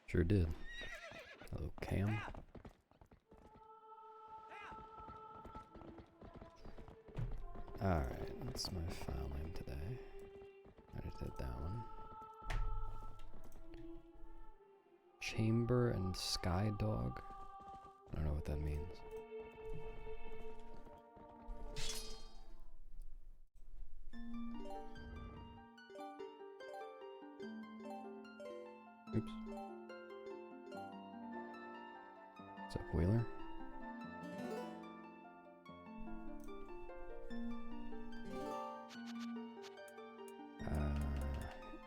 Sure did. Hello, Cam. Alright, that's my file name today. I already did that one. Chamber and Sky Dog. I don't know what that means. Oops. What's up, Wheeler?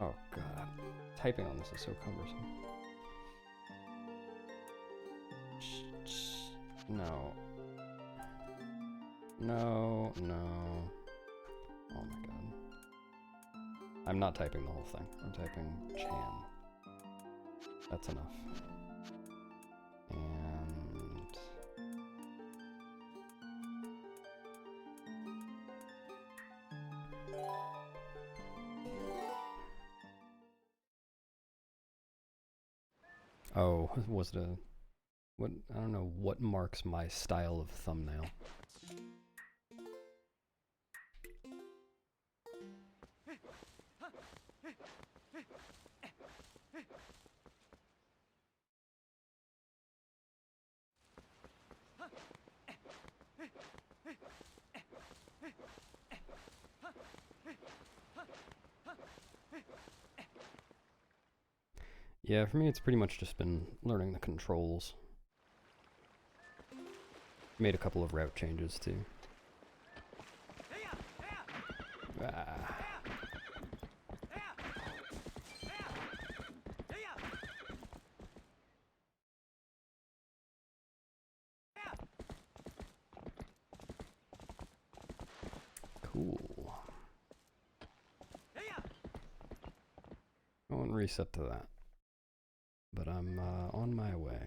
Oh god, typing on this is so cumbersome. No. No, no. Oh my god. I'm not typing the whole thing. I'm typing Chan. That's enough. And... oh, was it a... what? I don't know what marks my style of thumbnail. Yeah, for me it's pretty much just been learning the controls. Made a couple of route changes too. Ah. Cool. I won't reset to that. But I'm on my way.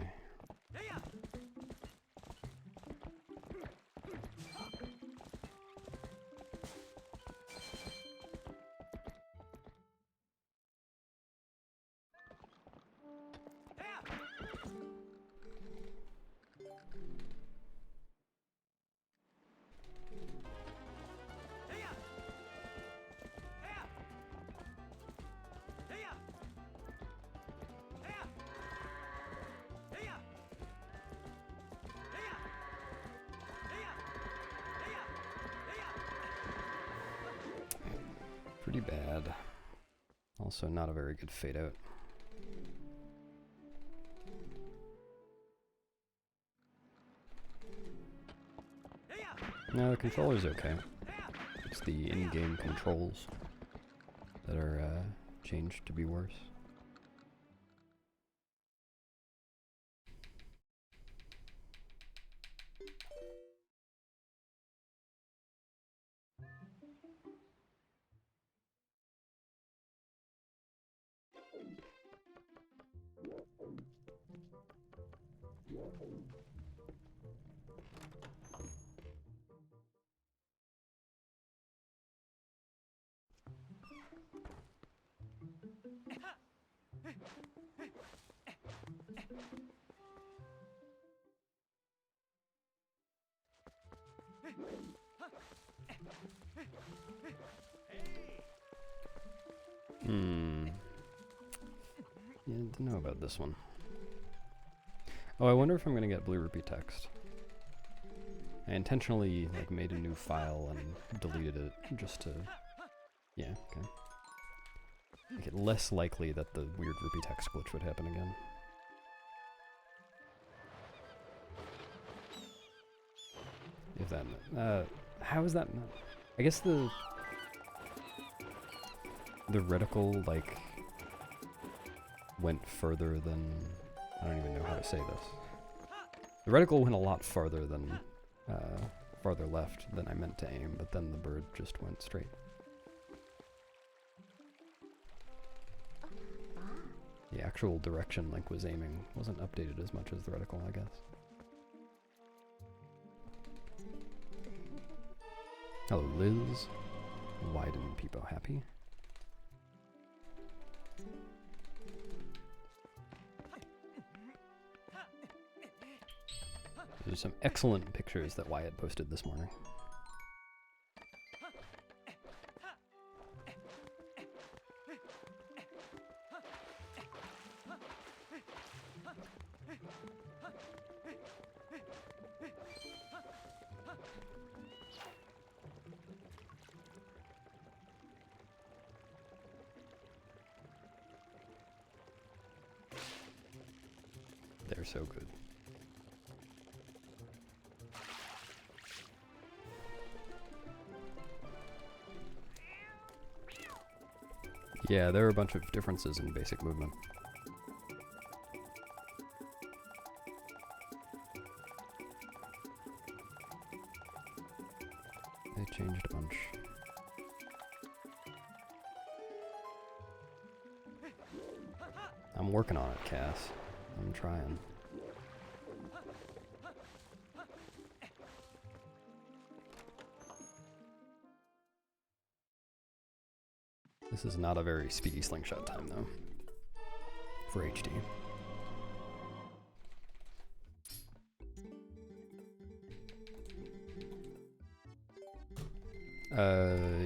Pretty bad. Also not a very good fade out. No, the controller's okay. It's the in-game controls that are changed to be worse. Yeah, I don't know about this one. Oh, I wonder if I'm gonna get blue rupee text. I intentionally like made a new file and deleted it just to... yeah, okay. Make it less likely that the weird rupee text glitch would happen again. If that... how is that not... I guess the reticle, like, went further than... I don't even know how to say this. The reticle went a lot farther than... farther left than I meant to aim, but then the bird just went straight. The actual direction Link was aiming wasn't updated as much as the reticle, I guess. Hello, Liz. Why didn't Peepo happy? There's some excellent pictures that Wyatt posted this morning. They're so good. Yeah, there are a bunch of differences in basic movement. They changed a bunch. I'm working on it, Cass. I'm trying. This is not a very speedy slingshot time, though, for HD.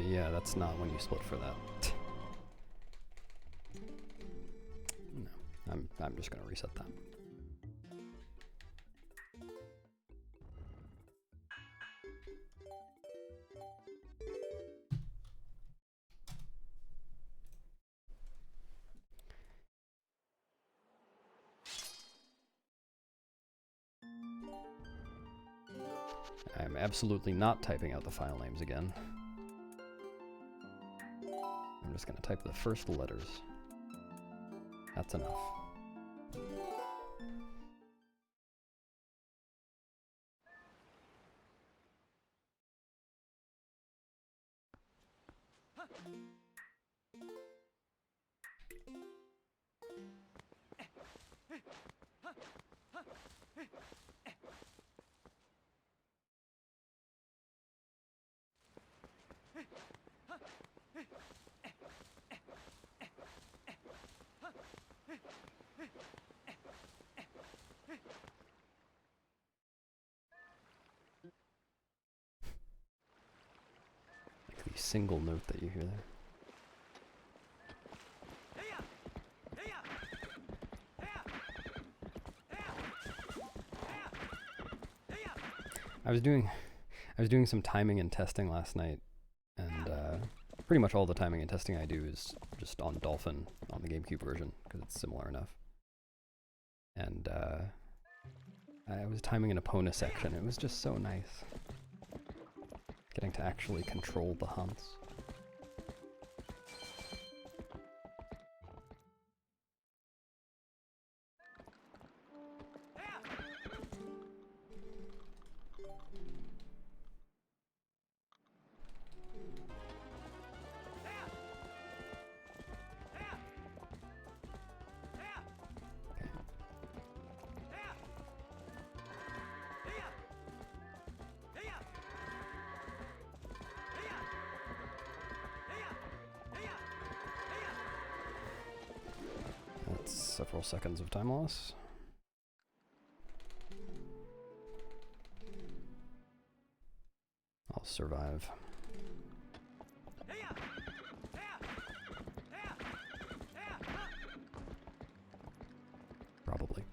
Yeah, that's not when you split for that. No, I'm just gonna reset that. I'm absolutely not typing out the file names again. I'm just gonna type the first letters. That's enough. Like the single note that you hear there. I was doing some timing and testing last night, and pretty much all the timing and testing I do is just on Dolphin on the GameCube version because it's similar enough. And I was timing an Epona section. It was just so nice getting to actually control the hunts. Several seconds of time loss. I'll survive. Probably.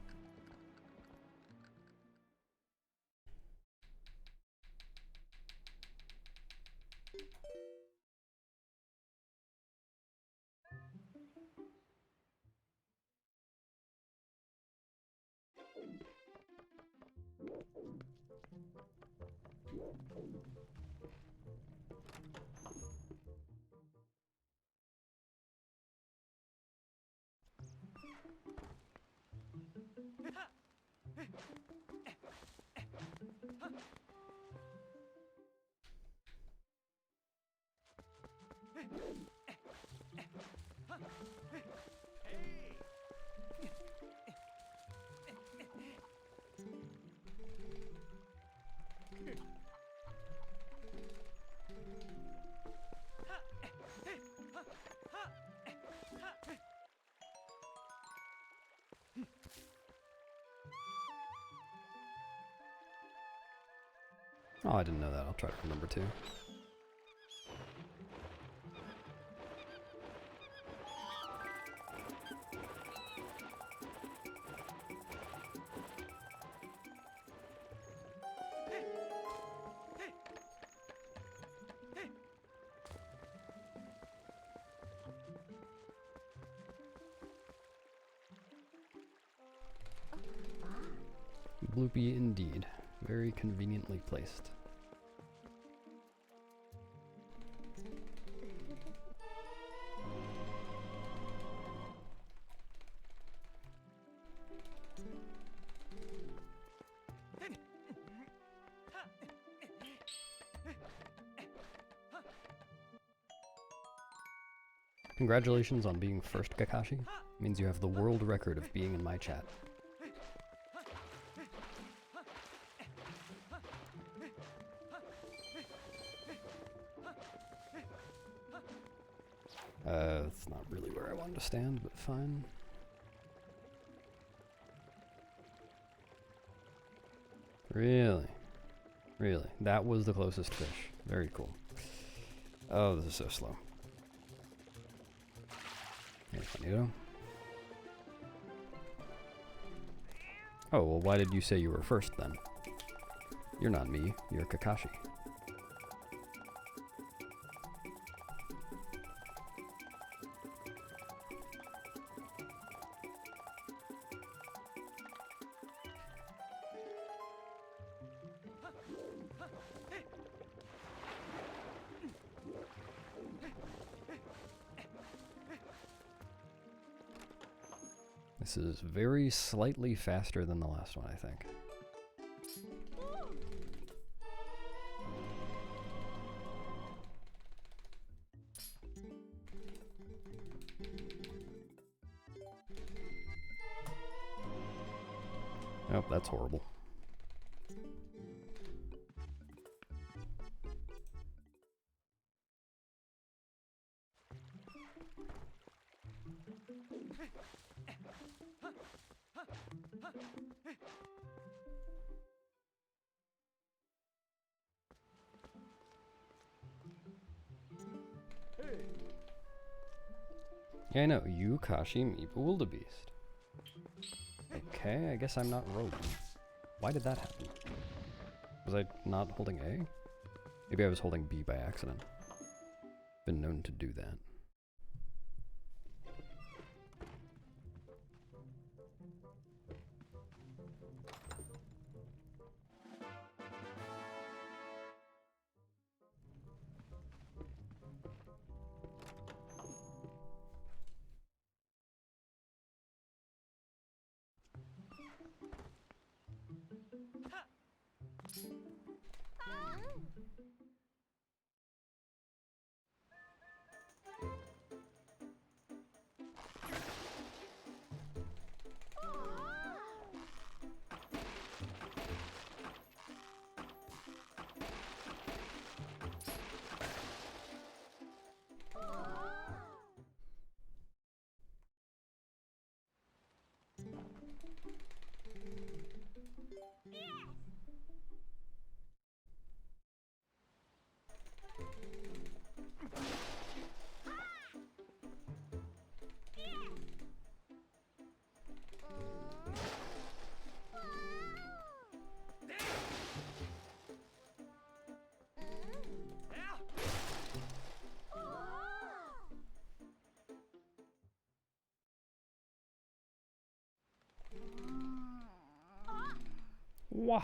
Oh, I didn't know that. I'll try to remember too. Bloopy indeed. Very conveniently placed. Congratulations on being first, Kakashi. Means you have the world record of being in my chat. It's not really where I wanted to stand, but fine. Really? Really? That was the closest fish. Very cool. Oh, this is so slow. Here's Finito. Oh, well, why did you say you were first then? You're not me, you're Kakashi. This is very slightly faster than the last one, I think. Oh, that's horrible. Yeah, I know. You, Kashi, me, Wildebeest. Okay, I guess I'm not rolling. Why did that happen? Was I not holding A? Maybe I was holding B by accident. Been known to do that. Wah.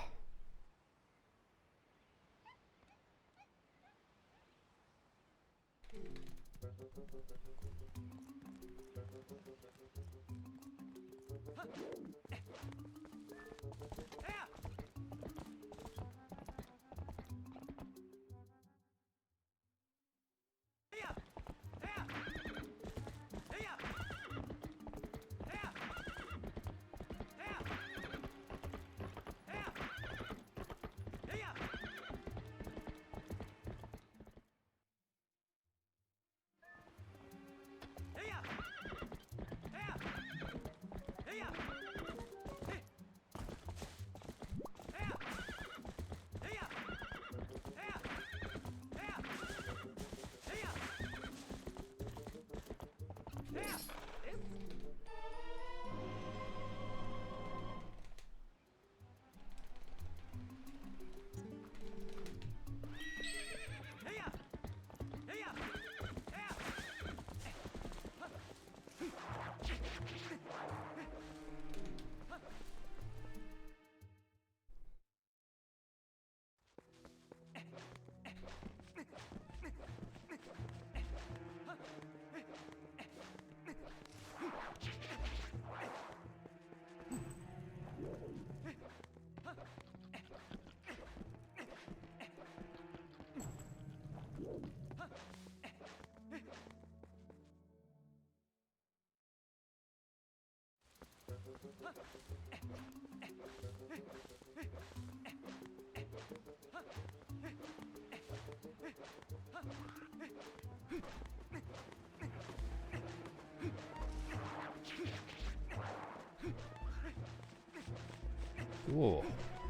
Whoa,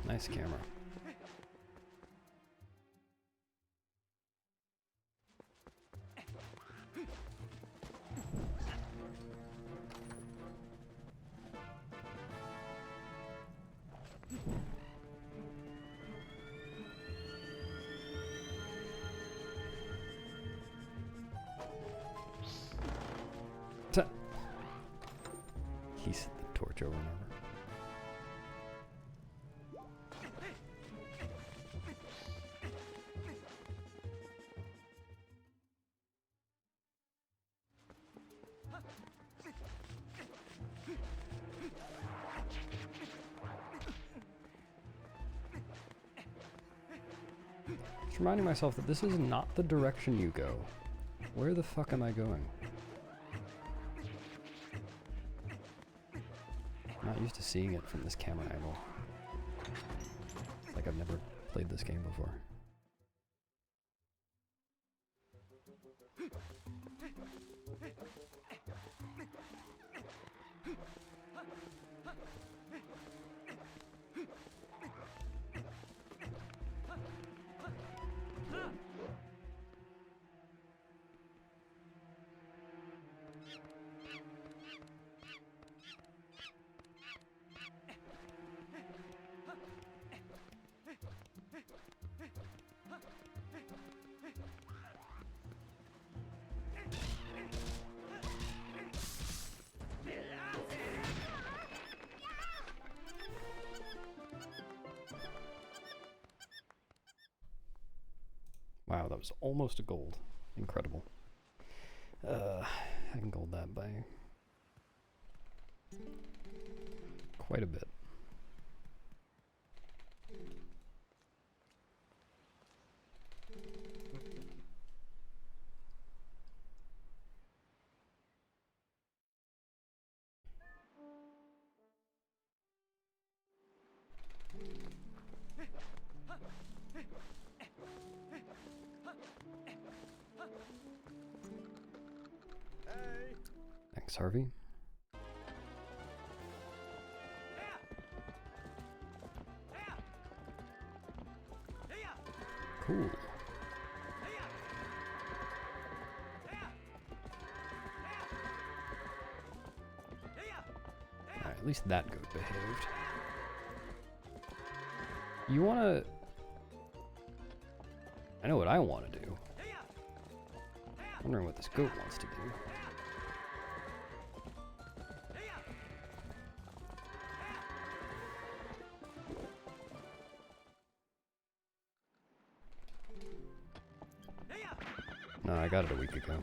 nice camera. He set the torch over and over. Just reminding myself that this is not the direction you go. Where the fuck am I going? I'm not used to seeing it from this camera angle. It's like I've never played this game before. Wow, that was almost a gold. Incredible. I can gold that by quite a bit. Thanks, Harvey. Cool. Alright, at least that goat behaved. You wanna... I know what I want to do. I'm wondering what this goat wants to do. No, I got it a week ago.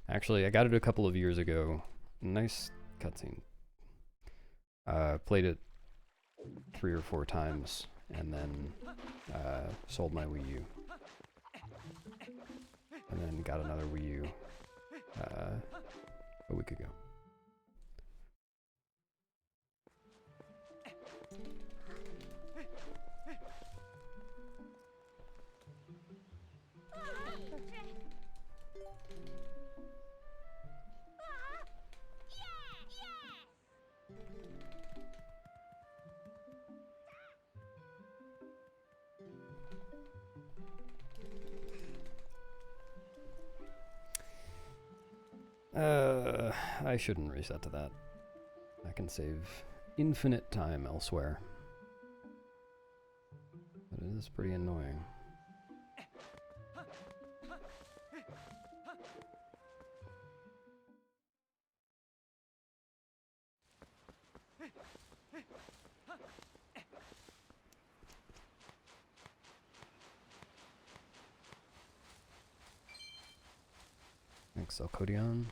Actually, I got it a couple of years ago. Nice cutscene. Played it 3 or 4 times, and then sold my Wii U. And then got another Wii U a week ago. I shouldn't reset to that. I can save infinite time elsewhere. But it is pretty annoying. Thanks, Elcodion.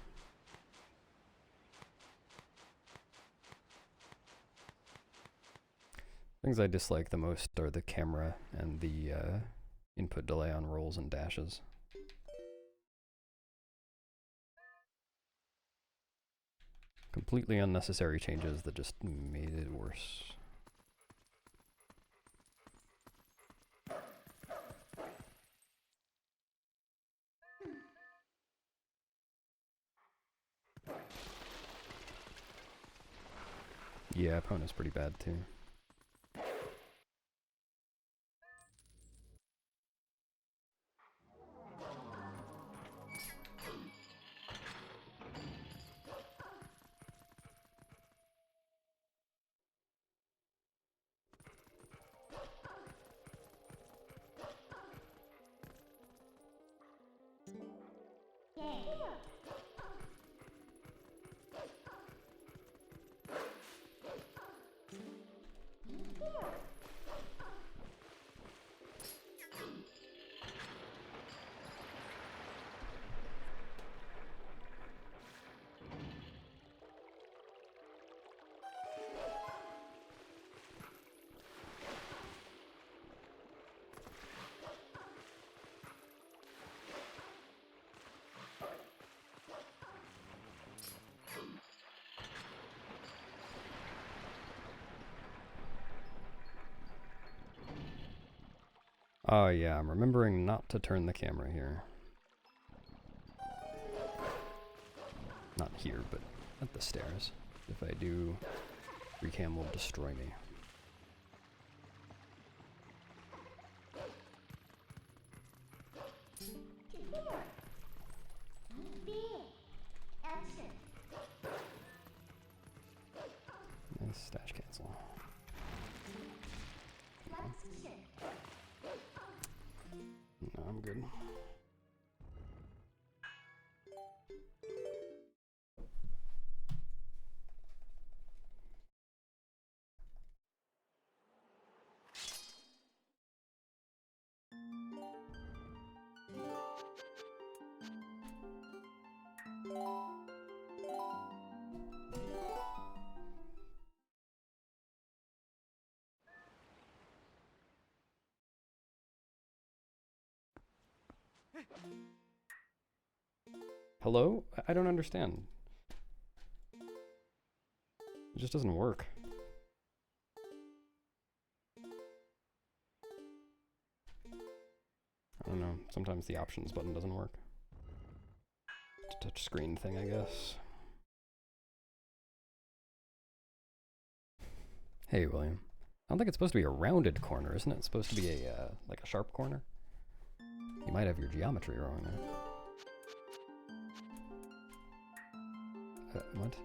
Things I dislike the most are the camera and the input delay on rolls and dashes. Completely unnecessary changes that just made it worse. Yeah, opponent's pretty bad too. Oh yeah, I'm remembering not to turn the camera here. Not here, but at the stairs. If I do, Recam will destroy me. Nice stash cancel. No, I'm good. Hello? I don't understand. It just doesn't work. I don't know, sometimes the options button doesn't work. It's a touch screen thing, I guess. Hey, William. I don't think it's supposed to be a rounded corner, isn't it? It's supposed to be a, like a sharp corner? You might have your geometry wrong there. What?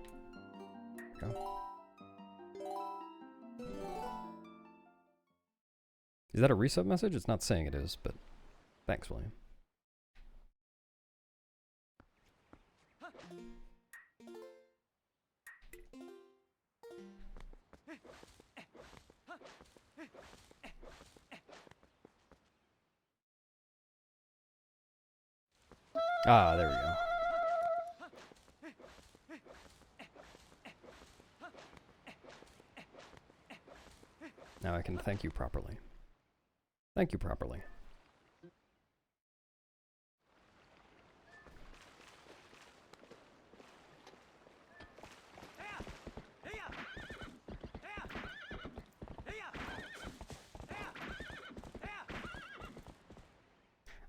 Go. Is that a resub message? It's not saying it is, but thanks, William. Ah, there we go. Now I can thank you properly. Thank you properly.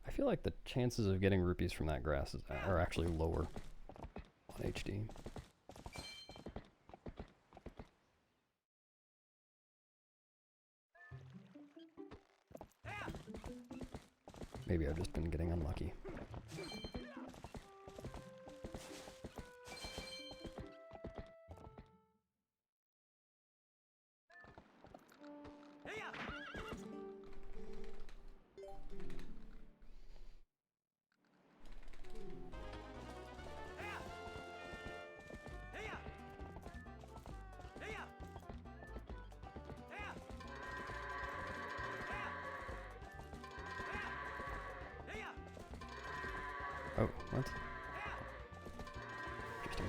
I feel like the chances of getting rupees from that grass are actually lower on HD. Maybe I've just been getting unlucky. Oh, what? Interesting.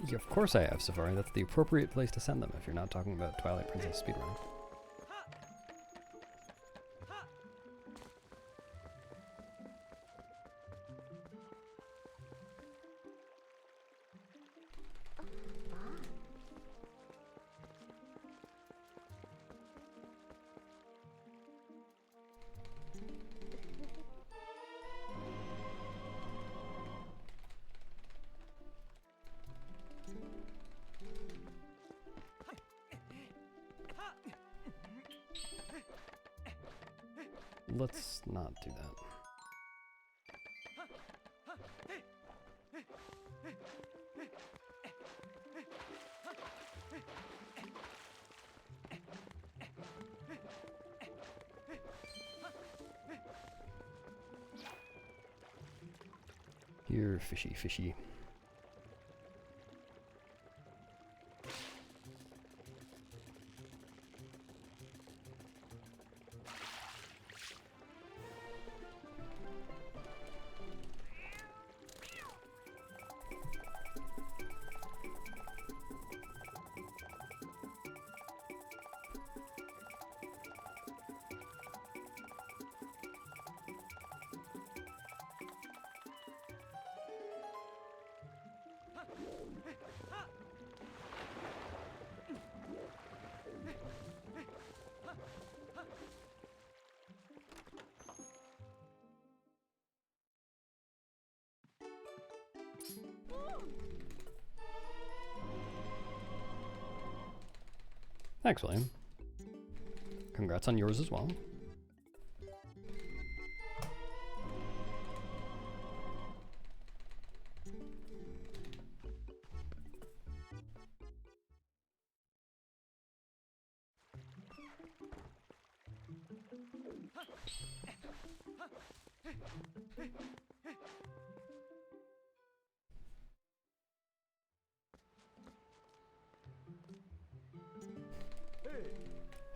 Yeah, of course I have, Safari. That's the appropriate place to send them if you're not talking about Twilight Princess speedrunning. Let's not do that. Here, fishy, fishy. Thanks, William. Congrats on yours as well.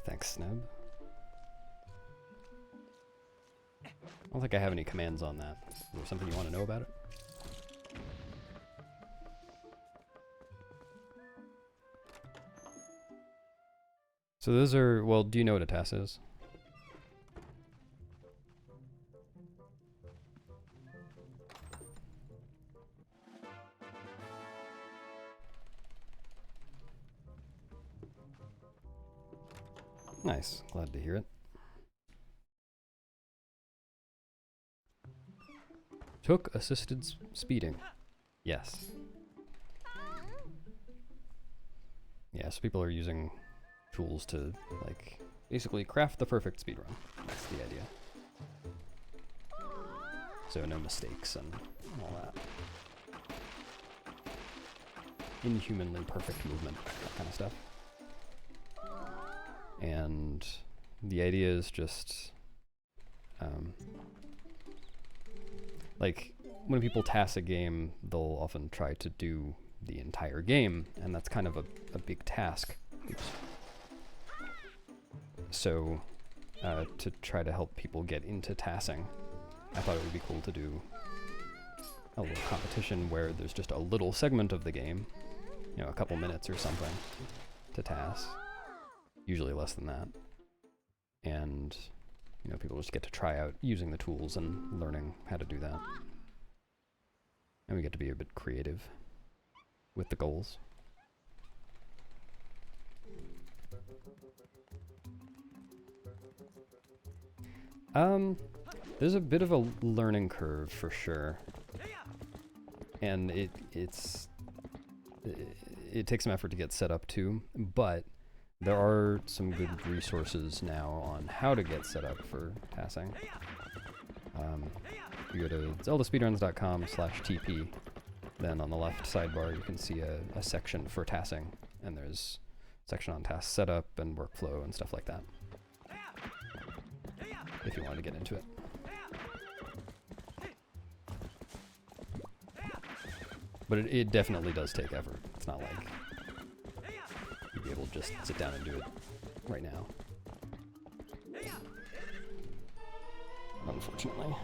Thanks, Sneb. I don't think I have any commands on that. Is there something you want to know about it? So those are, well, do you know what a TAS is? Nice, glad to hear it. Took assisted speeding. Yes. Yes, people are using tools to, like, basically craft the perfect speedrun. That's the idea. So no mistakes and all that. Inhumanly perfect movement, that kind of stuff. And the idea is just, like, when people TAS a game, they'll often try to do the entire game, and that's kind of a big task. Oops. So, to try to help people get into TASing, I thought it would be cool to do a little competition where there's just a little segment of the game, you know, a couple minutes or something, to TAS. Usually less than that. And you know, people just get to try out using the tools and learning how to do that. And we get to be a bit creative with the goals. There's a bit of a learning curve for sure. And it takes some effort to get set up too, but there are some good resources now on how to get set up for tassing. You go to zeldaspeedruns.com/TP, then on the left sidebar you can see a section for tassing, and there's a section on task setup and workflow and stuff like that, if you want to get into it. But it definitely does take effort. It's not like you'd be able to just sit down and do it right now. Unfortunately.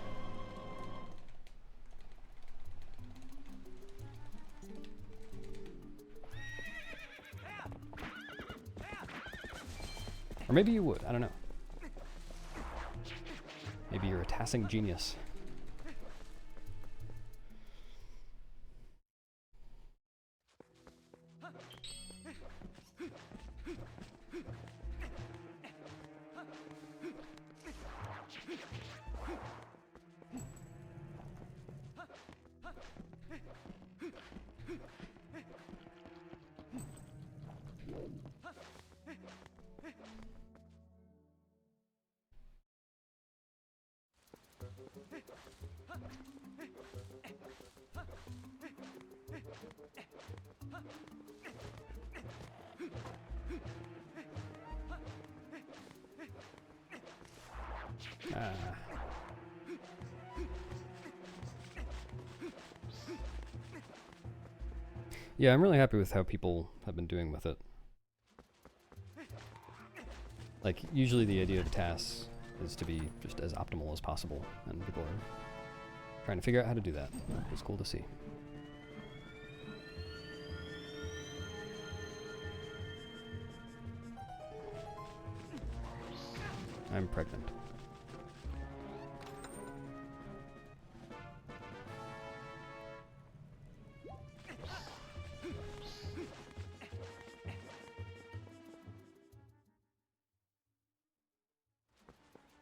Or maybe you would, I don't know. Maybe you're a tassing genius. Yeah, I'm really happy with how people have been doing with it. Like, usually the idea of the tasks is to be just as optimal as possible, and people are trying to figure out how to do that. It's cool to see. I'm pregnant.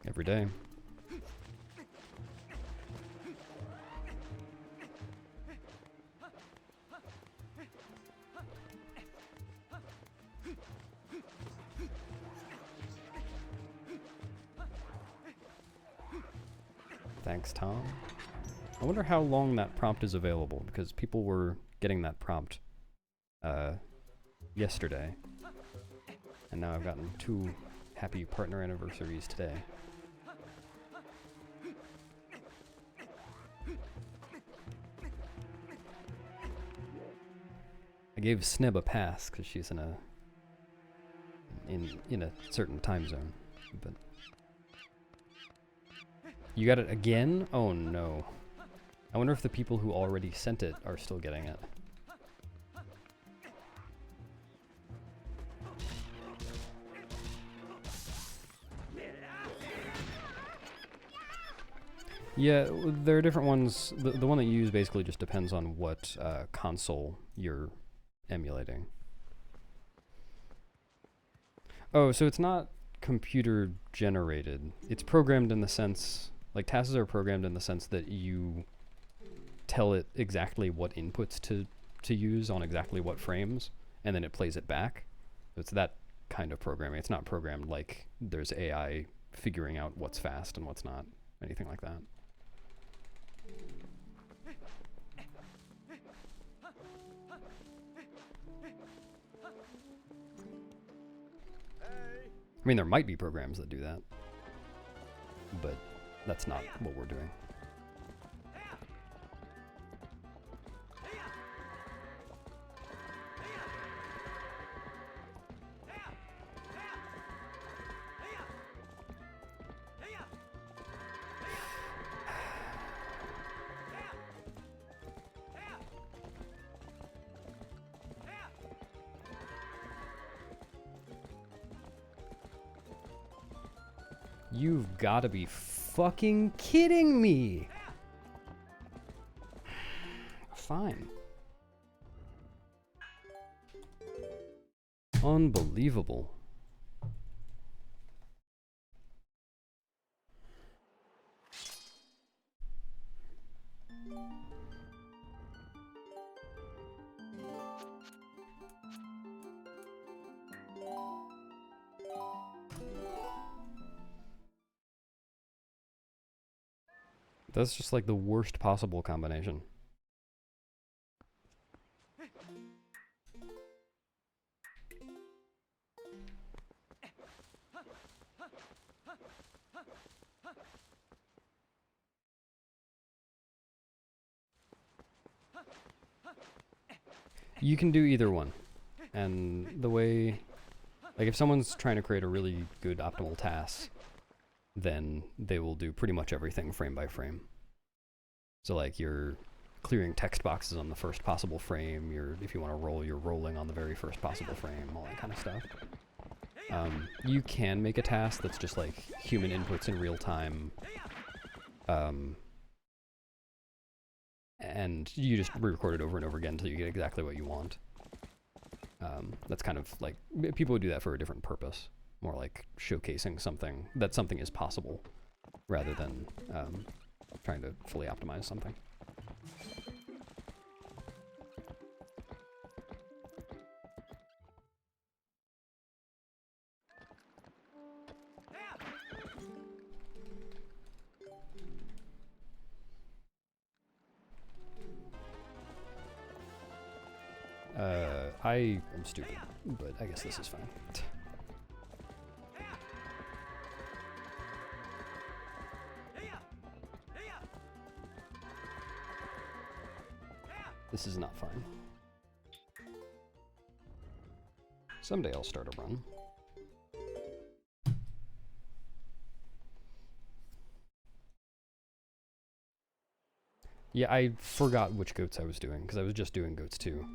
Every day. Thanks, Tom. I wonder how long that prompt is available, because people were getting that prompt yesterday, and now I've gotten 2 happy partner anniversaries today. I gave Snib a pass because she's in a certain time zone, but you got it again? Oh no. I wonder if the people who already sent it are still getting it. Yeah, there are different ones. The one that you use basically just depends on what console you're emulating. Oh, so it's not computer generated. It's programmed in the sense, like tasks are programmed in the sense that you tell it exactly what inputs to use on exactly what frames, and then it plays it back. So it's that kind of programming. It's not programmed like there's AI figuring out what's fast and what's not, anything like that. I mean, there might be programs that do that, but that's not what we're doing. You've got to be fucking kidding me! Fine. Unbelievable. That's just like the worst possible combination. You can do either one. And the way, like if someone's trying to create a really good optimal task, then they will do pretty much everything frame by frame. So like you're clearing text boxes on the first possible frame, if you want to roll, you're rolling on the very first possible frame, all that kind of stuff. You can make a task that's just like human inputs in real time, and you just re-record it over and over again until you get exactly what you want. That's kind of like, people would do that for a different purpose, more like showcasing something, that something is possible, rather than trying to fully optimize something. I am stupid, but I guess this is fine. This is not fine. Someday I'll start a run. Yeah, I forgot which goats I was doing, because I was just doing goats 2.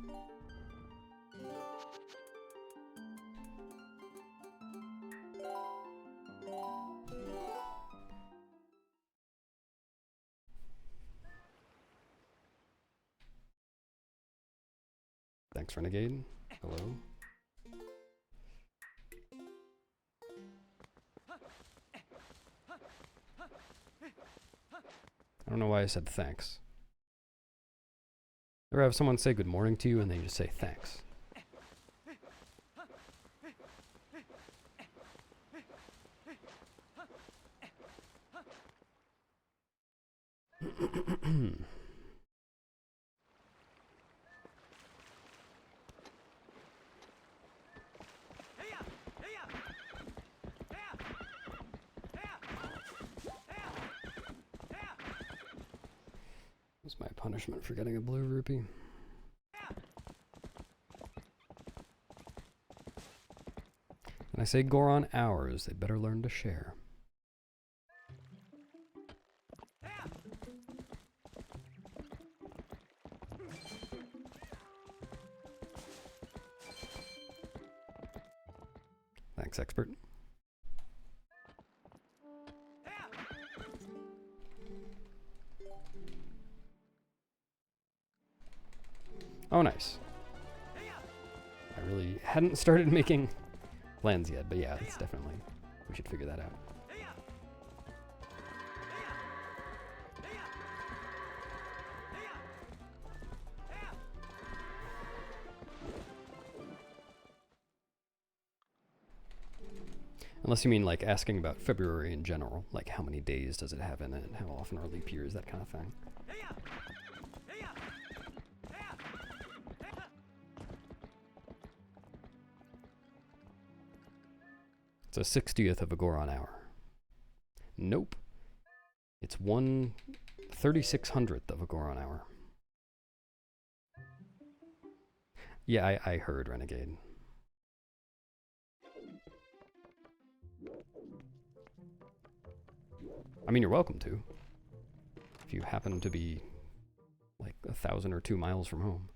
Thanks, Renegade. Hello. I don't know why I said thanks. Ever have someone say good morning to you and they just say thanks? What's my punishment for getting a blue rupee? When I say Goron hours, they better learn to share. Thanks, expert. Oh, nice. I really hadn't started making plans yet, but yeah, it's definitely, we should figure that out. Unless you mean like asking about February in general, like how many days does it have in it, how often are leap years, that kind of thing. It's a 60th of a Goron hour. Nope. It's 1/3600th of a Goron hour. Yeah, I heard, Renegade. I mean, you're welcome to. If you happen to be like 1,000 or 2 miles from home.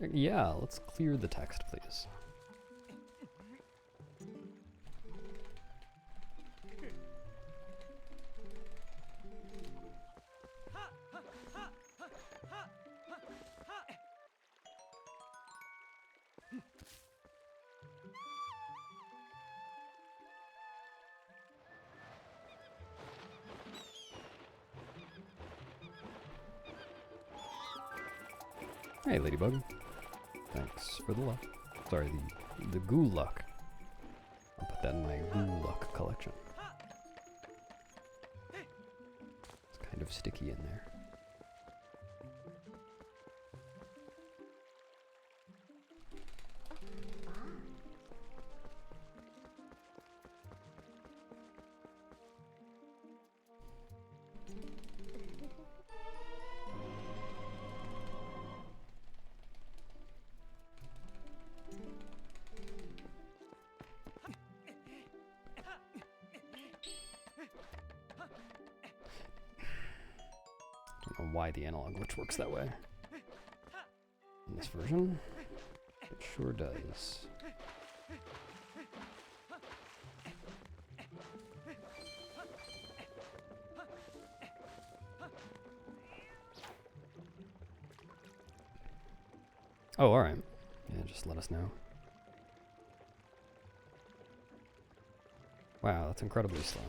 Yeah, let's clear the text, please. Hey, Ladybug. Thanks for the luck. Sorry, the goo luck. I'll put that in my goo luck collection. It's kind of sticky in there. I don't know why the analog glitch works that way. In this version, it sure does. Oh, alright. Yeah, just let us know. Wow, that's incredibly slow.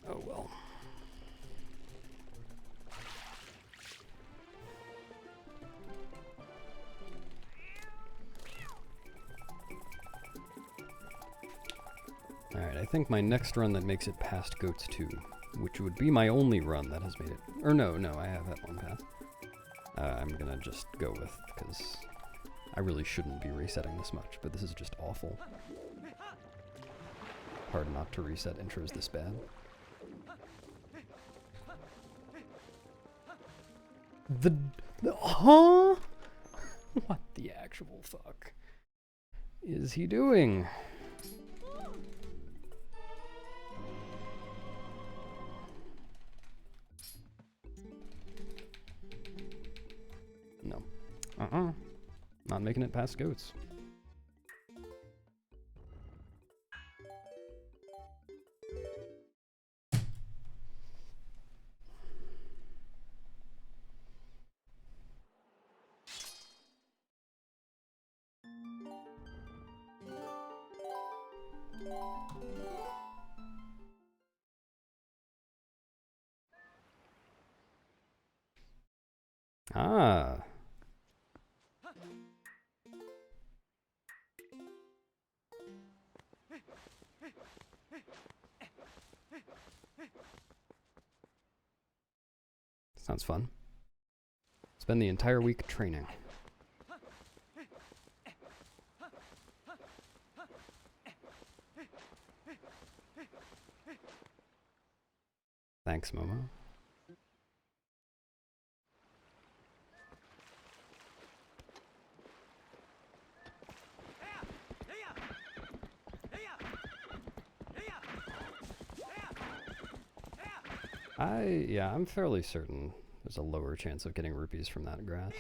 Oh well. Alright, I think my next run that makes it past Goats 2, which would be my only run that has made it... Or no, I have that one path. I'm gonna just go with, because I really shouldn't be resetting this much, but this is just awful. Hard not to reset intros this bad. Huh? What the actual fuck is he doing? No. Not making it past Goats. Ah. Sounds fun. Spend the entire week training. Thanks, Momo. Yeah, I'm fairly certain there's a lower chance of getting rupees from that grass.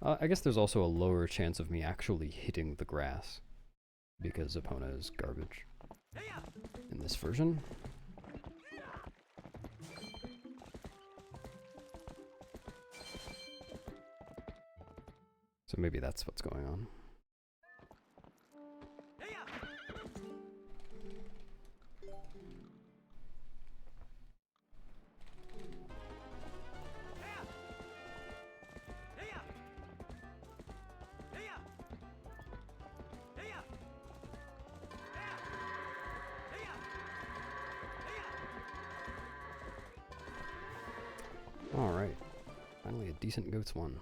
I guess there's also a lower chance of me actually hitting the grass, because Epona is garbage in this version. So maybe that's what's going on. Alright, finally a decent Goats one.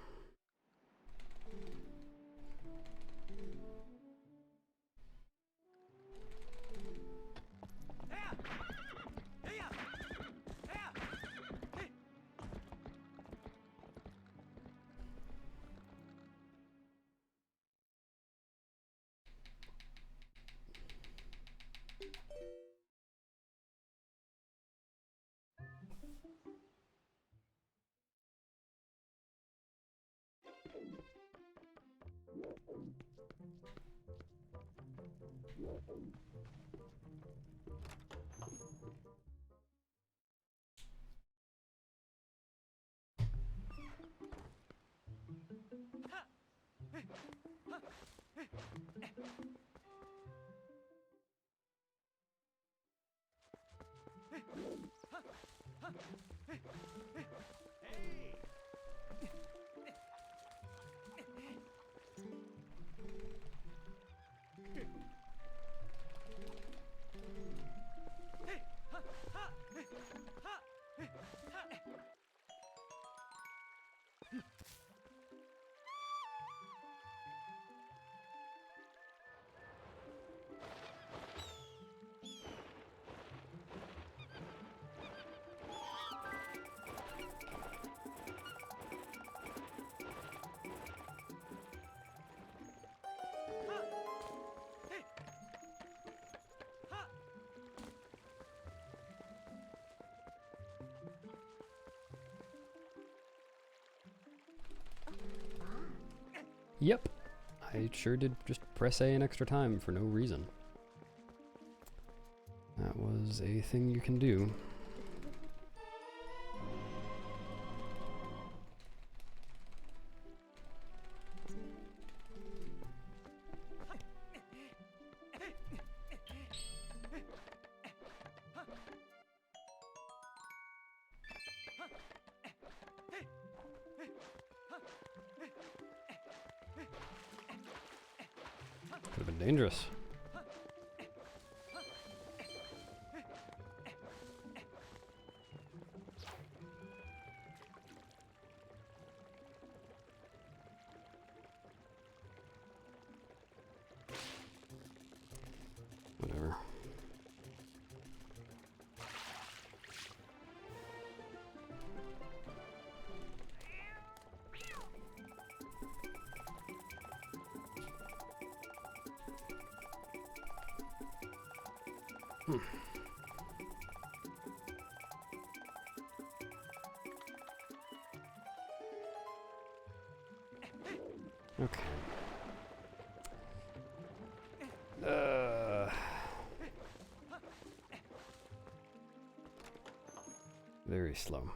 Yep, I sure did just press A an extra time for no reason. That was a thing you can do. Could have been dangerous. Whatever. Okay. Very slow.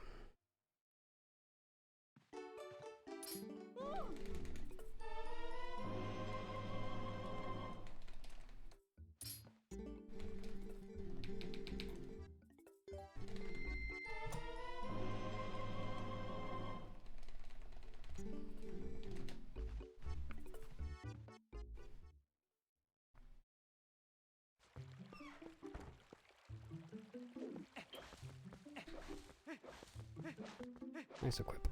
Nice equip.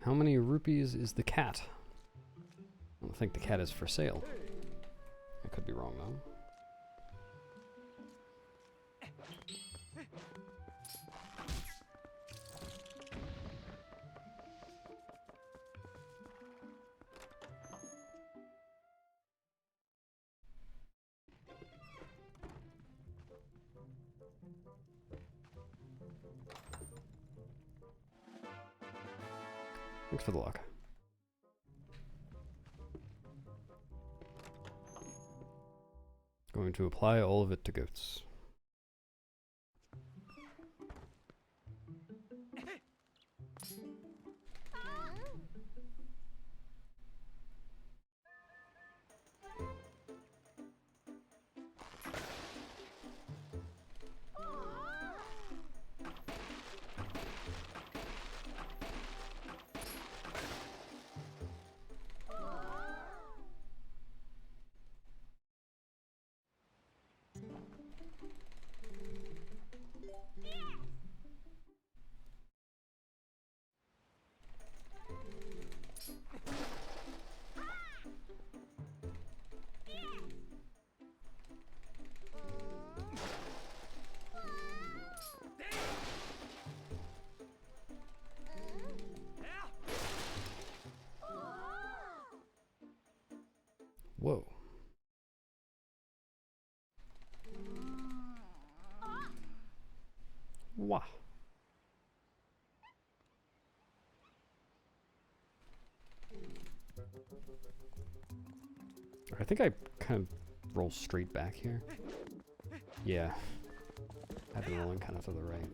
How many rupees is the cat? I don't think the cat is for sale. I could be wrong though. Thanks for the luck. Going to apply all of it to goats. Whoa. Wah. I think I kind of roll straight back here. Yeah. I've been rolling kind of to the right.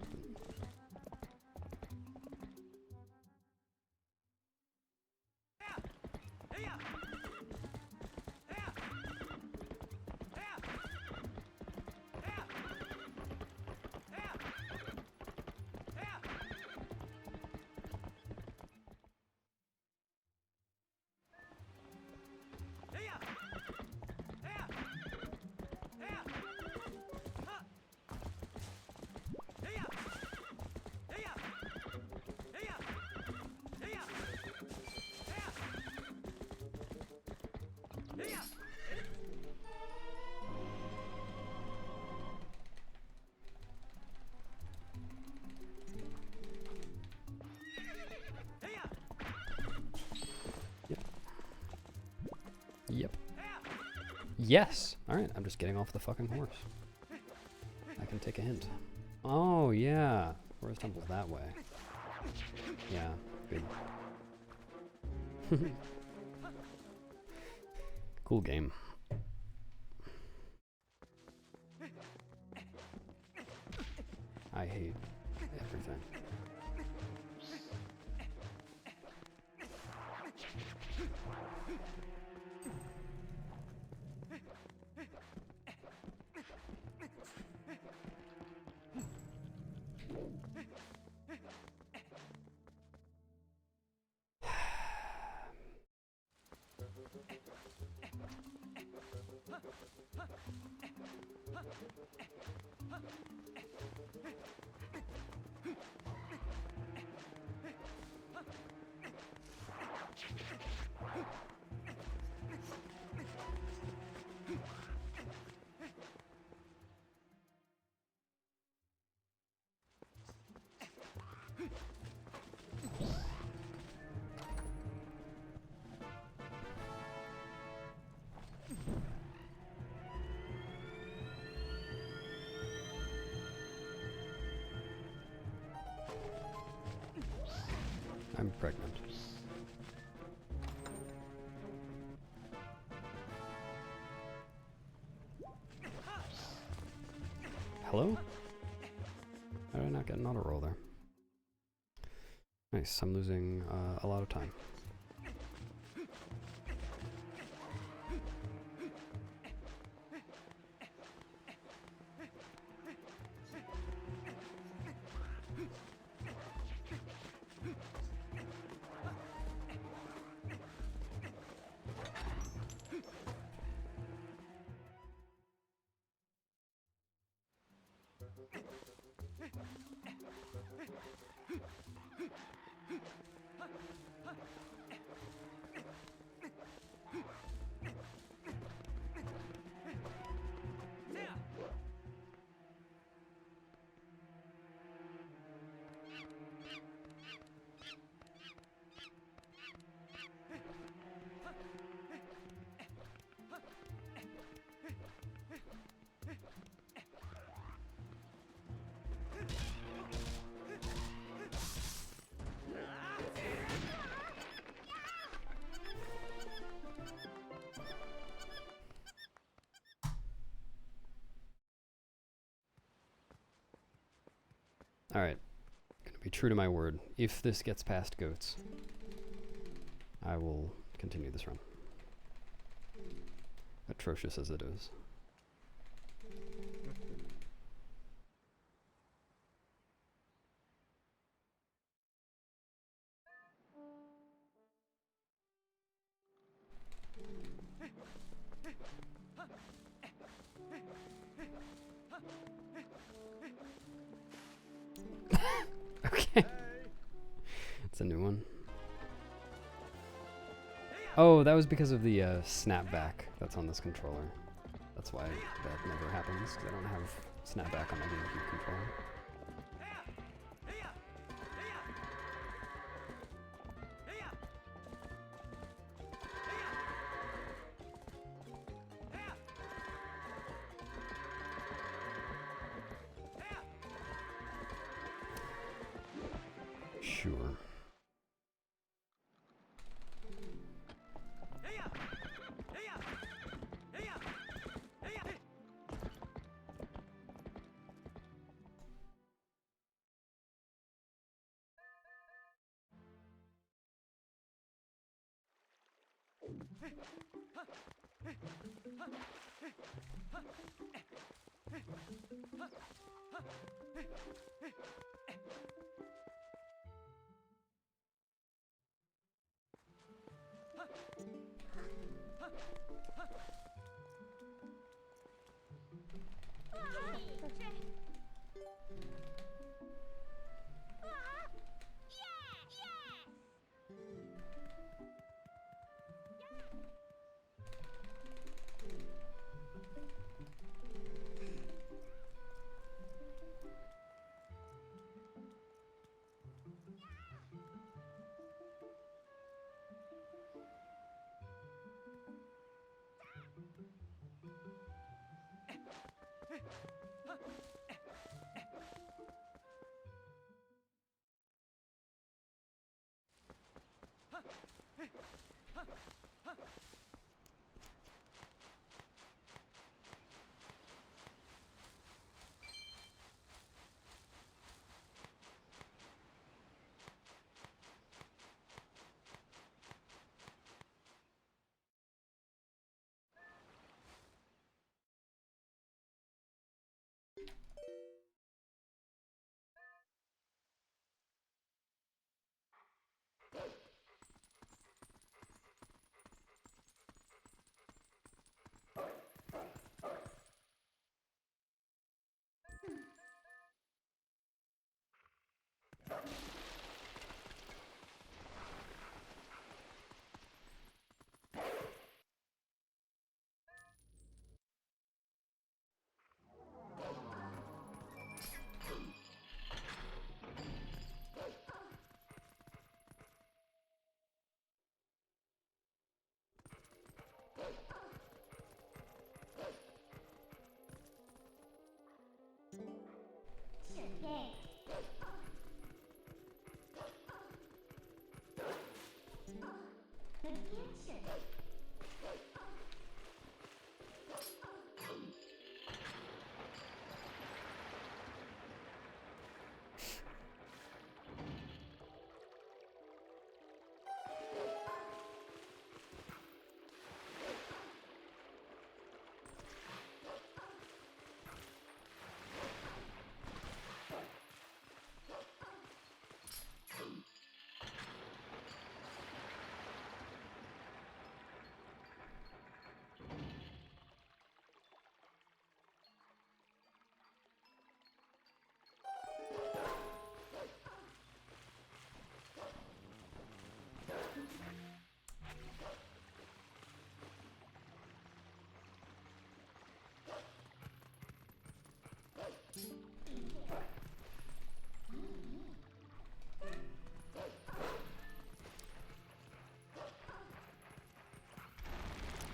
Yep. Yes! Alright, I'm just getting off the fucking horse. I can take a hint. Oh, yeah. Forest Temple's that way. Yeah, good. Cool game. I hate everything. I'm pregnant. Hello? How did I not get an auto roll there? Nice, I'm losing a lot of time. Alright, gonna be true to my word. If this gets past goats, I will continue this run. Atrocious as it is. Okay. It's a new one. Oh, that was because of the snapback that's on this controller. That's why that never happens, because I don't have snapback on my GameCube controller. Sure.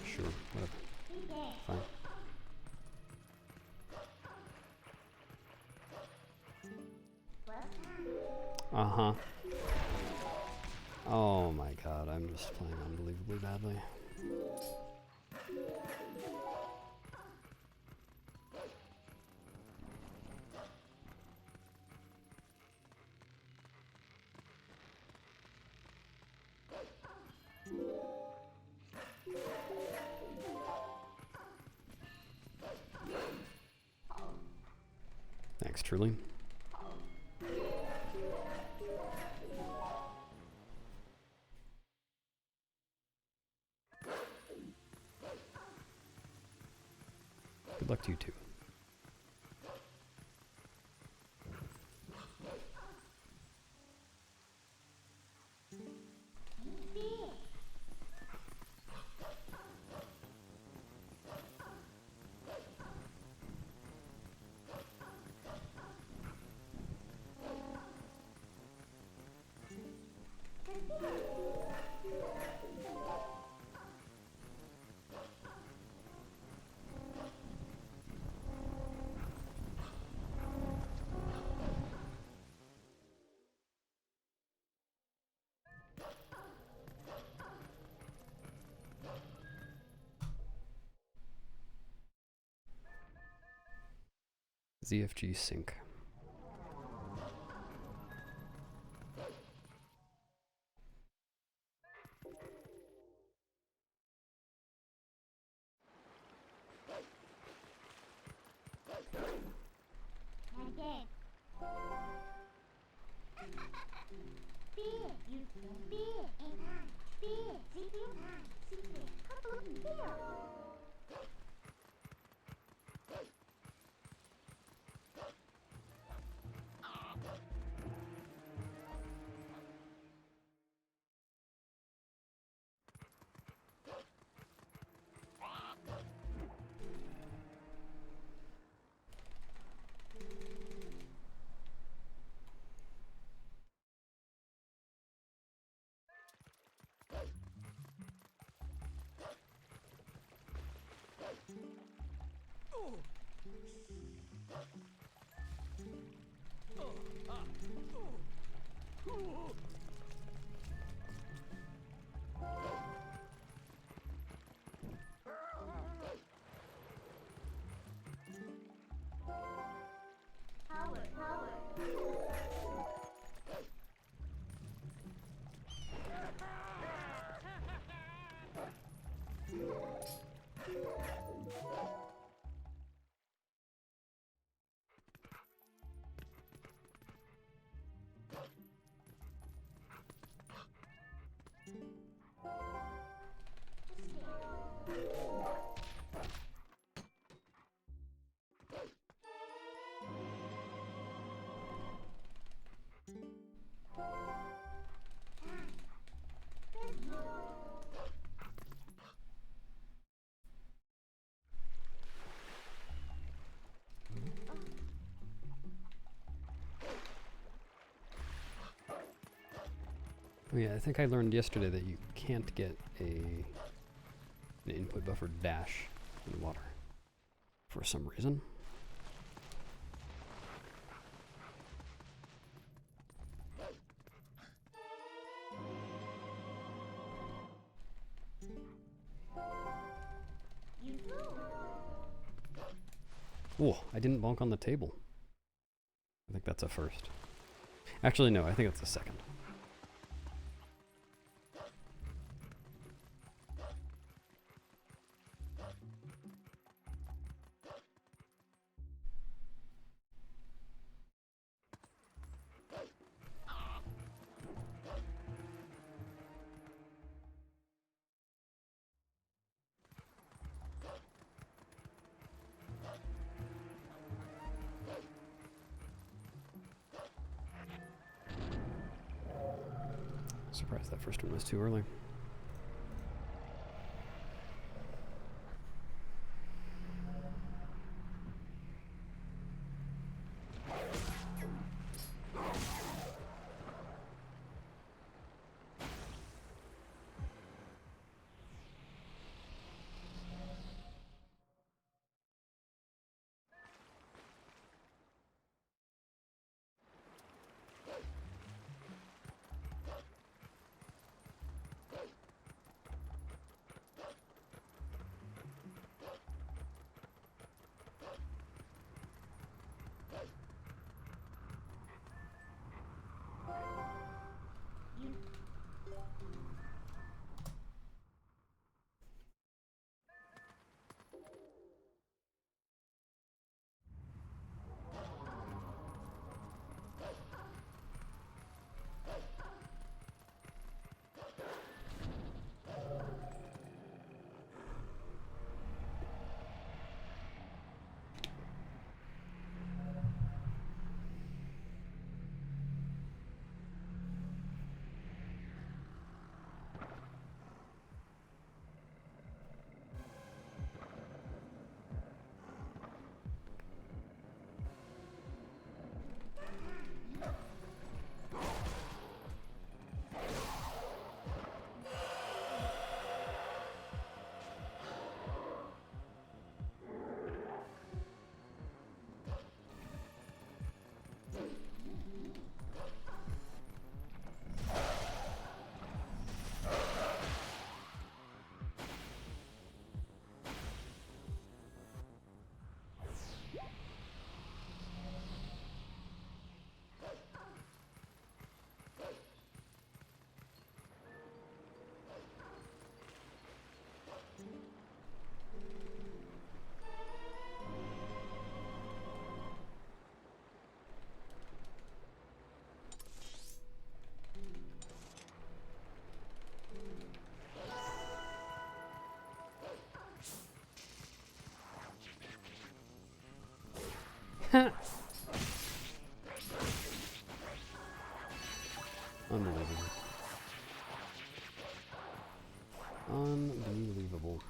Sure, whatever. Fine. Uh-huh. Oh my god, I'm just playing unbelievably badly. Thanks, truly. Good luck to you too. ZFG sync. Oh yeah, I think I learned yesterday that you can't get an input buffer dash in water for some reason. Oh, I didn't bonk on the table. I think that's a first. Actually, no, I think it's a second. Surprised that first one was too early. Unbelievable. Unbelievable.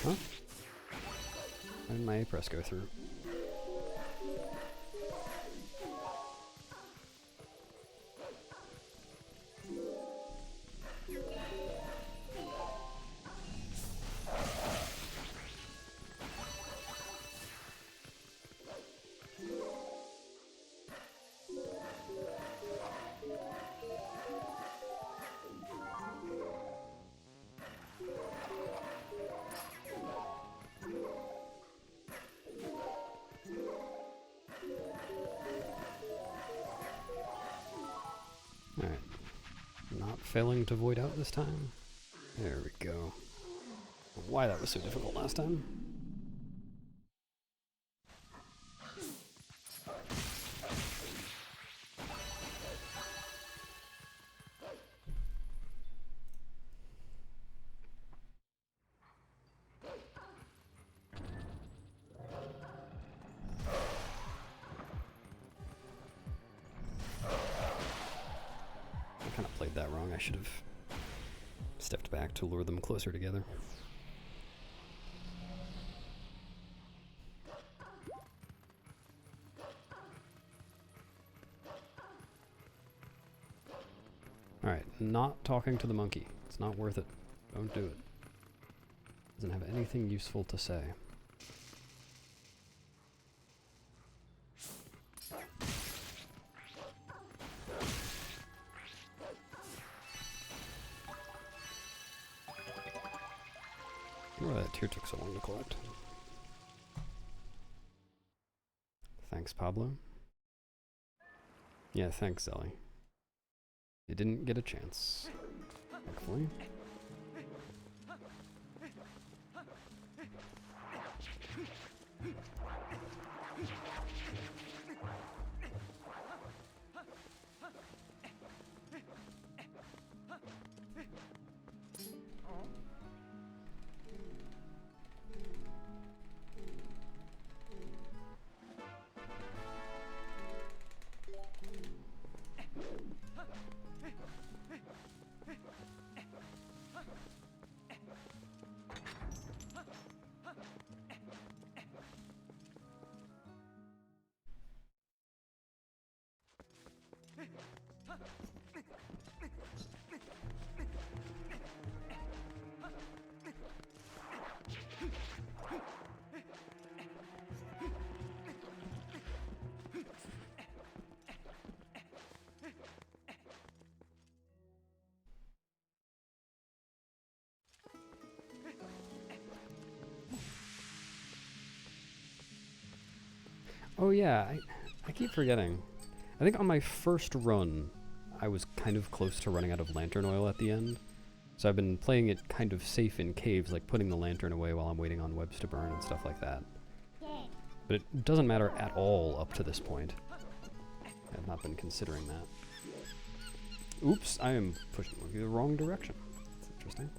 Huh? Why didn't my A press go through? failing to void out this time. There we go. Why that was so difficult last time. That wrong. I should have stepped back to lure them closer together. Alright, not talking to the monkey. It's not worth it. Don't do it. Doesn't have anything useful to say. Why that tear took so long to collect. Thanks, Pablo. Yeah, thanks, Zelly. You didn't get a chance, thankfully. Oh yeah, I keep forgetting. I think on my first run, I was kind of close to running out of lantern oil at the end. So I've been playing it kind of safe in caves, like putting the lantern away while I'm waiting on webs to burn and stuff like that. But it doesn't matter at all up to this point. I've not been considering that. Oops, I am pushing the wrong direction. That's interesting.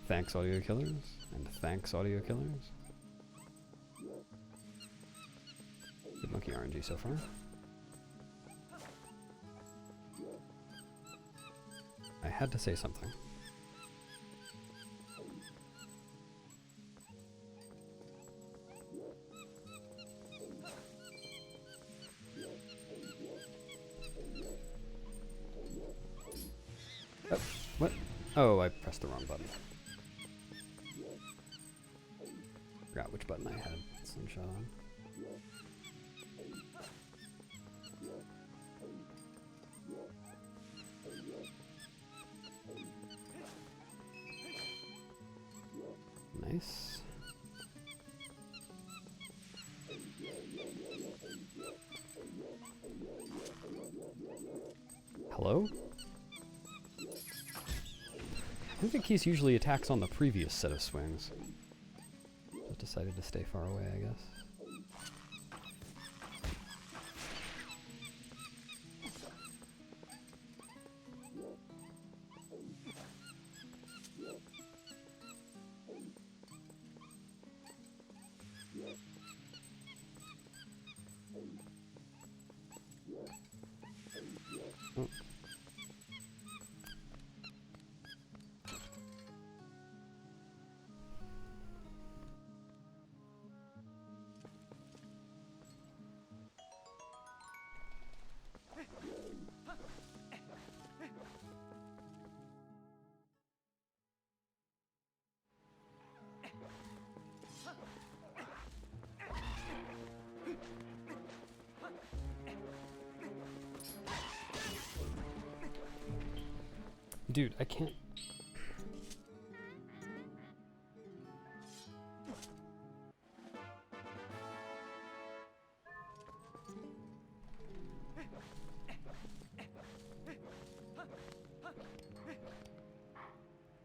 Thanks, audio killers, and thanks, audio killers. Good monkey RNG so far. I had to say something. Oh, what? Oh, I pressed the wrong button. Forgot which button I had Slingshot on. Nice. Hello? I think he's usually attacks on the previous set of swings. Just decided to stay far away, I guess. Oh. Dude, I can't.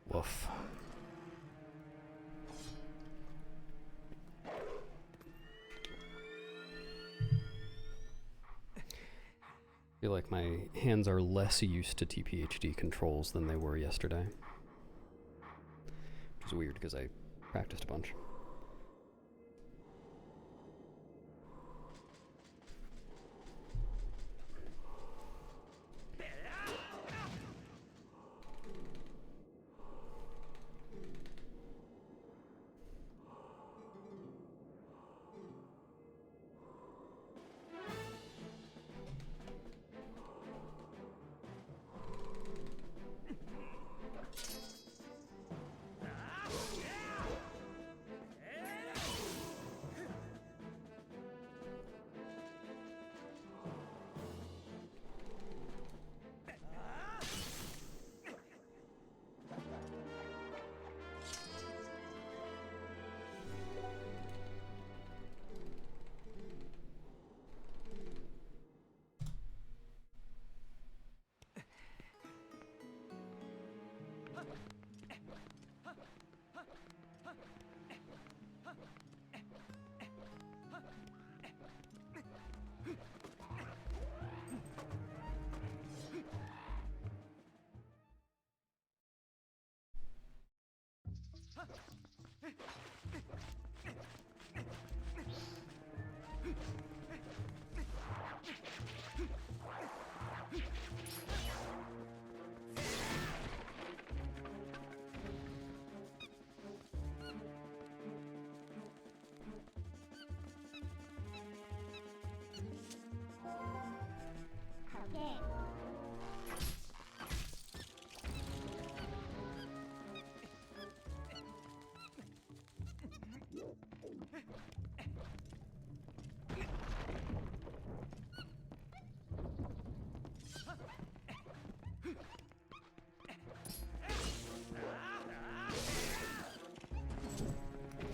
Woof. I feel like my hands are less used to TPHD controls than they were yesterday. Which is weird because I practiced a bunch.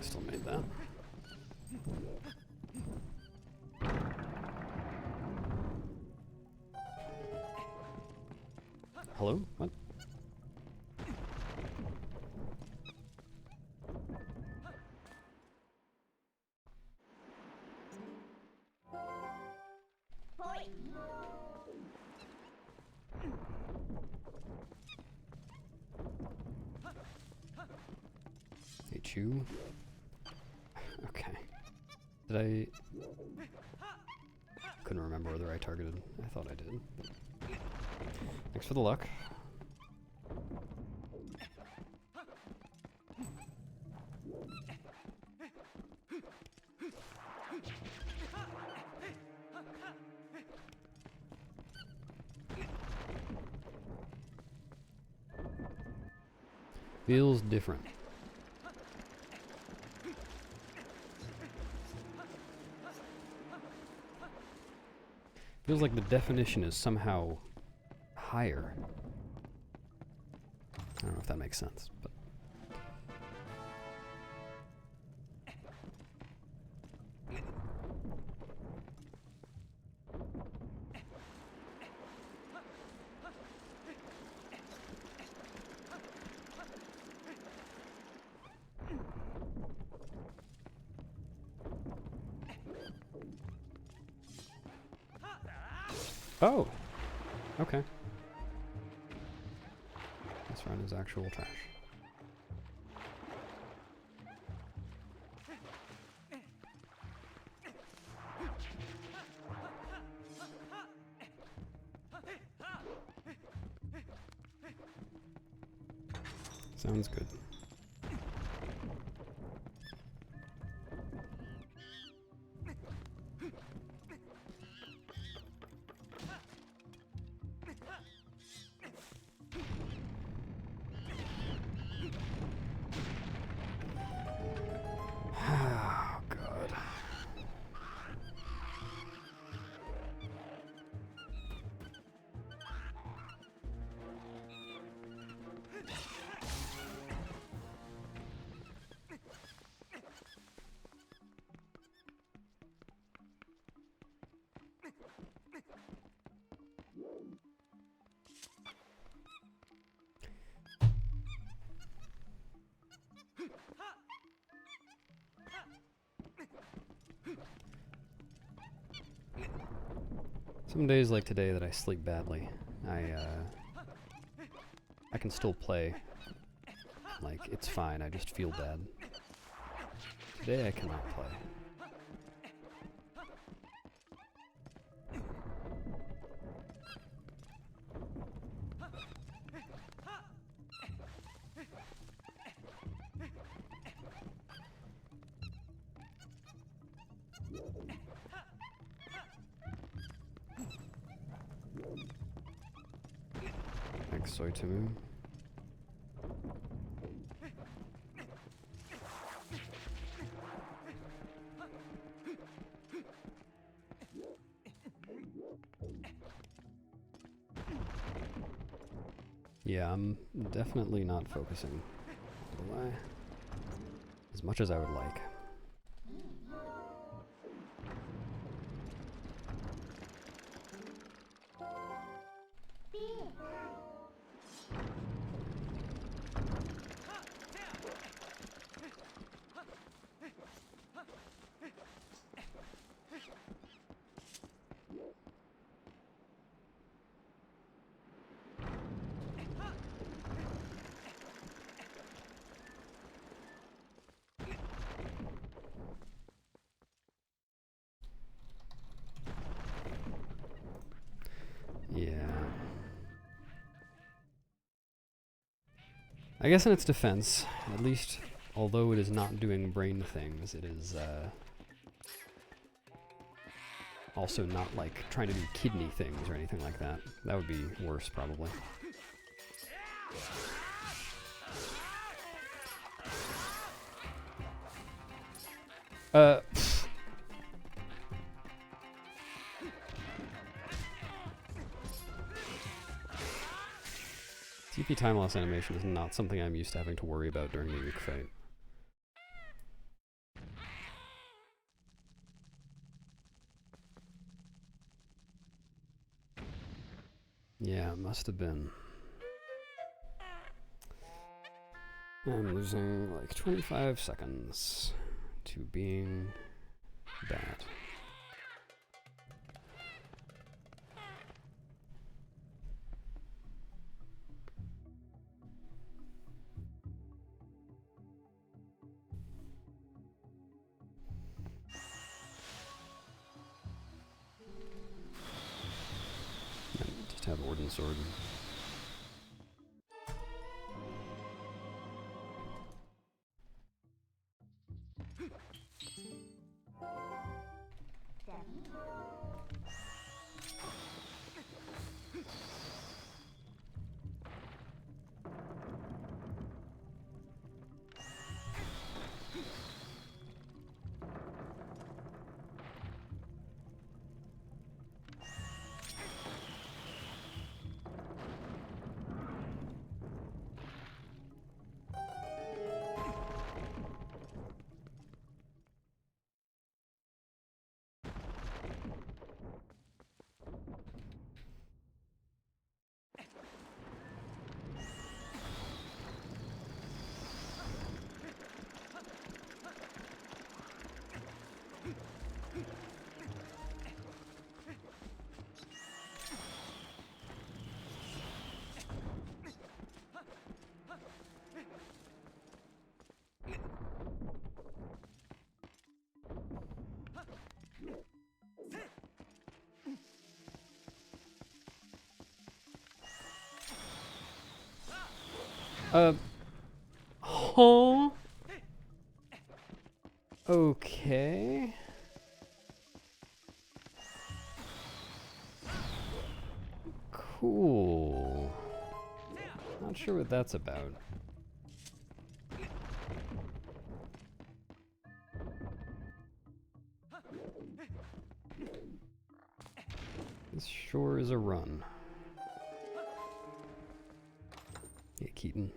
Still made that. Hello? What? Hey, Chew. Okay. Did I... Couldn't remember whether I targeted. I thought I did. Thanks for the luck. Feels different. Feels like the definition is somehow higher. I don't know if that makes sense, but... Oh! Okay. This round is actual trash. Sounds good. Oh, God. Some days like today that I sleep badly, I can still play. Like, it's fine, I just feel bad. Today I cannot play. Thanks, Soitamu. Yeah, I'm definitely not focusing. As much as I would like. Yeah. I guess in its defense, at least, although it is not doing brain things, it is also not like trying to do kidney things or anything like that. That would be worse, probably. TP time loss animation is not something I'm used to having to worry about during the Uke fight. Yeah, it must have been. I'm losing like 25 seconds to being bad. Just have Warden Sword. Huh? Okay. Cool. Not sure what that's about. This sure is a run. Yeah, Keaton.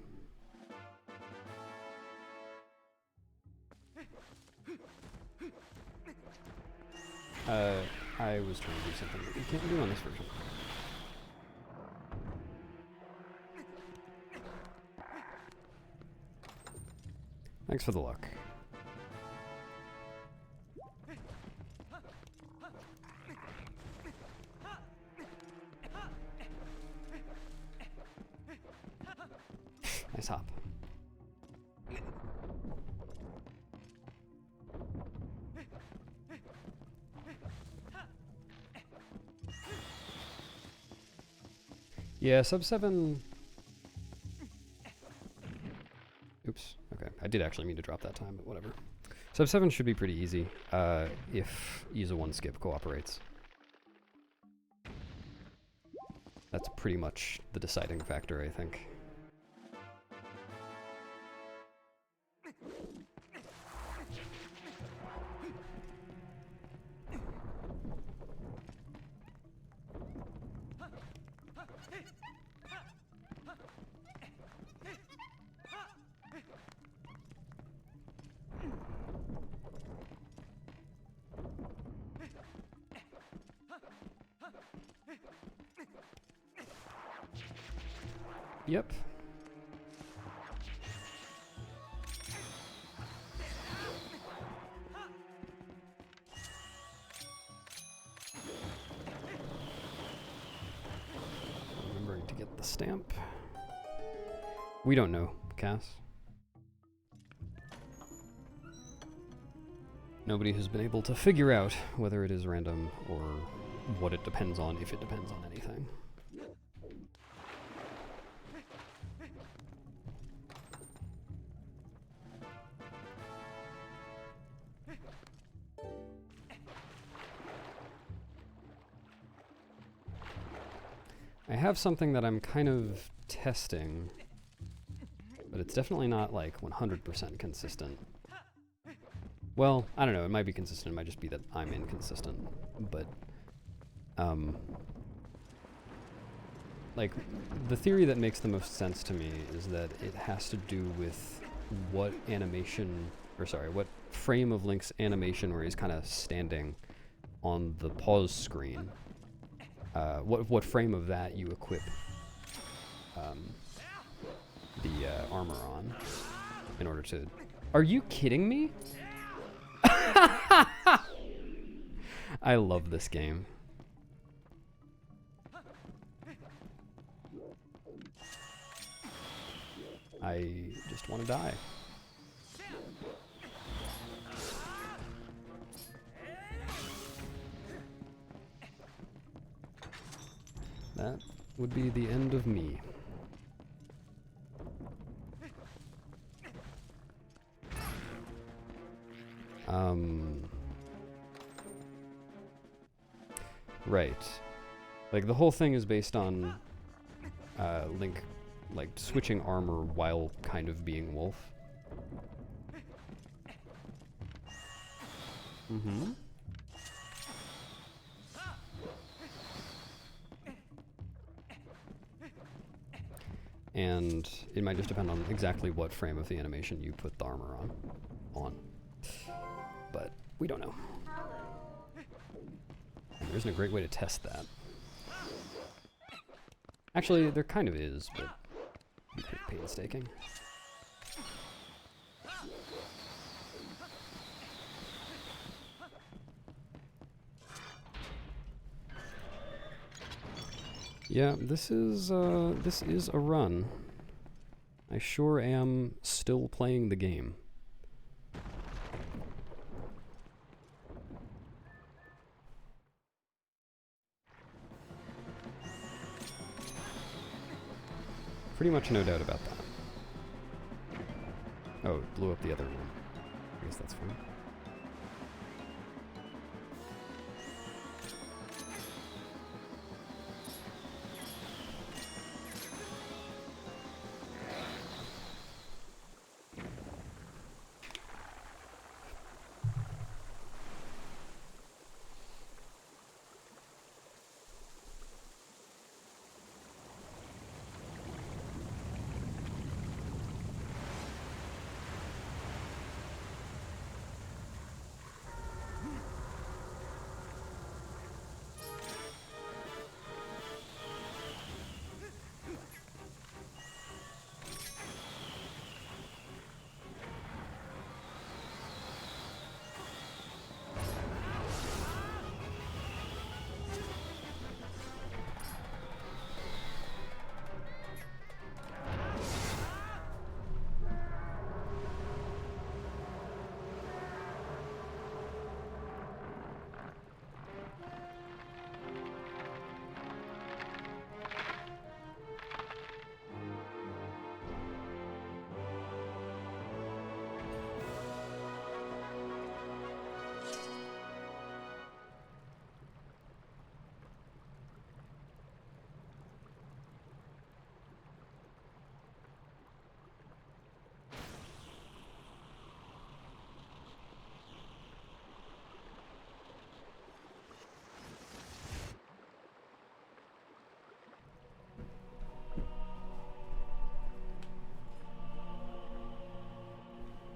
I was trying to do something that you can't do on this version. Thanks for the luck. Nice hop. Yeah, sub 7... Oops, okay. I did actually mean to drop that time, but whatever. Sub 7 should be pretty easy, if use a 1 skip cooperates. That's pretty much the deciding factor, I think. Yep. Remembering to get the stamp. We don't know, Cass. Nobody has been able to figure out whether it is random or what it depends on, if it depends on anything. I have something that I'm kind of testing, but it's definitely not like 100% consistent. Well, I don't know, it might be consistent, it might just be that I'm inconsistent, but like, the theory that makes the most sense to me is that it has to do with what animation, or sorry, what frame of Link's animation where he's kind of standing on the pause screen. What frame of that you equip the armor on in order to... Are you kidding me? I love this game. I just want to die. That would be the end of me. Right. Like, the whole thing is based on Link, like, switching armor while kind of being Wolf. Mm-hmm. And it might just depend on exactly what frame of the animation you put the armor on. But we don't know. And there isn't a great way to test that. Actually, there kind of is, but pretty painstaking. Yeah, this is a run. I sure am still playing the game. Pretty much no doubt about that. Oh, it blew up the other one. I guess that's fine.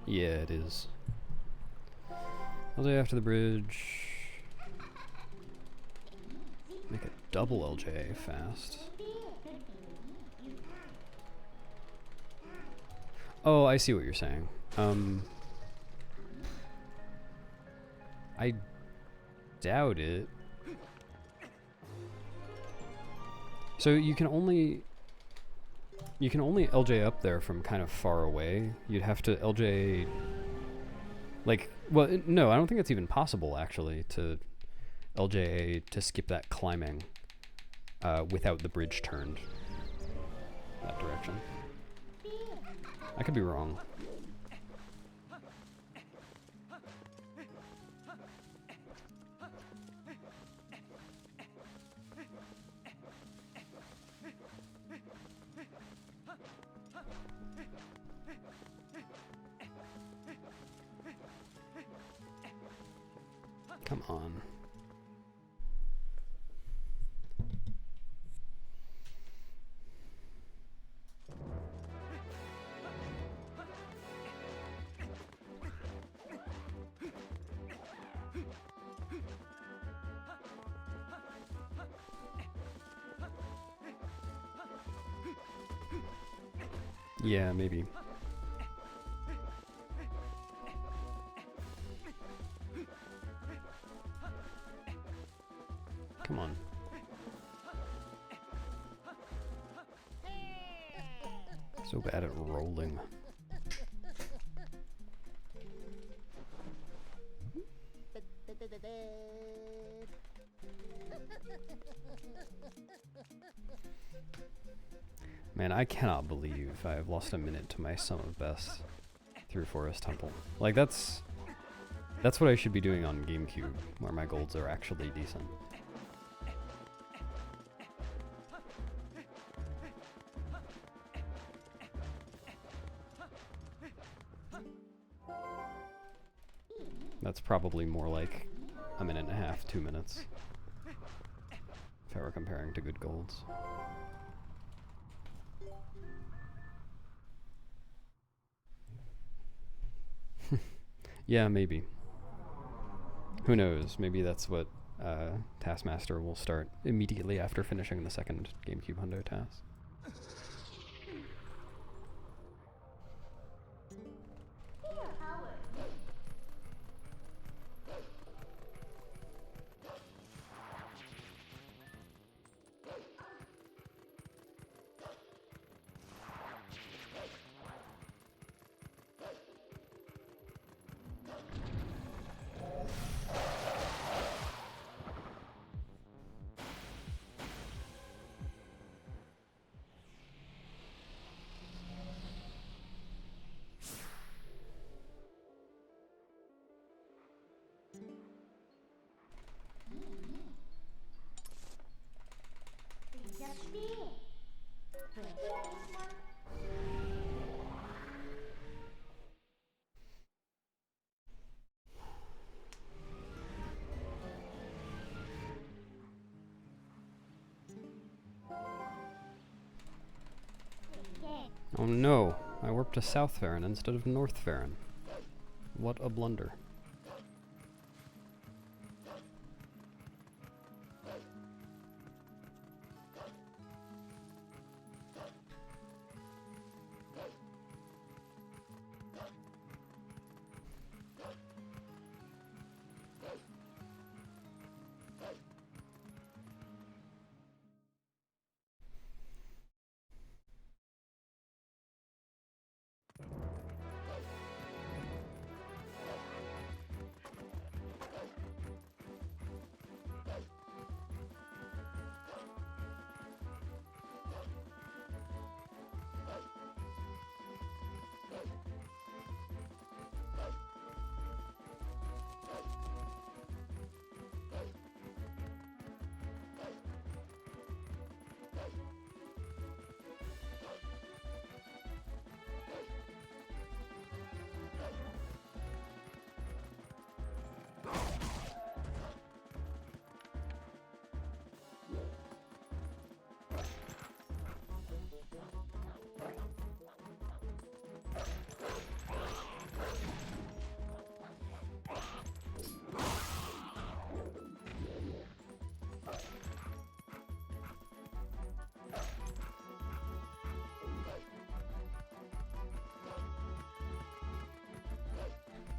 Yeah, it is. LJ after the bridge. Make a double LJ fast. Oh, I see what you're saying. I doubt it. So you can only LJ up there from kind of far away. You'd have to LJ like, well, no, I don't think it's even possible actually to LJ to skip that climbing without the bridge turned that direction. I could be wrong. Come on. Yeah, maybe. Come on. So bad at rolling. Man, I cannot believe I have lost a minute to my sum of best through Forest Temple. Like, that's what I should be doing on GameCube, where my golds are actually decent. That's probably more like a minute and a half, 2 minutes, if I were comparing to good golds. Yeah, maybe. Who knows? Maybe that's what Taskmaster will start immediately after finishing the second GameCube Hundo task. Oh no, I warped to South Farron instead of North Farron. What a blunder.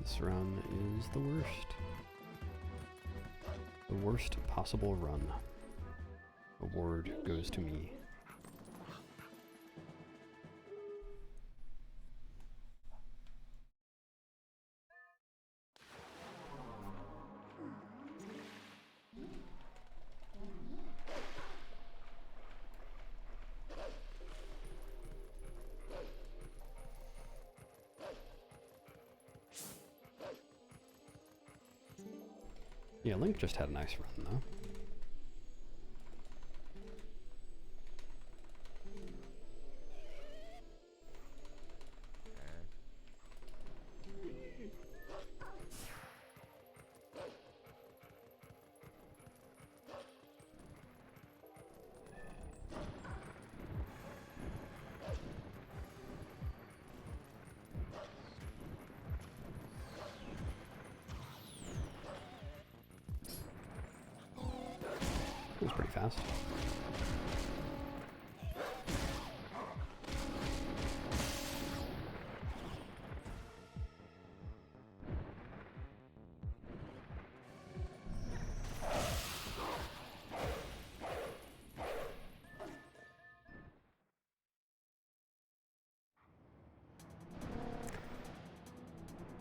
This run is the worst. The worst possible run. Award goes to me. Yeah, Link just had a nice run, though. It was pretty fast.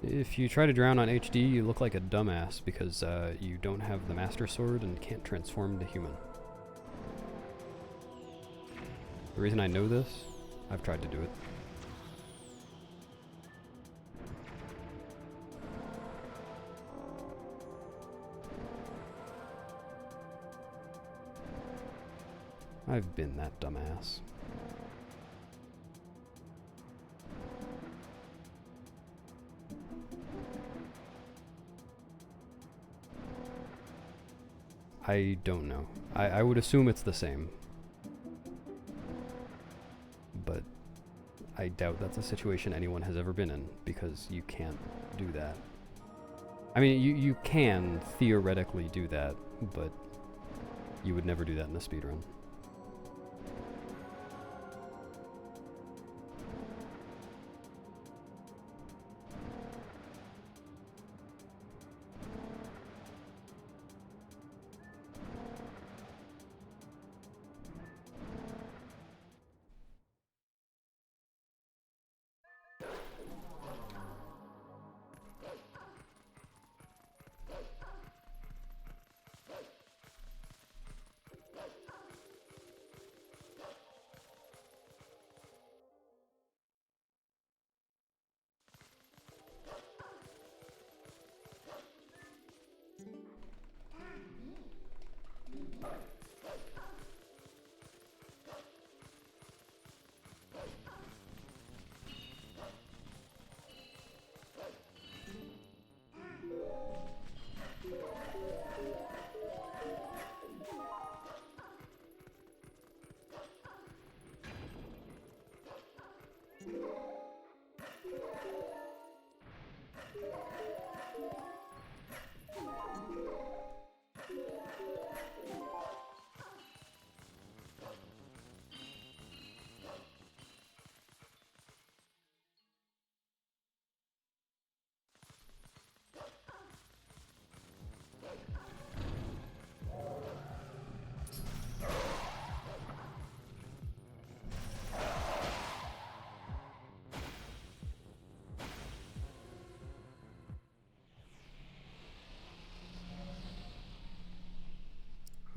If you try to drown on HD, you look like a dumbass because you don't have the Master Sword and can't transform into human. The reason I know this, I've tried to do it. I've been that dumbass. I don't know. I would assume it's the same. But I doubt that's a situation anyone has ever been in, because you can't do that. I mean, you can theoretically do that, but you would never do that in a speedrun.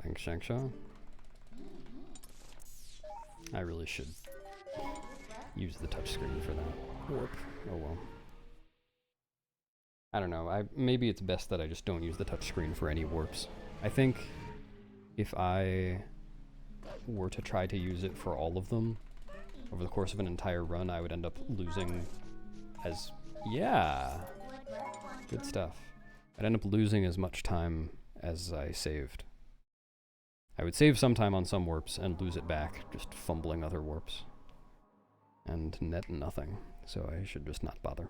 Thanks, Shangsha. I really should use the touchscreen for that. Warp. Oh well. I don't know. Maybe it's best that I just don't use the touchscreen for any warps. I think if I were to try to use it for all of them over the course of an entire run, I would end up losing as... Yeah! Good stuff. I'd end up losing as much time as I saved. I would save some time on some warps and lose it back, just fumbling other warps. And net nothing, so I should just not bother.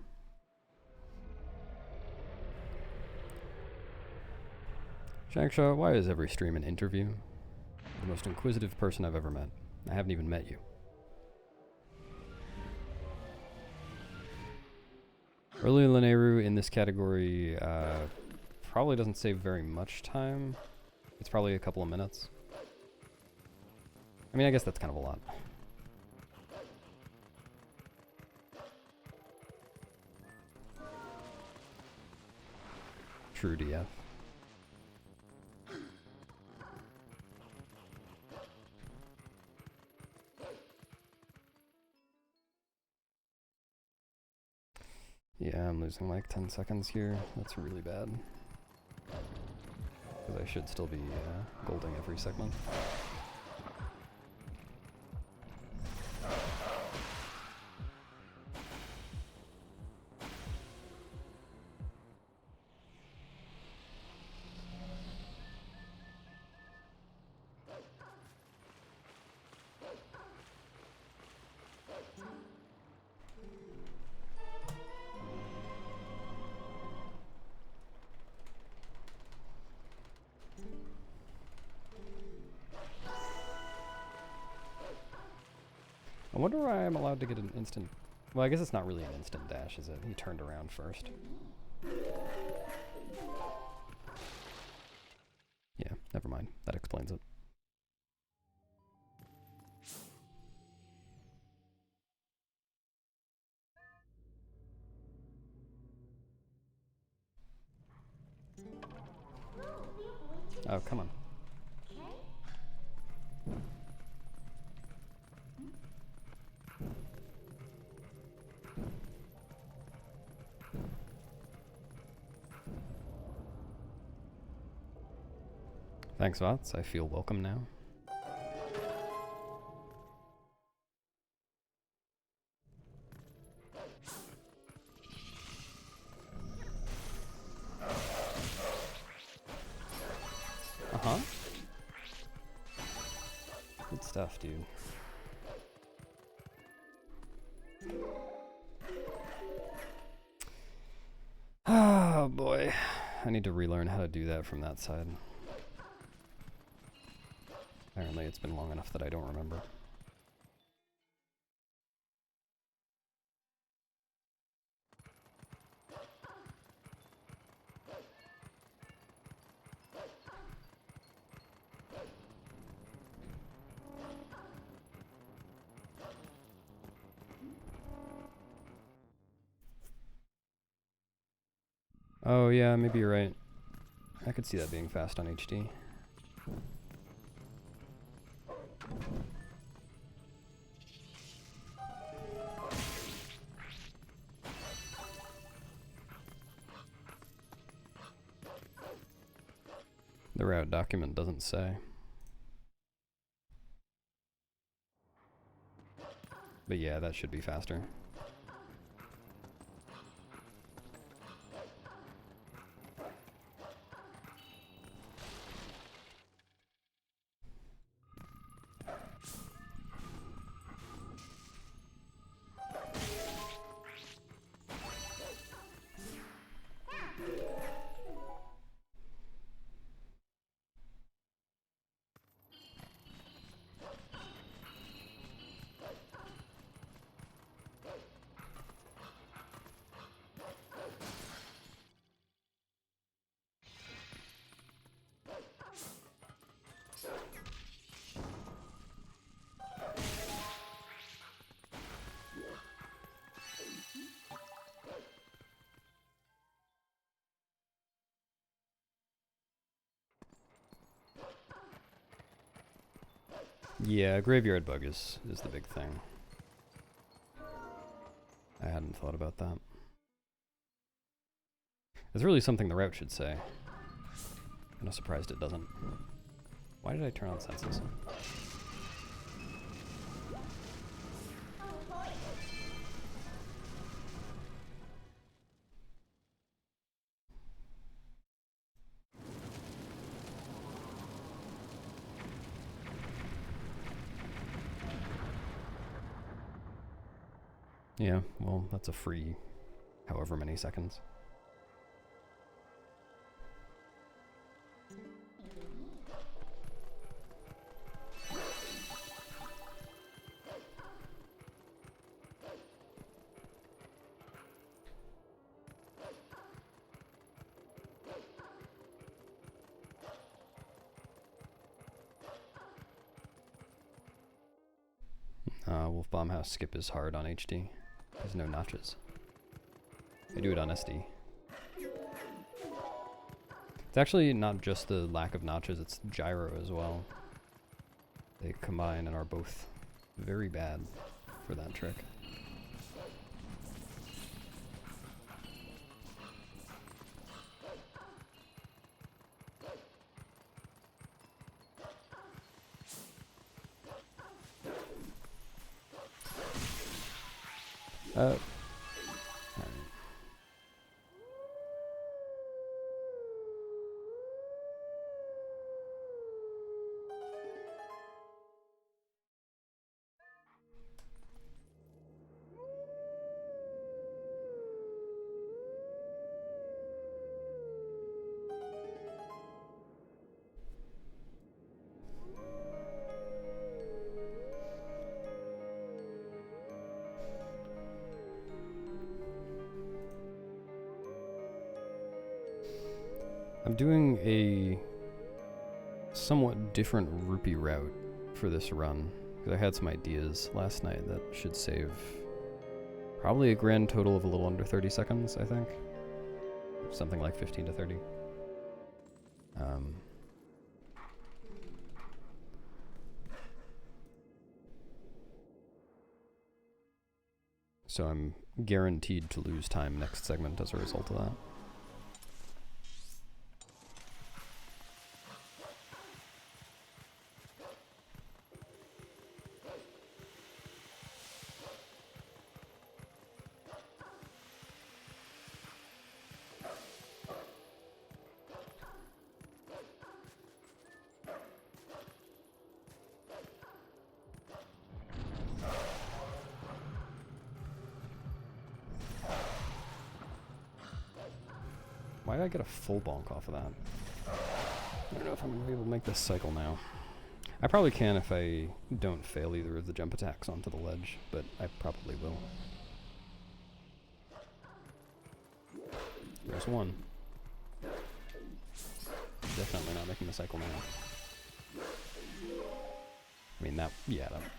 Shangsha, why is every stream an interview? The most inquisitive person I've ever met. I haven't even met you. Early Lineru in this category probably doesn't save very much time. It's probably a couple of minutes. I mean, I guess that's kind of a lot. True DF. Yeah, I'm losing like 10 seconds here. That's really bad. Because I should still be golding every segment. I wonder why I'm allowed to get an instant... Well, I guess it's not really an instant dash, is it? He turned around first. Yeah, never mind. That explains it. Oh, come on. Thanks, Vots. I feel welcome now. Uh-huh. Good stuff, dude. Oh, boy. I need to relearn how to do that from that side. Apparently it's been long enough that I don't remember. Oh yeah, maybe you're right. I could see that being fast on HD. The route document doesn't say. But yeah, that should be faster. Yeah, graveyard bug is the big thing. I hadn't thought about that. It's really something the route should say. I'm kind of surprised it doesn't. Why did I turn on senses? Yeah, well, that's a free however many seconds. Wolf Bomb House skip is hard on HD. There's no notches. I do it on SD. It's actually not just the lack of notches, it's gyro as well. They combine and are both very bad for that trick. I'm doing a somewhat different rupee route for this run, because I had some ideas last night that should save probably a grand total of a little under 30 seconds, I think. Something like 15 to 30. So I'm guaranteed to lose time next segment as a result of that. Why did I get a full bonk off of that? I don't know if I'm going to be able to make this cycle now. I probably can if I don't fail either of the jump attacks onto the ledge, but I probably will. There's one. Definitely not making the cycle now. I mean, that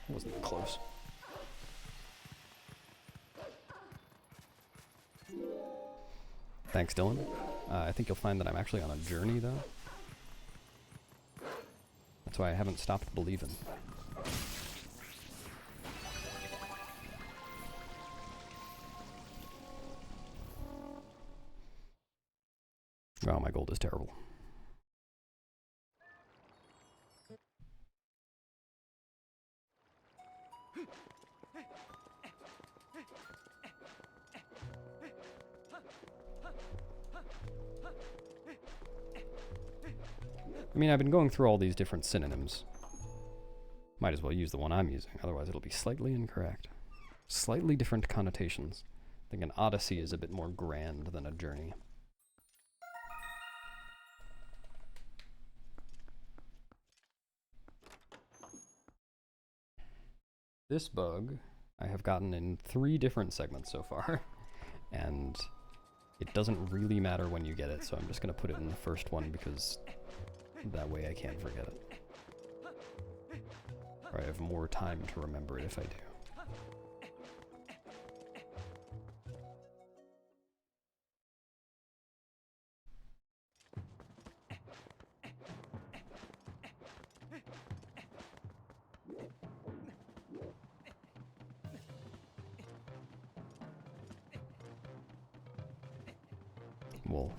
wasn't even close. Thanks, Dylan. I think you'll find that I'm actually on a journey, though. That's why I haven't stopped believing. Wow, my gold is terrible. I mean, I've been going through all these different synonyms. Might as well use the one I'm using, otherwise it'll be slightly incorrect. Slightly different connotations. I think an odyssey is a bit more grand than a journey. This bug I have gotten in 3 different segments so far, and it doesn't really matter when you get it, so I'm just going to put it in the first one because that way I can't forget it. Or I have more time to remember it if I do. Wolf.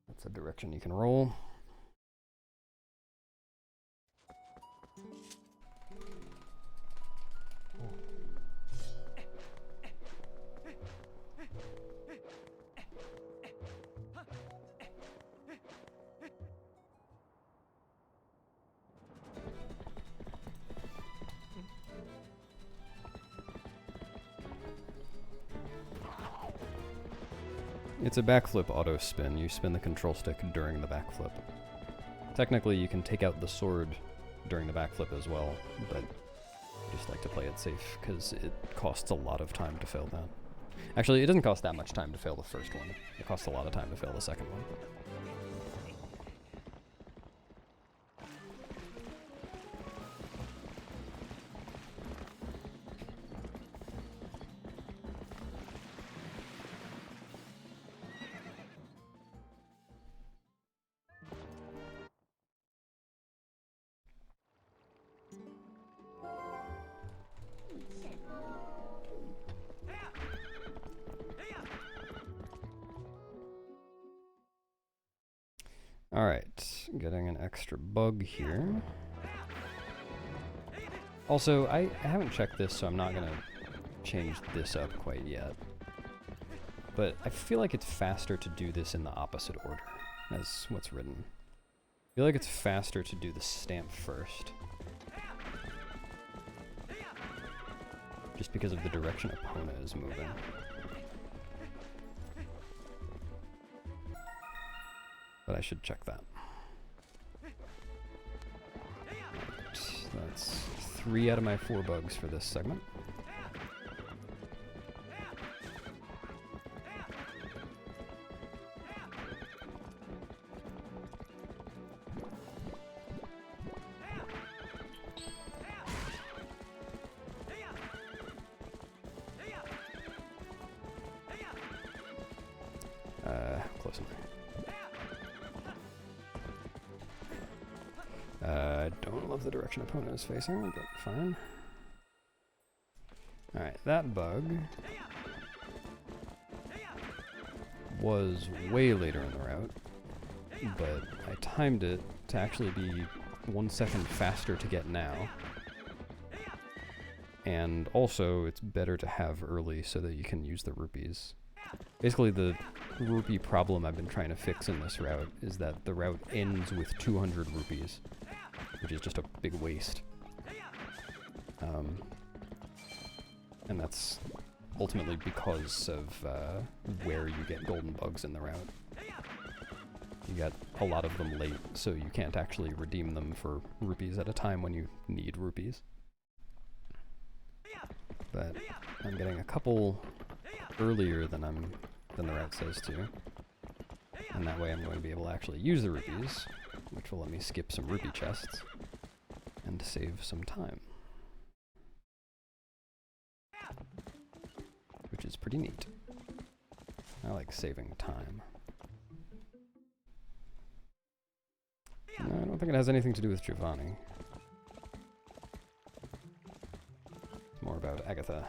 That's a direction you can roll. It's a backflip auto spin. You spin the control stick during the backflip. Technically, you can take out the sword during the backflip as well, but I just like to play it safe because it costs a lot of time to fail that. Actually, it doesn't cost that much time to fail the first one. It costs a lot of time to fail the second one. Alright, getting an extra bug here. Also, I haven't checked this, so I'm not gonna change this up quite yet. But I feel like it's faster to do this in the opposite order as what's written. I feel like it's faster to do the stamp first. Just because of the direction opponent is moving. But I should check that. Right, that's 3 out of my 4 bugs for this segment. Close enough. I don't love the direction opponent is facing, but fine. Alright, that bug was way later in the route, but I timed it to actually be 1 second faster to get now. And also, it's better to have early so that you can use the rupees. Basically, the rupee problem I've been trying to fix in this route is that the route ends with 200 rupees, which is just a big waste. And that's ultimately because of where you get golden bugs in the route. You get a lot of them late, so you can't actually redeem them for rupees at a time when you need rupees. But I'm getting a couple earlier than the route says to. And that way I'm going to be able to actually use the rupees, which will let me skip some rupee chests and save some time. Which is pretty neat. I like saving time. No, I don't think it has anything to do with Giovanni. It's more about Agatha.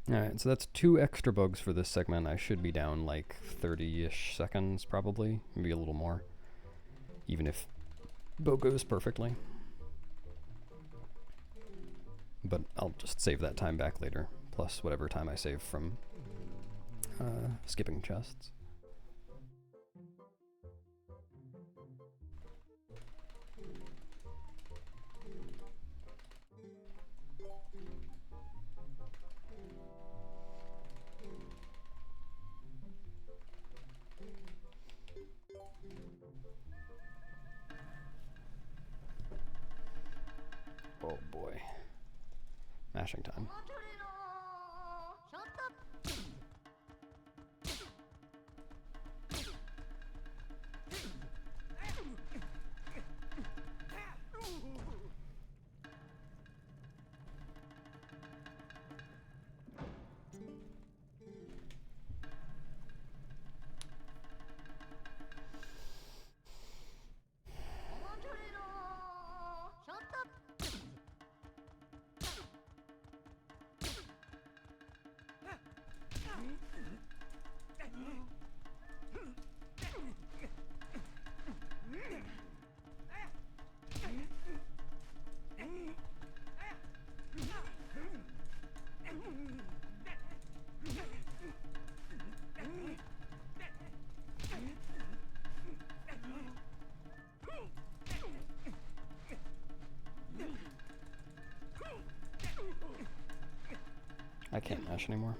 Alright, so that's 2 extra bugs for this segment. I should be down like 30-ish seconds, probably. Maybe a little more. Even if bow goes perfectly. But I'll just save that time back later, plus whatever time I save from skipping chests. Oh boy. Mashing time. can't mash anymore.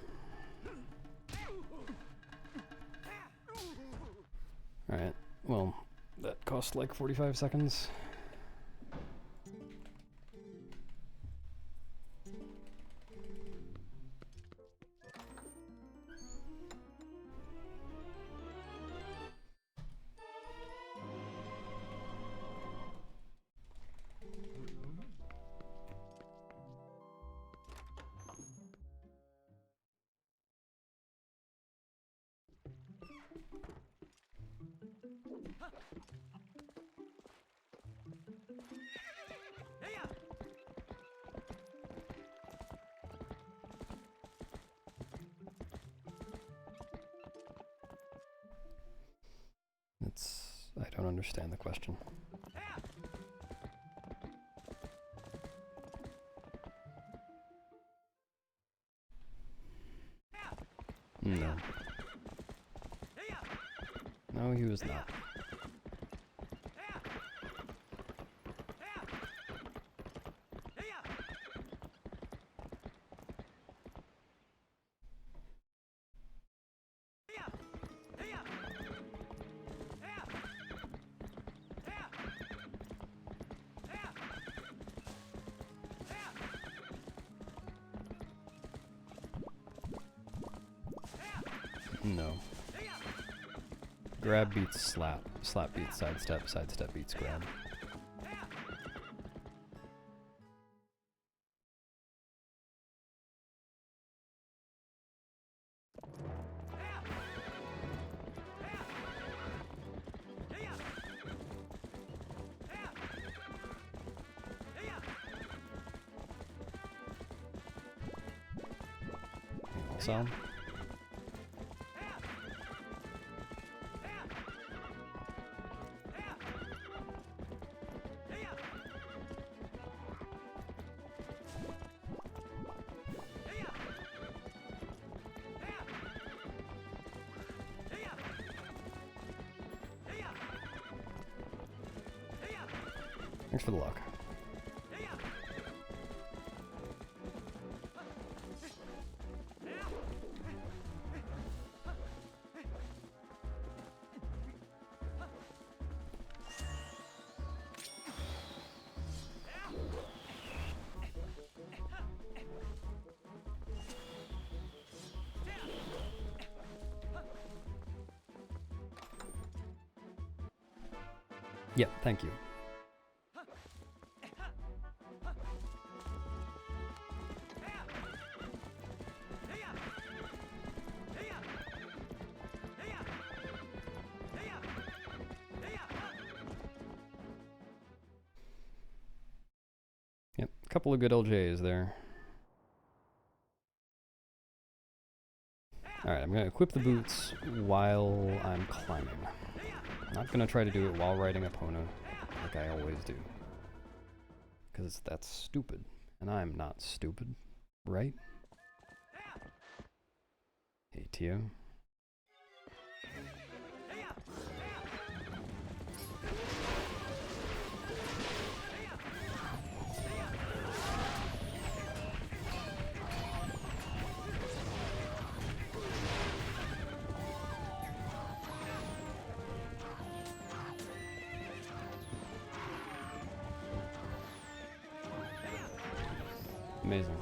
Alright, well, that cost like 45 seconds. I don't understand the question. No. No, he was not. No. Grab beats slap. Slap beats sidestep. Sidestep beats grab. So. Thanks for the luck. Yep, thank you. Yep, a couple of good LJs there. Alright, I'm gonna equip the boots while I'm climbing. Not gonna try to do it while riding Epona, like I always do. Because that's stupid. And I'm not stupid, right? Hey, Tio. Amazing.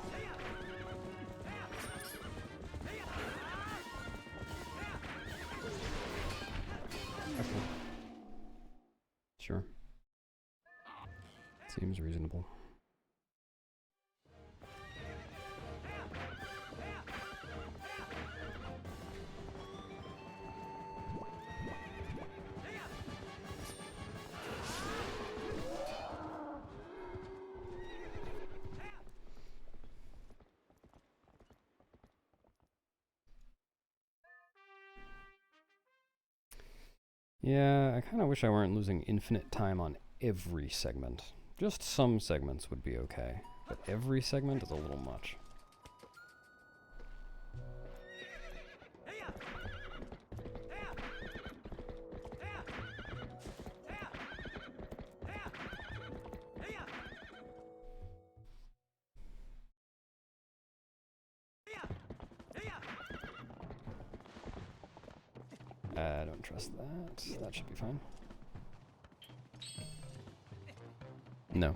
Okay. Sure. Seems reasonable. Yeah, I kind of wish I weren't losing infinite time on every segment. Just some segments would be okay, but every segment is a little much. I don't trust that. That should be fine. No.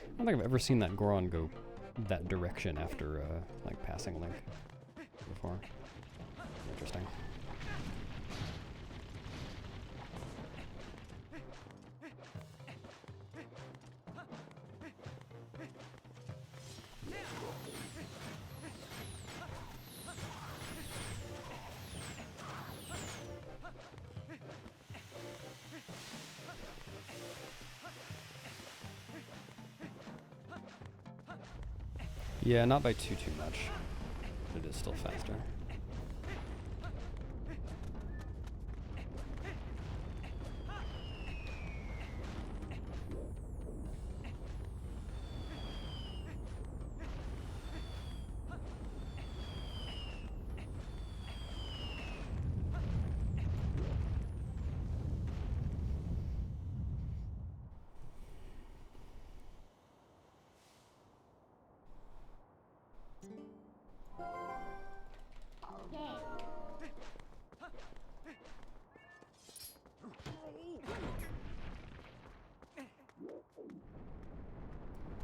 I don't think I've ever seen that Goron go that direction after, like, passing Link before. Interesting. Yeah, not by too much. It is still faster.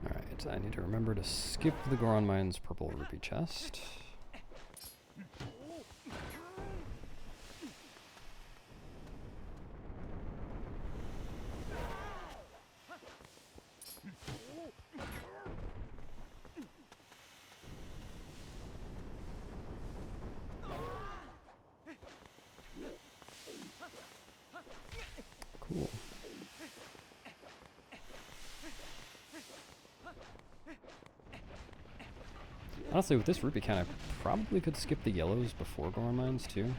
Alright, I need to remember to skip the Goron Mine's purple rupee chest. Cool. Honestly, with this rupee count, I probably could skip the yellows before Goron Mines too.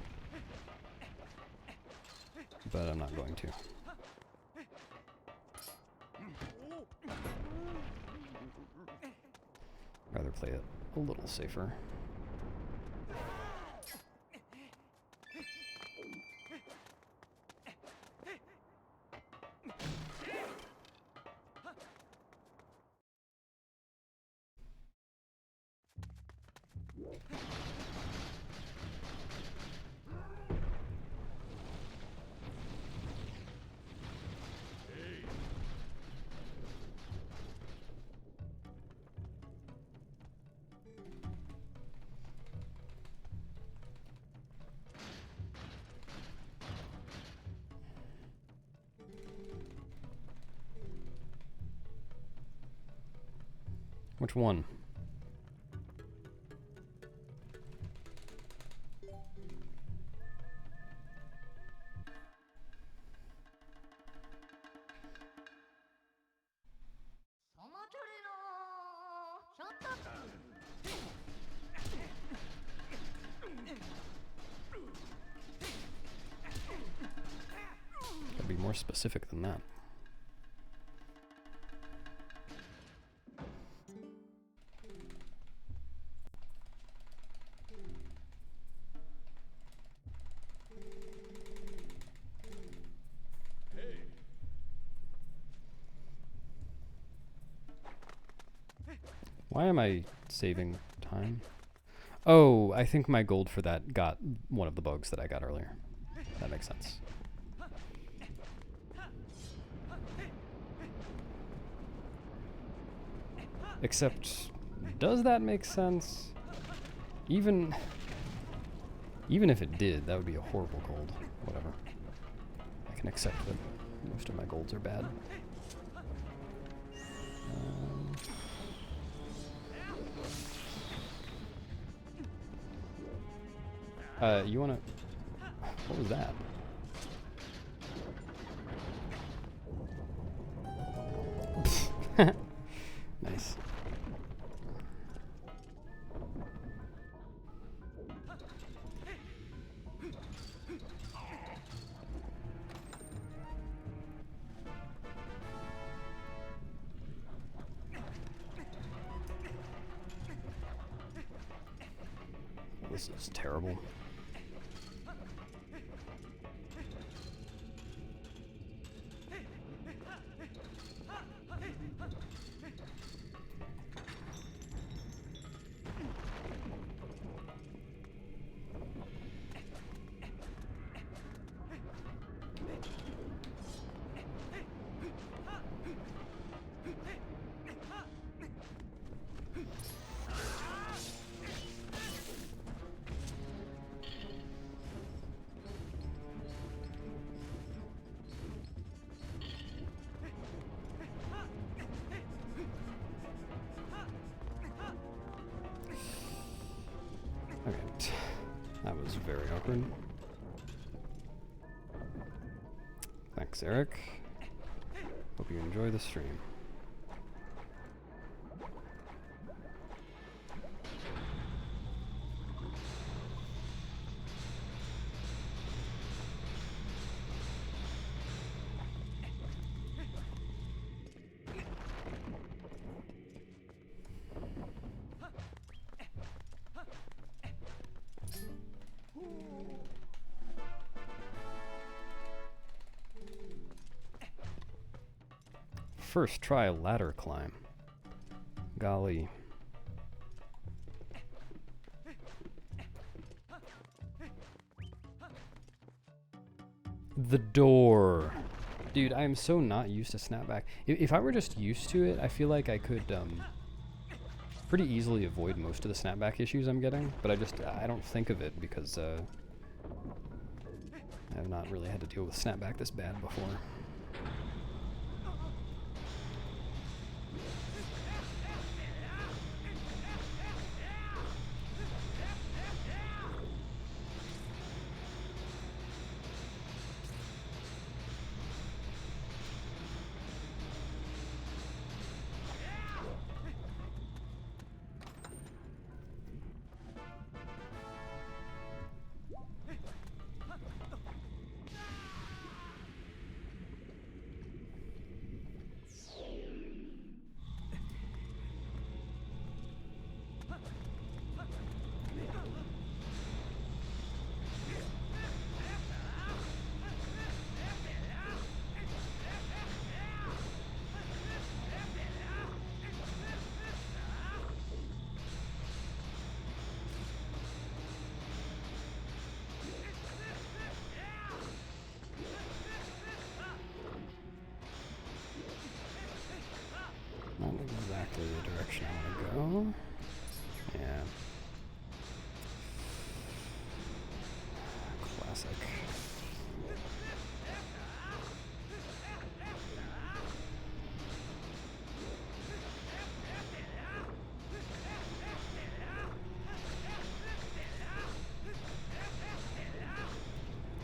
But I'm not going to. Rather play it a little safer. Which one? Gotta be more specific than that. Why am I saving time? Oh, I think my gold for that got one of the bugs that I got earlier. That makes sense. Except, does that make sense? Even if it did, that would be a horrible gold. Whatever. I can accept that most of my golds are bad. You wanna... What was that? Nice. This is terrible. Okay, that was very awkward. Thanks, Eric. Hope you enjoy the stream. First try ladder climb. Golly. The door. Dude, I am so not used to snapback. If I were just used to it, I feel like I could pretty easily avoid most of the snapback issues I'm getting, but I don't think of it because I have not really had to deal with snapback this bad before. Not exactly the direction I want to go. Yeah. Classic.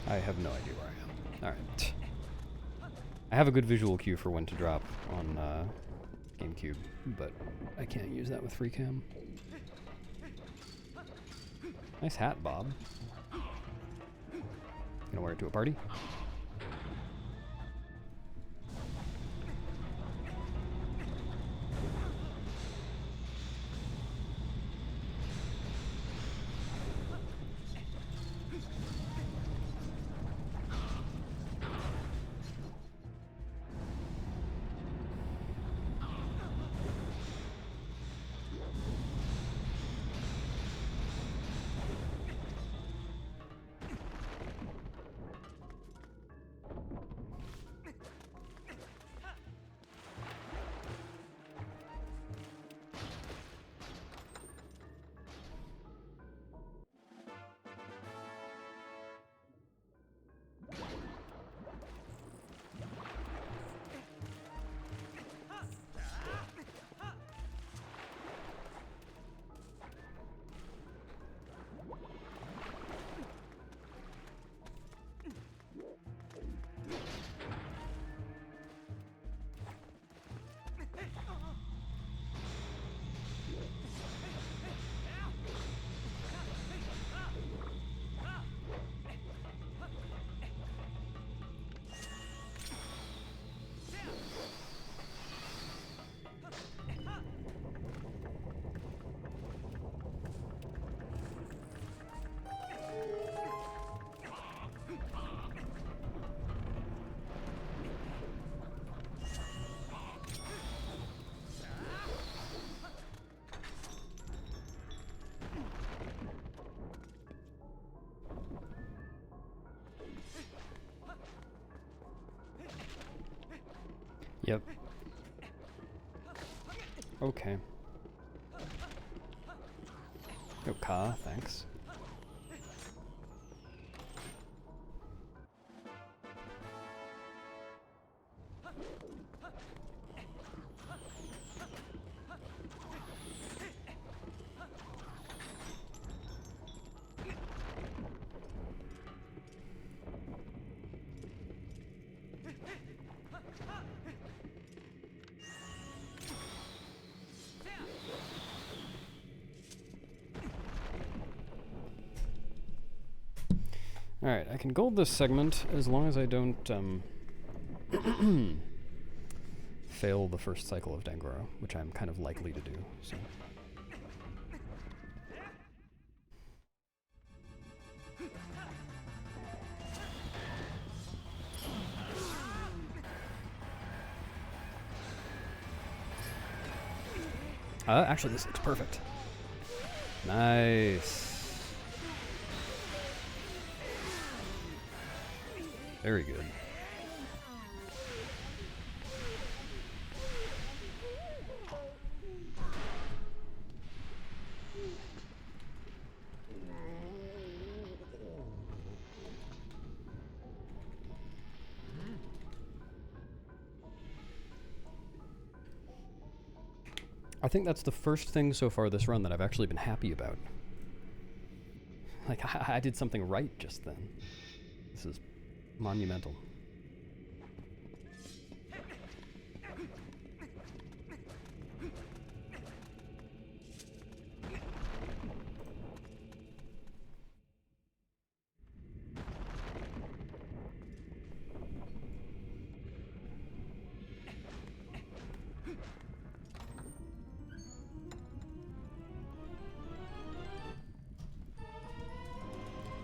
I have no idea where I am. Alright. I have a good visual cue for when to drop on GameCube, but I can't use that with FreeCam. Nice hat, Bob. Gonna wear it to a party? Yep. Okay. Oh, Ka, thanks. Alright, I can gold this segment as long as I don't fail the first cycle of Dangoro, which I'm kind of likely to do, so. Actually, this looks perfect. Nice. Very good. I think that's the first thing so far this run that I've actually been happy about. Like, I did something right just then. This is monumental.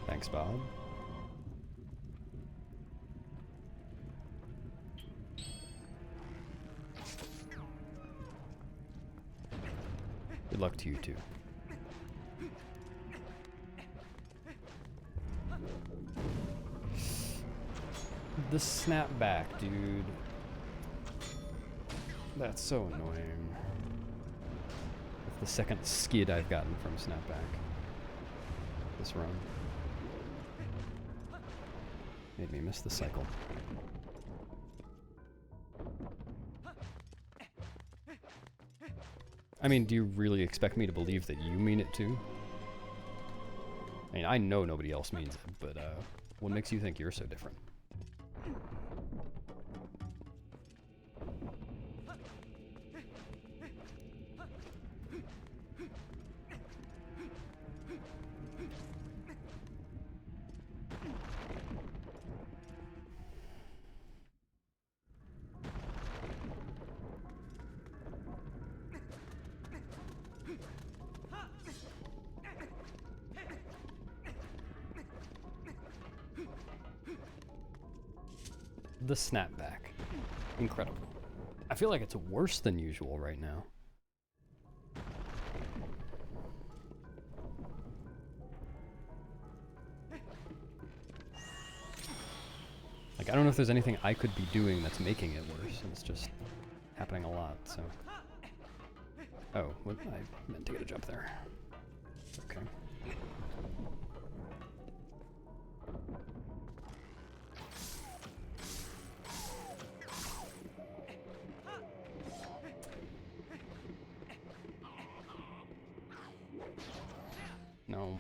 Thanks, Bob. Good luck to you too. The snapback, dude. That's so annoying. That's the second skid I've gotten from snapback this run. Made me miss the cycle. I mean, do you really expect me to believe that you mean it too? I mean, I know nobody else means it, but what makes you think you're so different? The snapback. Incredible. I feel like it's worse than usual right now. Like, I don't know if there's anything I could be doing that's making it worse. It's just happening a lot, so. Oh, what? I meant to get a jump there. Okay. No.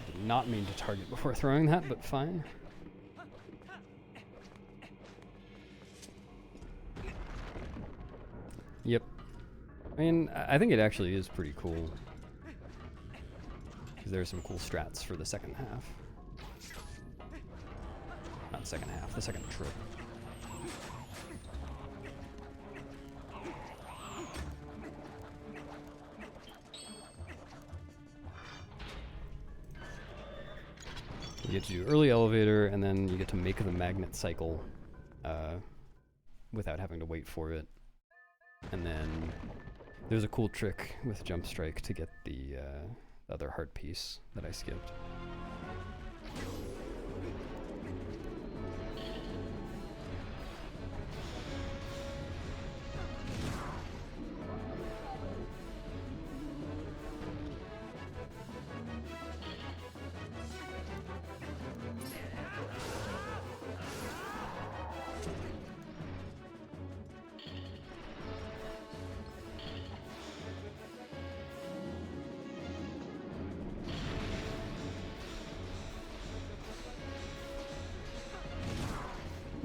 Did not mean to target before throwing that, but fine. Yep. I mean, I think it actually is pretty cool. Because there's some cool strats for the second half. Not second half, the second trip. You get to do early elevator, and then you get to make the magnet cycle without having to wait for it. And then there's a cool trick with Jump Strike to get the The other heart piece that I skipped.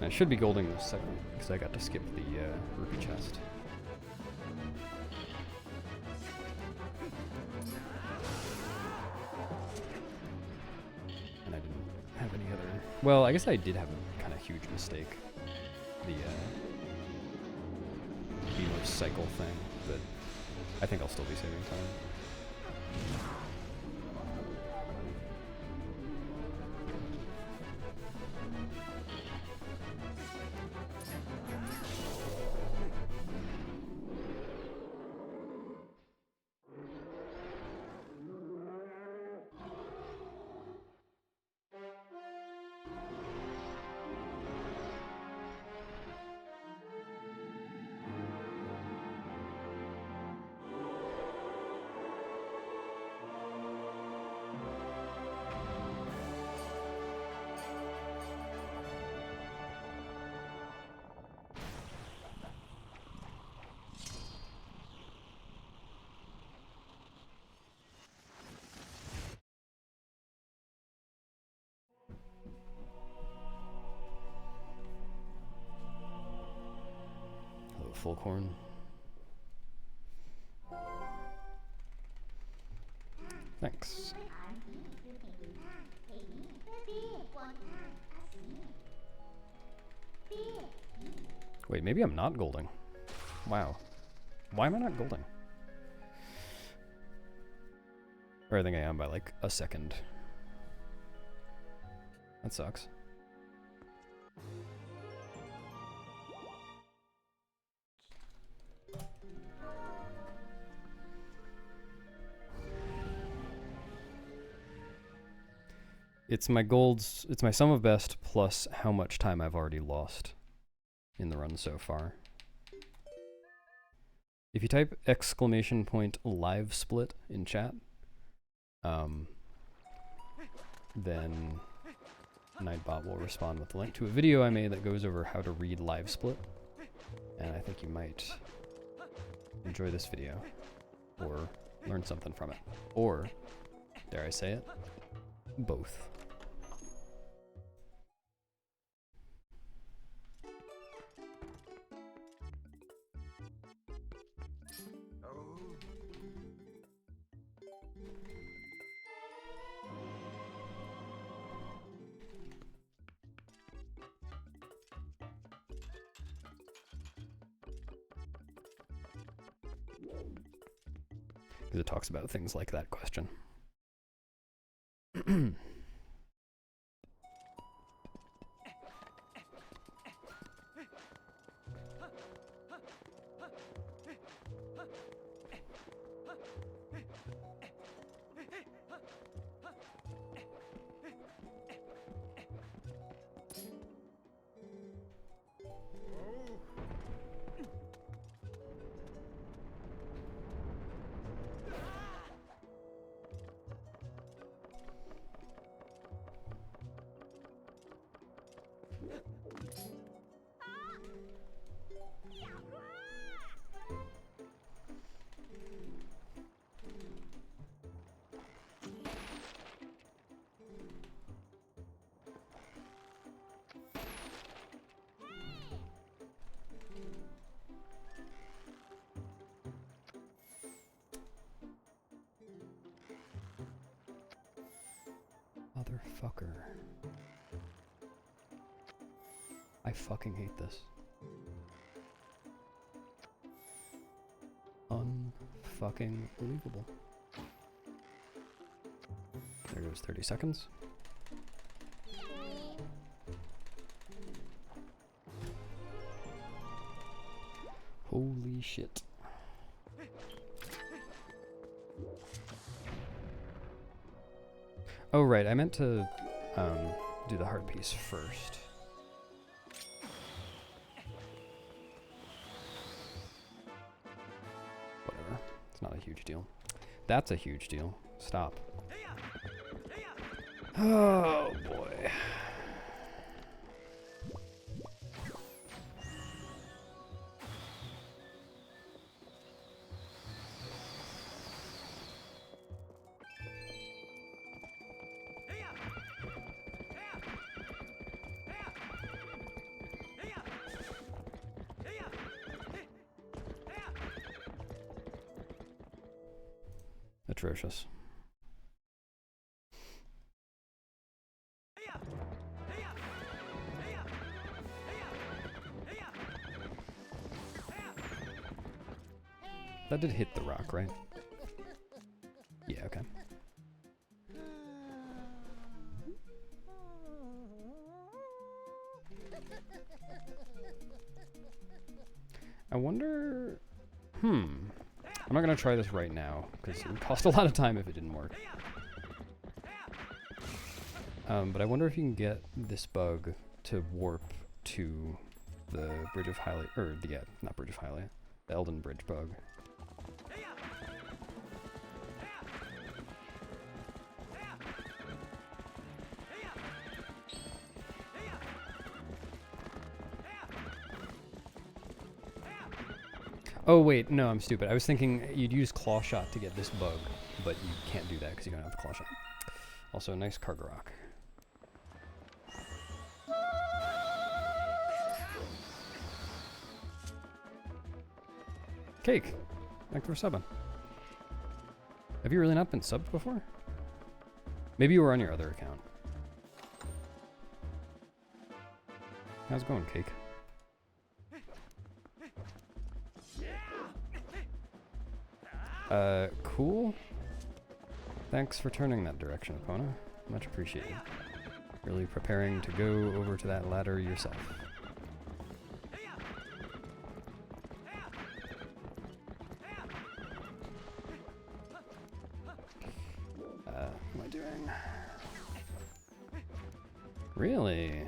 I should be golding this second, because I got to skip the rupee chest. And I didn't have any other... Well, I guess I did have a kind of huge mistake. The Beamer cycle thing, but I think I'll still be saving time. Full corn. Thanks. Wait, maybe I'm not golding. Wow. Why am I not golding? Or I think I am by like a second. That sucks. It's my golds, it's my sum of best plus how much time I've already lost in the run so far. If you type !live split in chat, then Nightbot will respond with a link to a video I made that goes over how to read live split. And I think you might enjoy this video or learn something from it. Or, dare I say it, both. Because it talks about things like that question. Motherfucker. I fucking hate this. Unfucking believable. There goes 30 seconds. Holy shit. Oh, right, I meant to do the hard piece first. Whatever. It's not a huge deal. That's a huge deal. Stop. Oh, boy. Atrocious. That did hit the rock, right? Yeah, okay. I wonder... I'm not gonna try this right now, because it would cost a lot of time if it didn't work. But I wonder if you can get this bug to warp to the Bridge of Hylia, or yeah, not Bridge of Hylia, the Elden Bridge bug. Oh wait, no, I'm stupid. I was thinking you'd use Claw Shot to get this bug, but you can't do that because you don't have the Claw Shot. Also, nice cargo rock. Cake! Thanks for subbing. Have you really not been subbed before? Maybe you were on your other account. How's it going, Cake? Cool. Thanks for turning that direction, Epona. Much appreciated. Really preparing to go over to that ladder yourself. What am I doing? Really?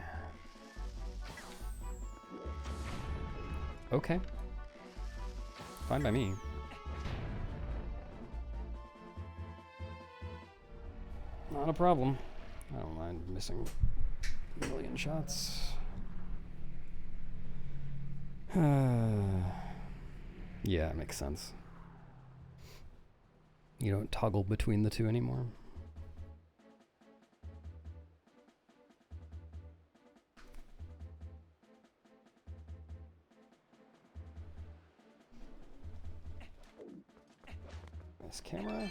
Okay. Fine by me. Not a problem. I don't mind missing a million shots. Yeah, it makes sense. You don't toggle between the two anymore. Nice camera.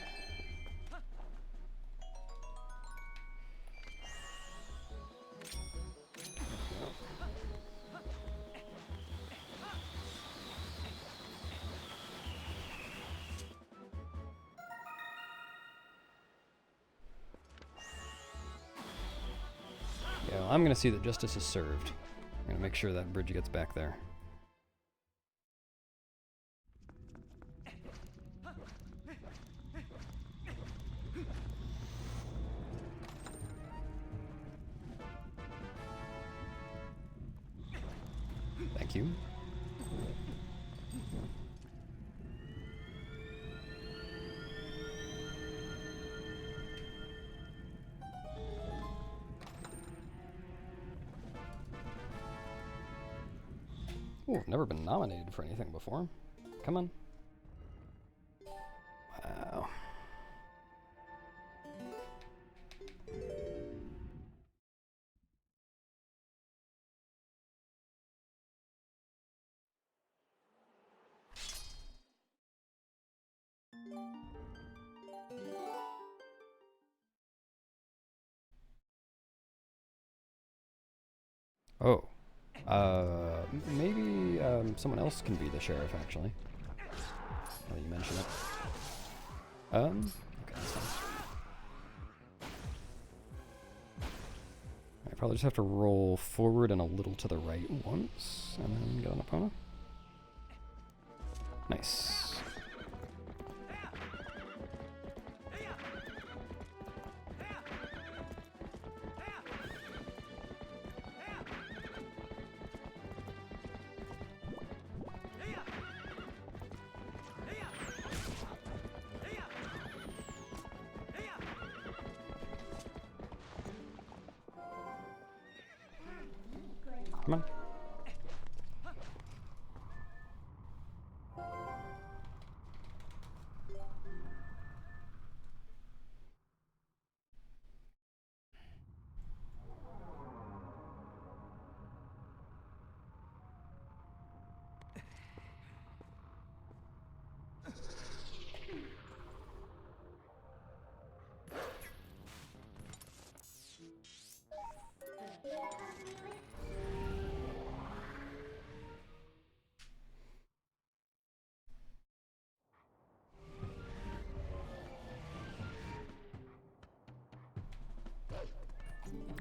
Yeah, well, I'm gonna see that justice is served. I'm gonna make sure that bridge gets back there. Thank you. Ooh, I've never been nominated for anything before. Come on. Wow. Oh. Maybe someone else can be the sheriff, actually. Now that you mention it. Okay, that's fine. I probably just have to roll forward and a little to the right once, and then get on Epona. Nice. Come on.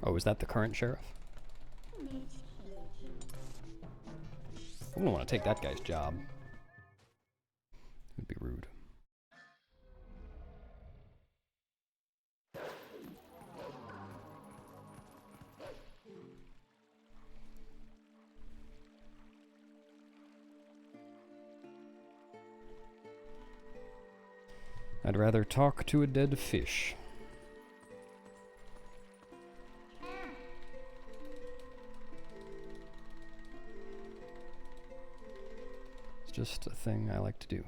Oh, is that the current sheriff? I wouldn't want to take that guy's job. It would be rude. I'd rather talk to a dead fish. It's just a thing I like to do.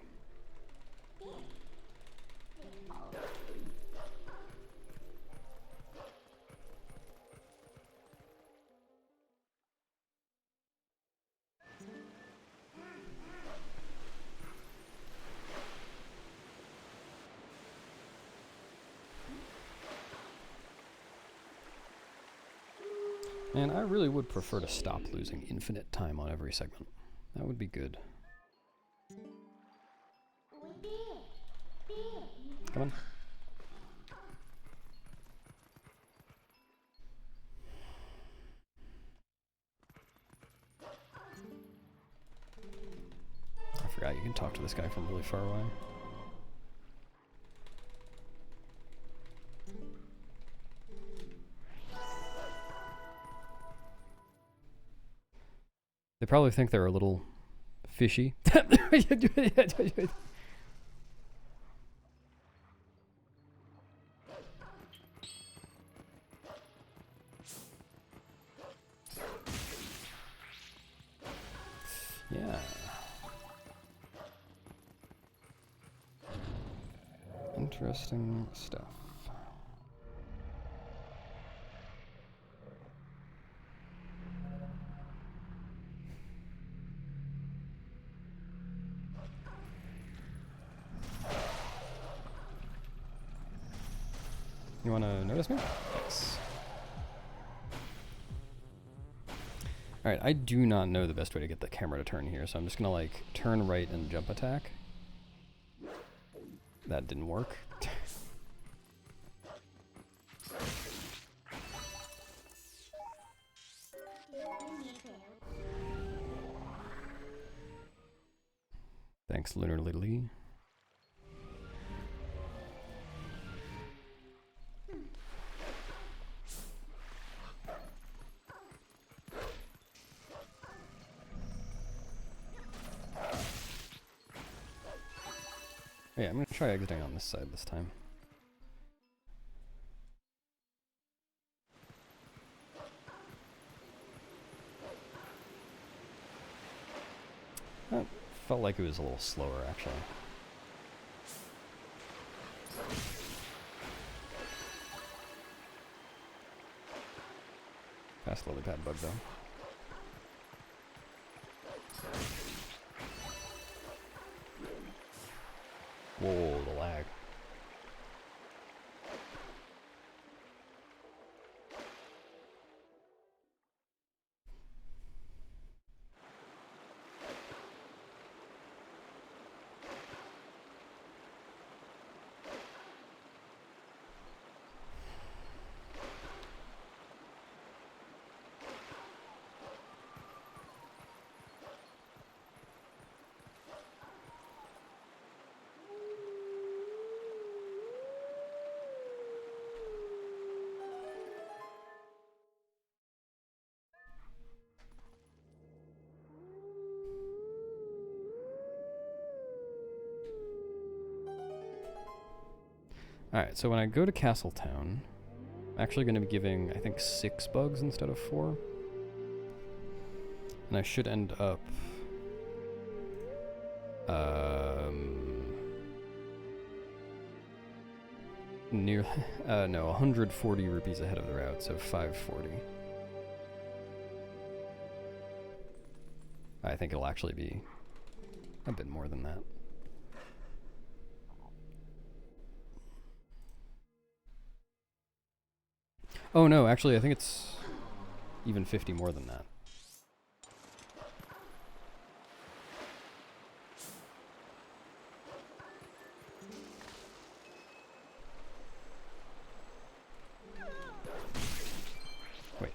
And I really would prefer to stop losing infinite time on every segment. That would be good. Come on. I forgot you can talk to this guy from really far away. They probably think they're a little fishy. Yeah. Interesting stuff. You want to notice me? Thanks. Alright, I do not know the best way to get the camera to turn here, so I'm just gonna like turn right and jump attack. That didn't work. Thanks, Lunar Lily. Yeah, I'm gonna try exiting on this side this time. That felt like it was a little slower, actually. Past lily pad bug, though. Whoa, the lag. Alright, so when I go to Castletown, I'm actually going to be giving, I think, 6 bugs instead of 4. And I should end up... near... no, 140 rupees ahead of the route, so 540. I think it'll actually be a bit more than that. Oh no, actually I think it's even 50 more than that. Wait.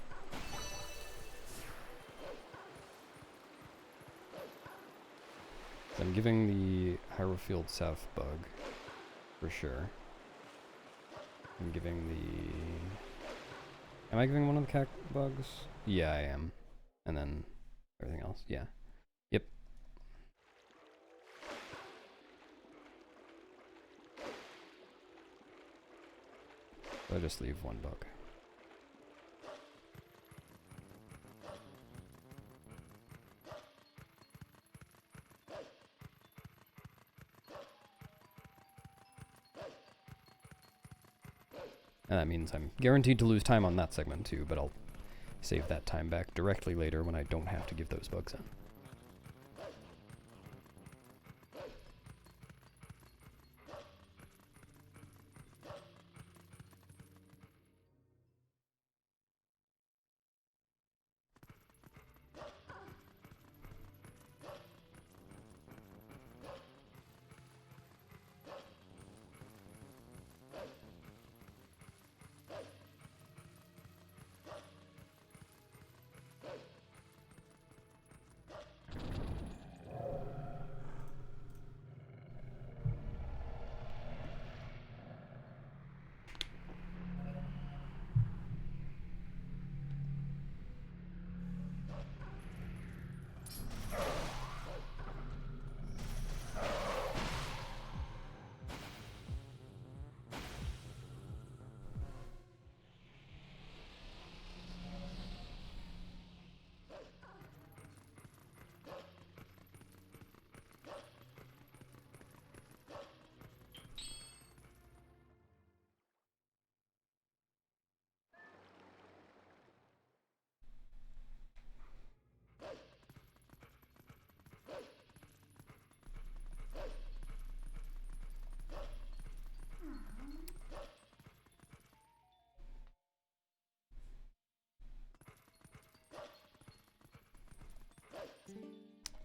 I'm giving the Hyrule South bug, for sure. I'm giving the... Am I giving one of the cac bugs? Yeah, I am. And then everything else, yeah. Yep. I'll just leave one bug. And that means I'm guaranteed to lose time on that segment too, but I'll save that time back directly later when I don't have to give those bugs in.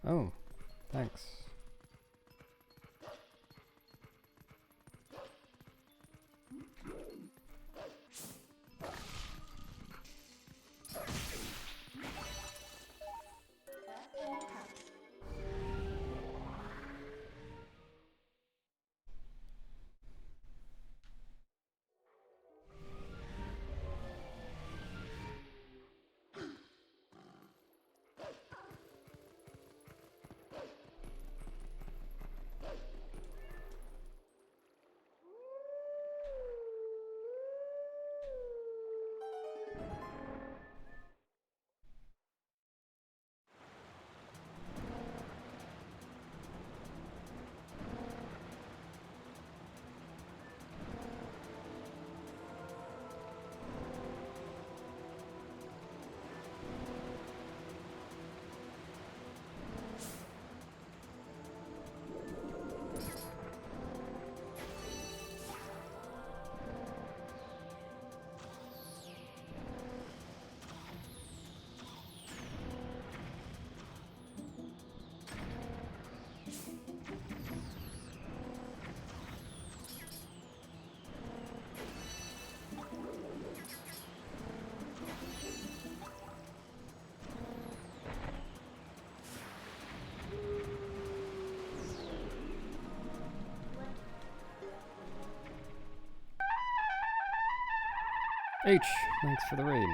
Oh, thanks. H, thanks for the raid.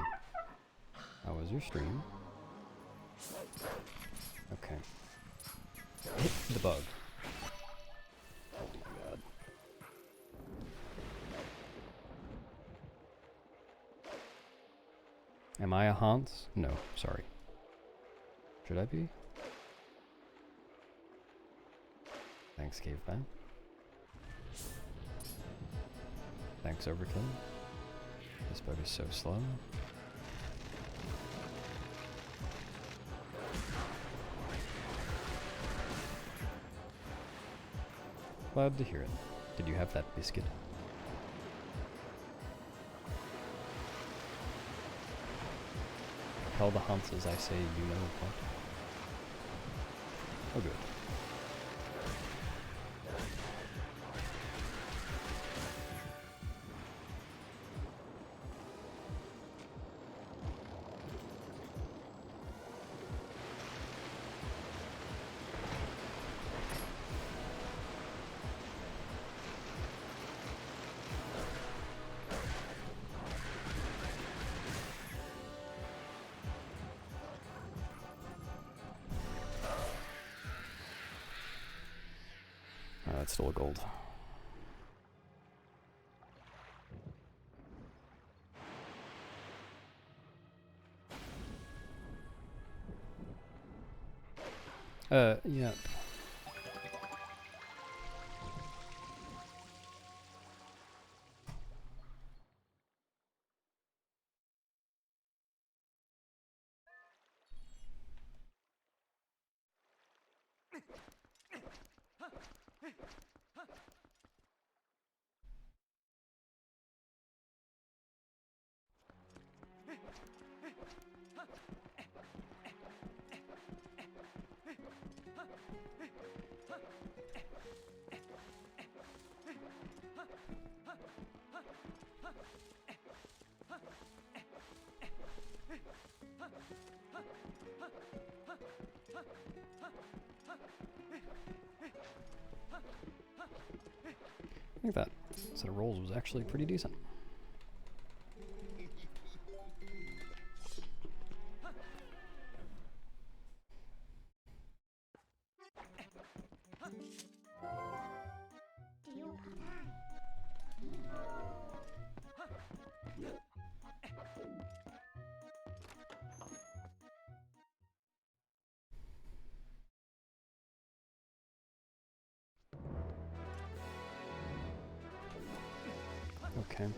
How was your stream? Okay. Hit the bug. Oh my god. Am I a Hans? No, sorry. Should I be? Thanks, caveman. Thanks, overkill. This boat is so slow. Glad to hear it. Did you have that biscuit? Tell the Hanses I say you know what. Oh good. That's still a gold. Yeah. I think that set of rolls was actually pretty decent. Okay.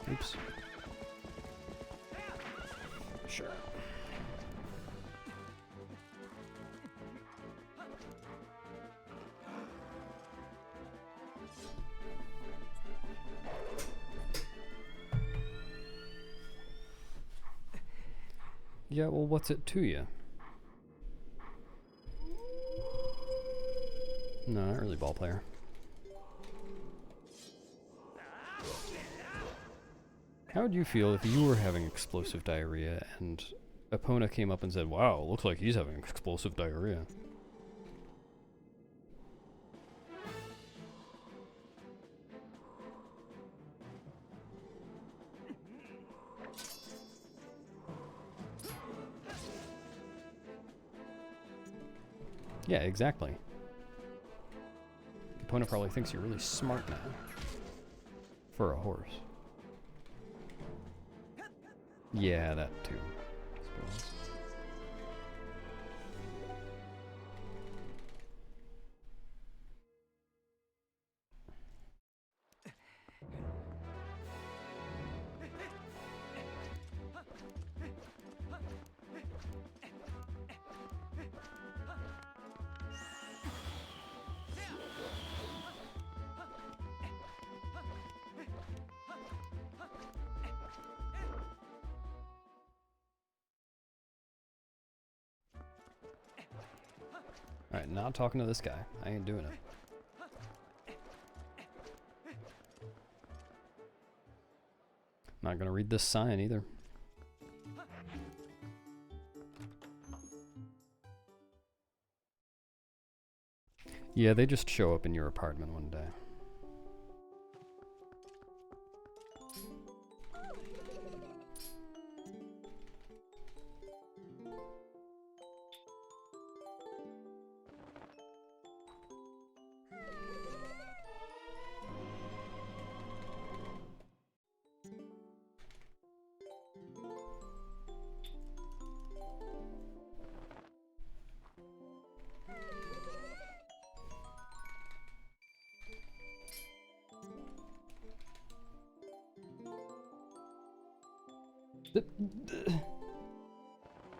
Oops. Sure. Yeah, well, what's it to you? No, not really ball player. How would you feel if you were having explosive diarrhea and Epona came up and said, wow, looks like he's having explosive diarrhea? Yeah, exactly. Epona probably thinks you're really smart now. For a horse. Yeah, that too, I suppose. Alright, not talking to this guy. I ain't doing it. Not gonna read this sign either. Yeah, they just show up in your apartment one day.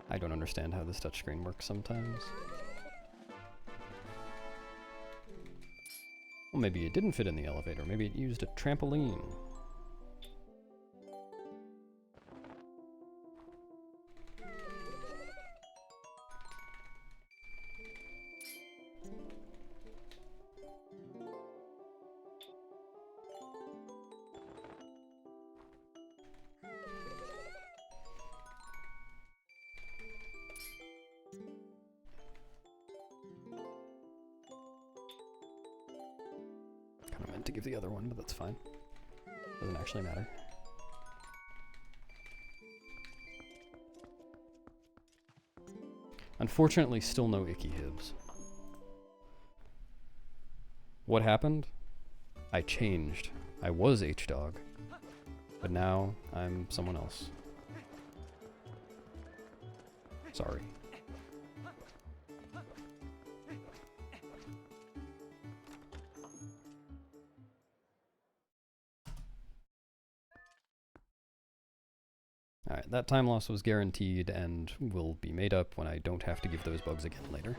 I don't understand how this touchscreen works sometimes. Well, maybe it didn't fit in the elevator. Maybe it used a trampoline. To give the other one, but that's fine. Doesn't actually matter. Unfortunately, still no icky hibs. What happened? I changed. I was H-Dog, but now I'm someone else. Sorry. Alright, that time loss was guaranteed and will be made up when I don't have to give those bugs again later.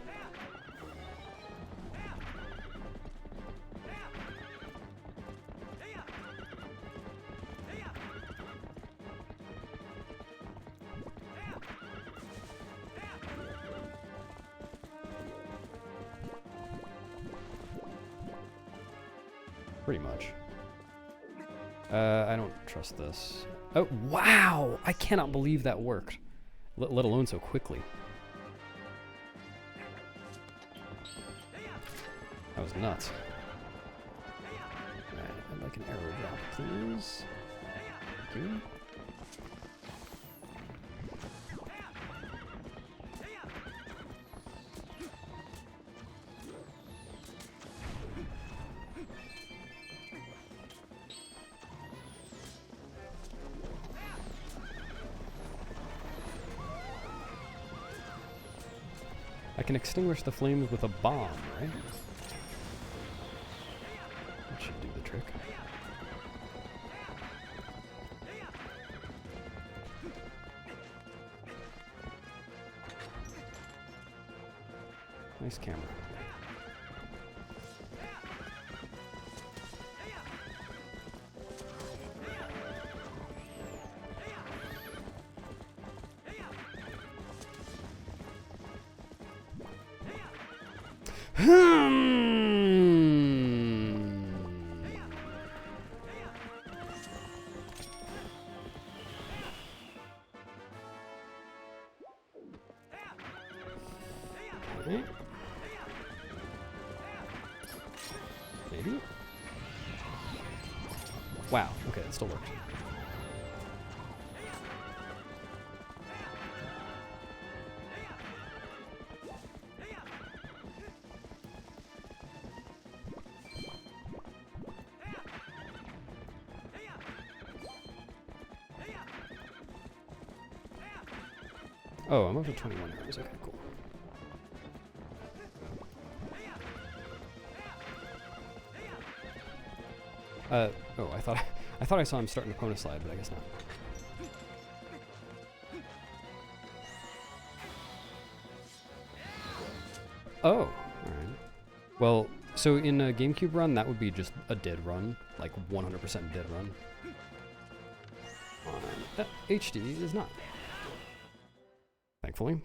Pretty much. I don't trust this. Oh, wow! I cannot believe that worked. Let alone so quickly. That was nuts. Alright, I'd like an arrow drop, please. Thank you. I can extinguish the flames with a bomb, right? That should do the trick. Nice camera. Okay. Maybe? Wow, okay, it still worked. Oh, I'm up to 21 arrows. Okay, cool. Oh, I thought I saw him starting to Pona slide, but I guess not. Oh, alright. Well, so in a GameCube run, that would be just a dead run, like 100% dead run. HD is not. Thankfully.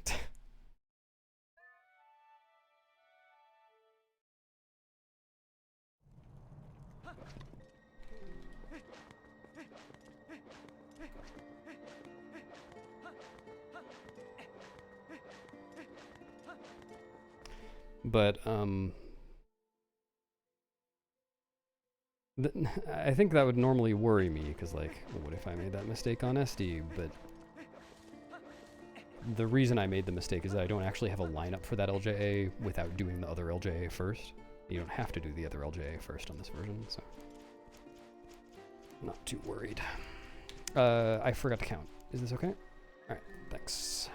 But I think that would normally worry me, because like, what if I made that mistake on SD? But the reason I made the mistake is that I don't actually have a lineup for that LJA without doing the other LJA first. You don't have to do the other LJA first on this version, so not too worried. I forgot to count. Is this okay? Alright, thanks.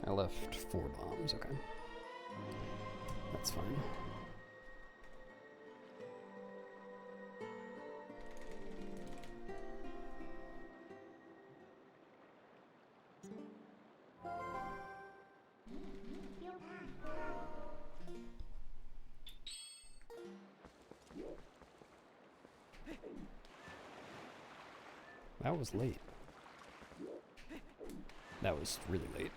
I left 4 bombs, okay. That's fine. That was late. That was really late.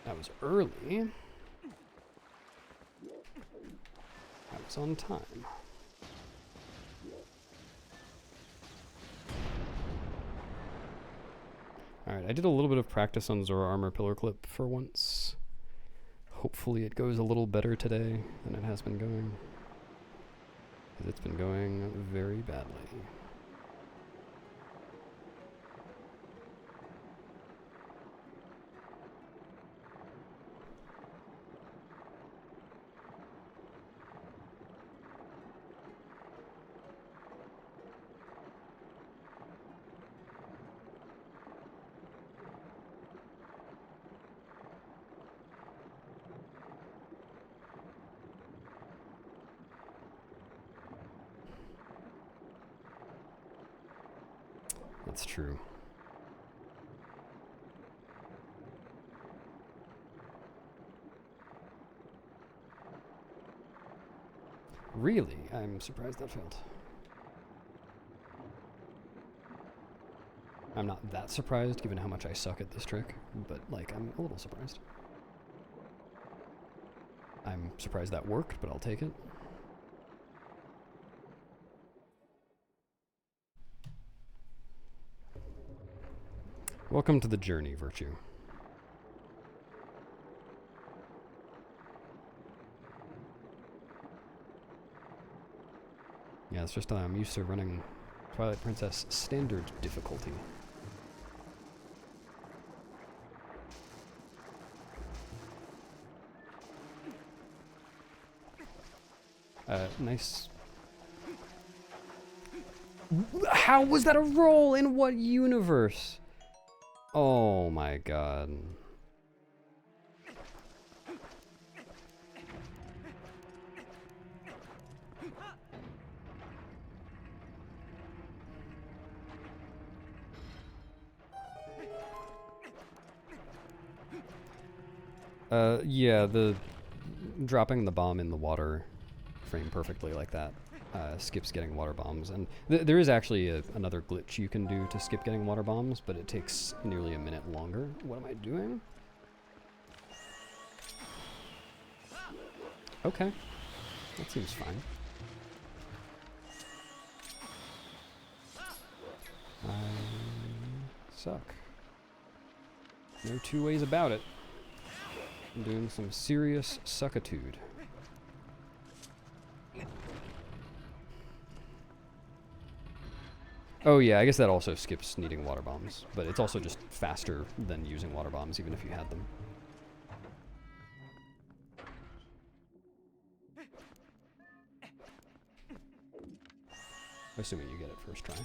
That was early. That was on time. Alright, I did a little bit of practice on Zora Armor Pillar Clip for once. Hopefully it goes a little better today than it has been going. Because it's been going very badly. That's true. Really? I'm surprised that failed. I'm not that surprised given how much I suck at this trick, but like I'm a little surprised. I'm surprised that worked, but I'll take it. Welcome to the journey, Virtue. Yeah, it's just I'm used to running Twilight Princess standard difficulty. Nice. How was that a roll? In what universe? Oh my god. Yeah, the dropping the bomb in the water frame perfectly like that skips getting water bombs. And there is actually another glitch you can do to skip getting water bombs, but it takes nearly a minute longer. What am I doing? Okay. That seems fine. I suck. No two ways about it. I'm doing some serious suckitude. Oh yeah, I guess that also skips needing water bombs, but it's also just faster than using water bombs, even if you had them. Assuming you get it first try.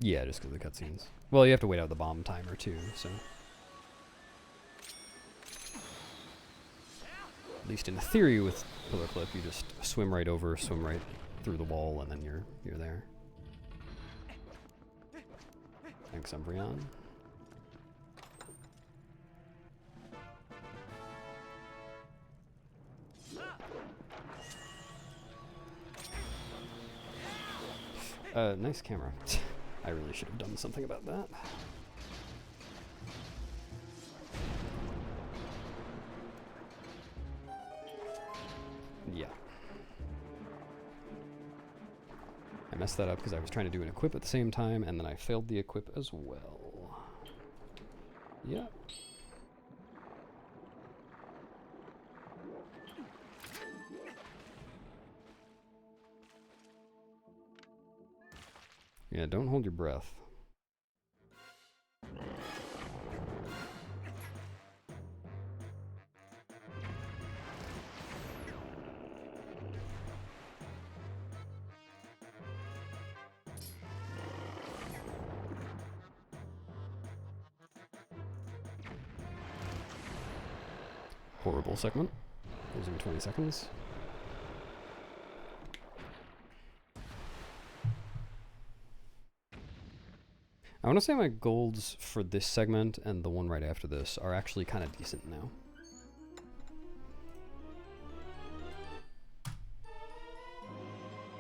Yeah, just because of the cutscenes. Well, you have to wait out the bomb timer too, so. At least in theory with Pillar Clip, you just swim right over, swim right through the wall, and then you're there. Thanks, Umbreon. Nice camera. I really should have done something about that. Yeah. I messed that up because I was trying to do an equip at the same time, and then I failed the equip as well. Yeah. Yeah, don't hold your breath. Horrible segment. Losing 20 seconds. I want to say my golds for this segment and the one right after this are actually kind of decent now.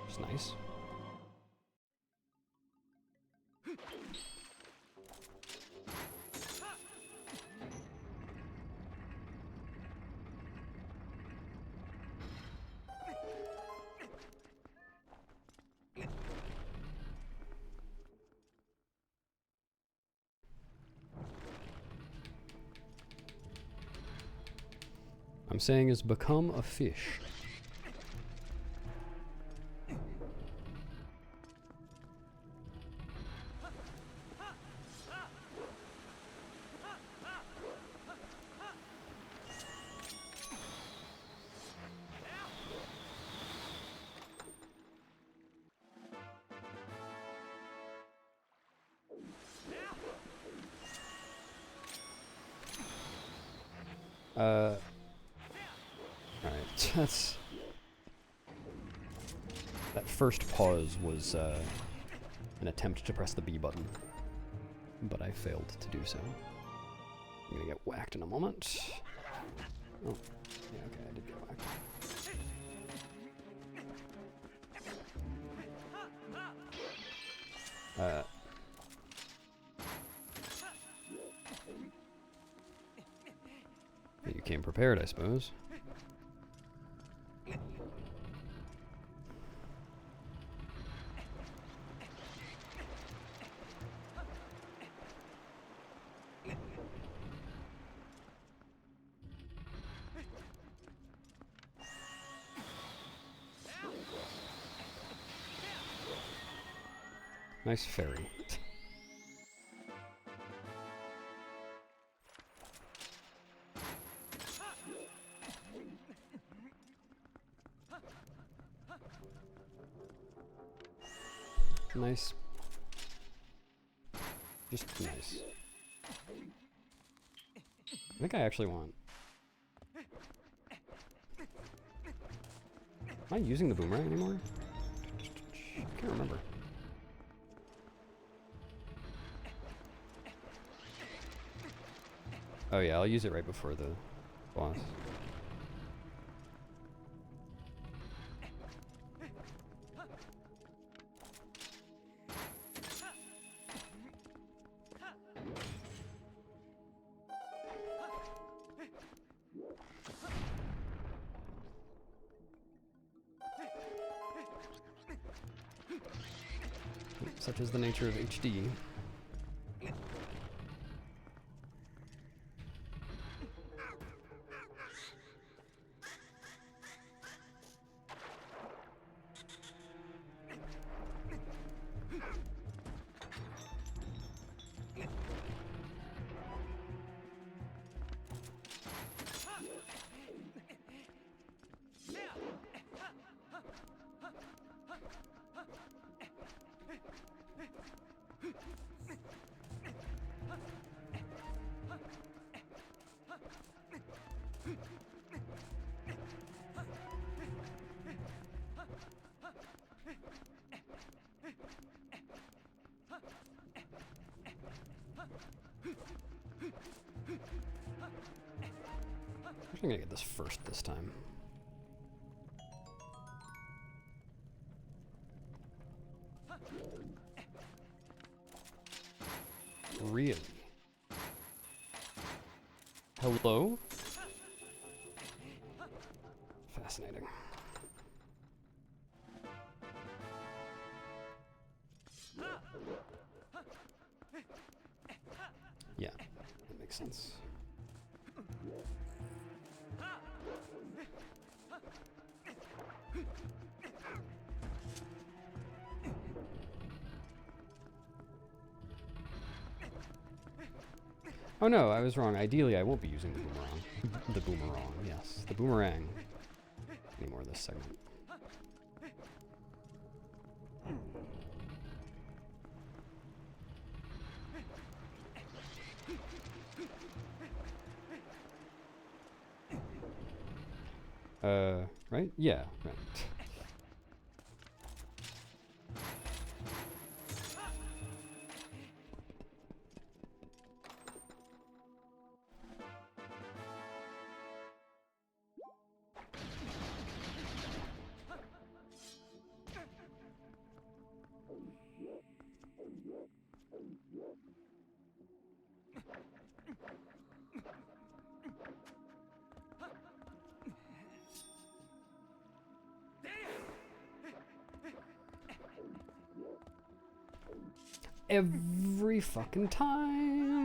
It's nice. I'm saying is become a fish. Alright, that first pause was an attempt to press the B button, but I failed to do so. I'm gonna get whacked in a moment. Oh, yeah, okay, I did get whacked. You came prepared, I suppose. Nice fairy. Nice. Just nice. I think I actually want... Am I using the boomerang anymore? I can't remember. Oh yeah, I'll use it right before the boss. Such is the nature of HD. actually gonna get this first this time. Really? Hello? Fascinating. Yeah, that makes sense. Oh no, I was wrong. Ideally, I won't be using the boomerang. The boomerang, yes. The boomerang. Anymore this segment. Right? Yeah, right. Every fucking time.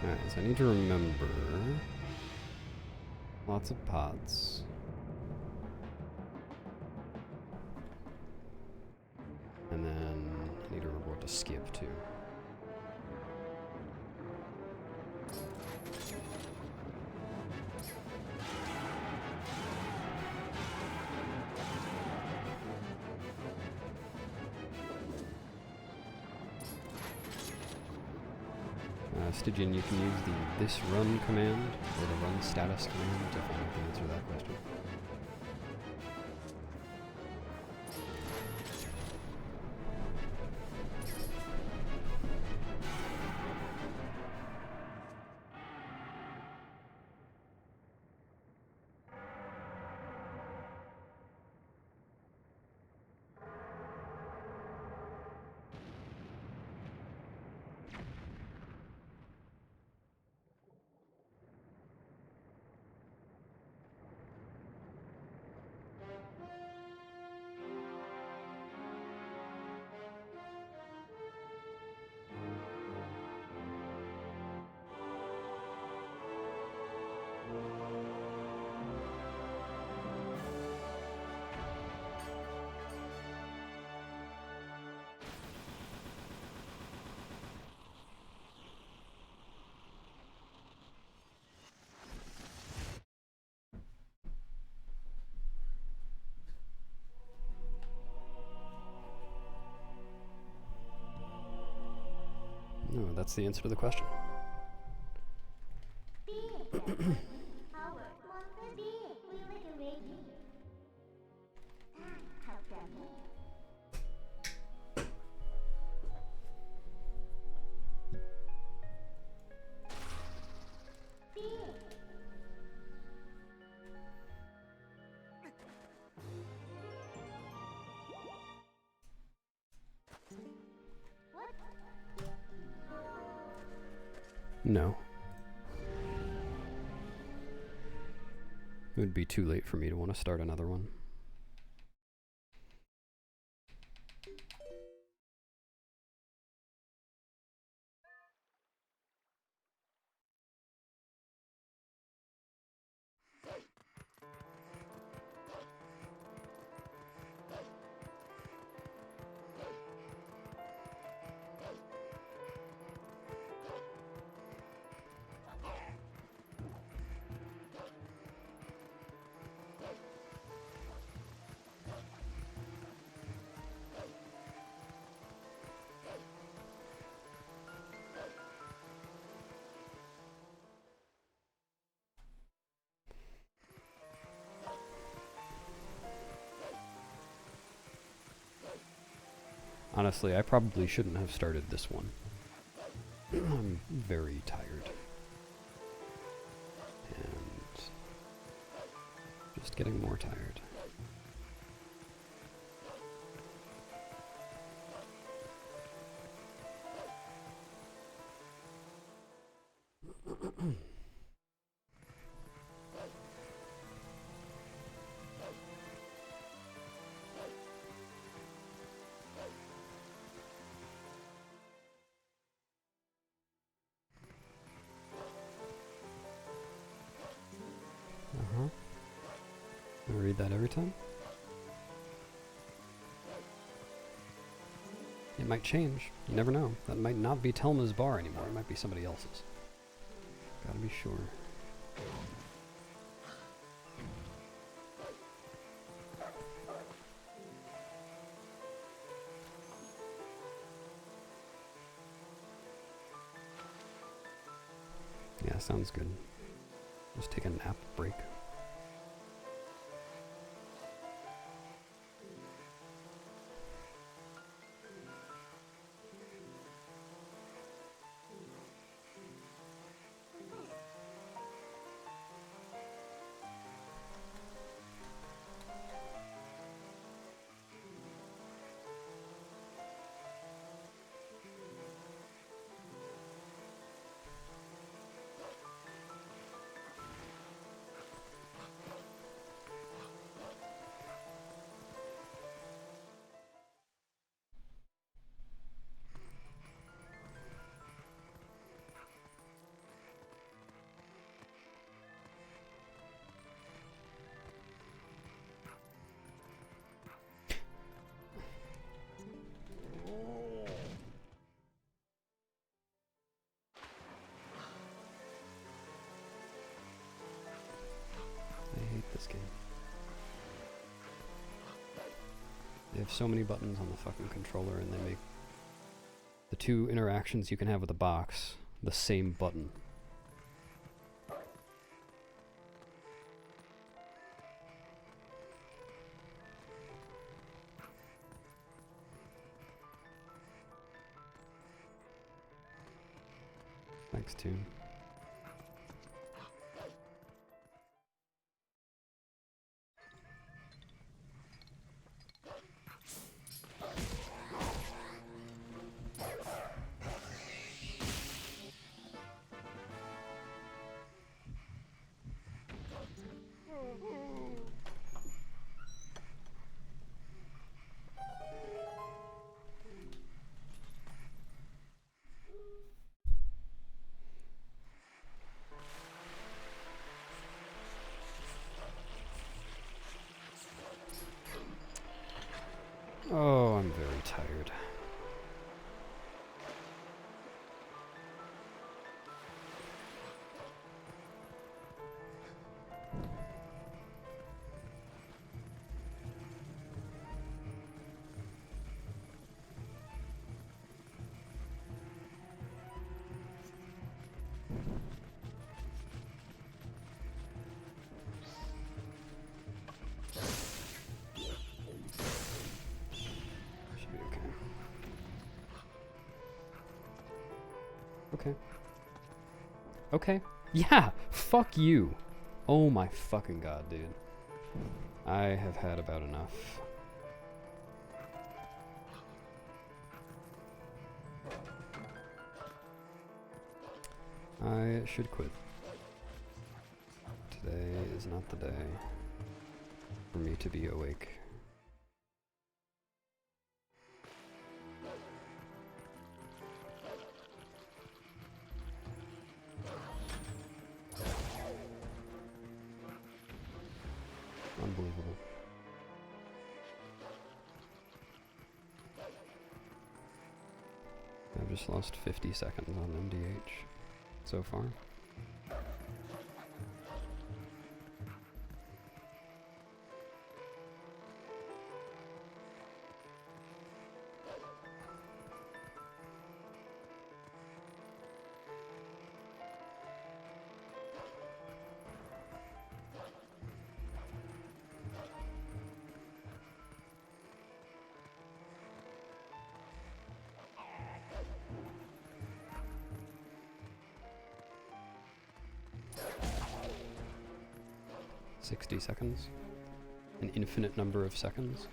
Alright, so I need to remember lots of pots. And then I need to remember what to skip too. Stygian, you can use the this run command, or the run status command, to find out the answer to that question. No, that's the answer to the question. No. It would be too late for me to want to start another one. Honestly, I probably shouldn't have started this one. I'm very tired. And just getting more tired. Uh-huh. I read that every time. It might change. You never know. That might not be Telma's bar anymore. It might be somebody else's. Gotta be sure. Yeah, sounds good. Just take a nap break. I hate this game. They have so many buttons on the fucking controller, and they make the two interactions you can have with the box the same button. Thanks, Toon. Oh, I'm very tired. Should be okay. Okay. Okay. Yeah! Fuck you! Oh my fucking god, dude. I have had about enough. I should quit. Today is not the day for me to be awake. Unbelievable. I've just lost 50 seconds on MDH so far. $60 seconds. An infinite number of seconds.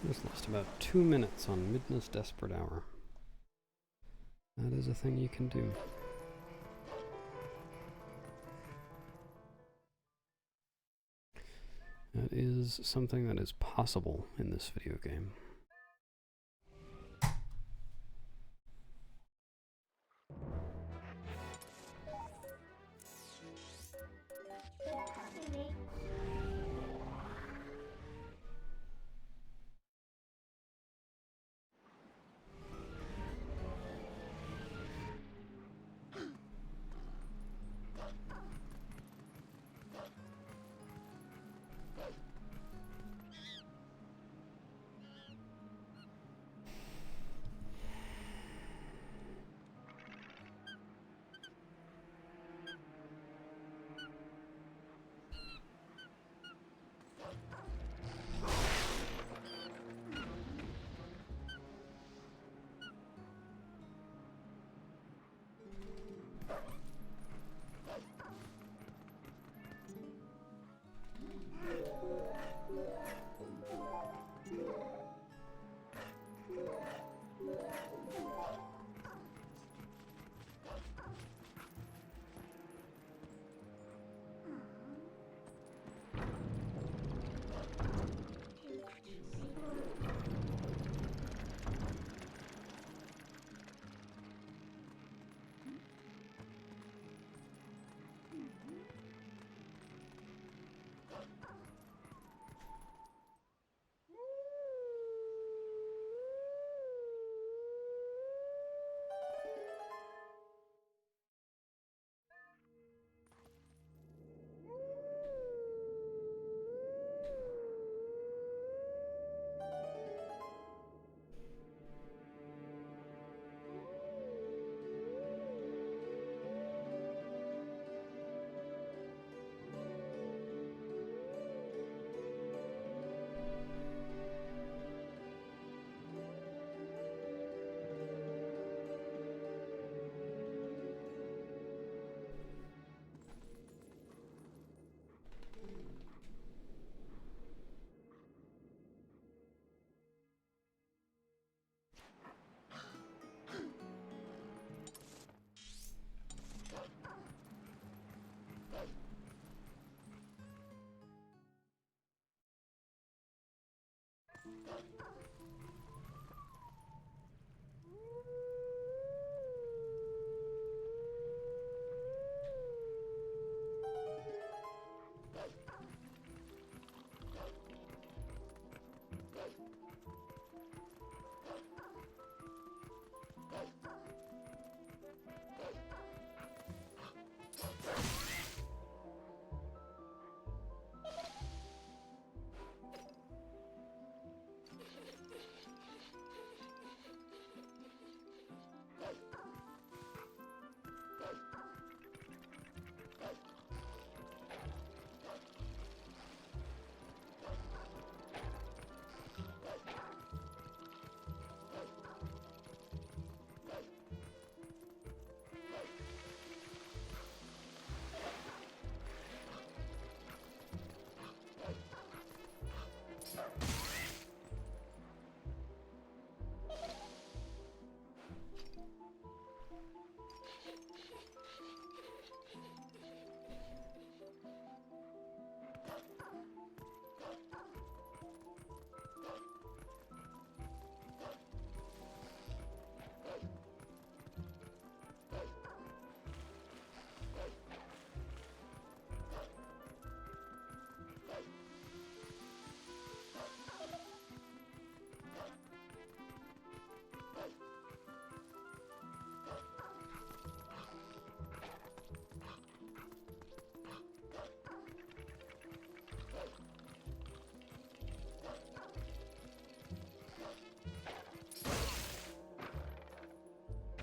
Just lost about 2 minutes on Midna's Desperate Hour. That is a thing you can do. That is something that is possible in this video game.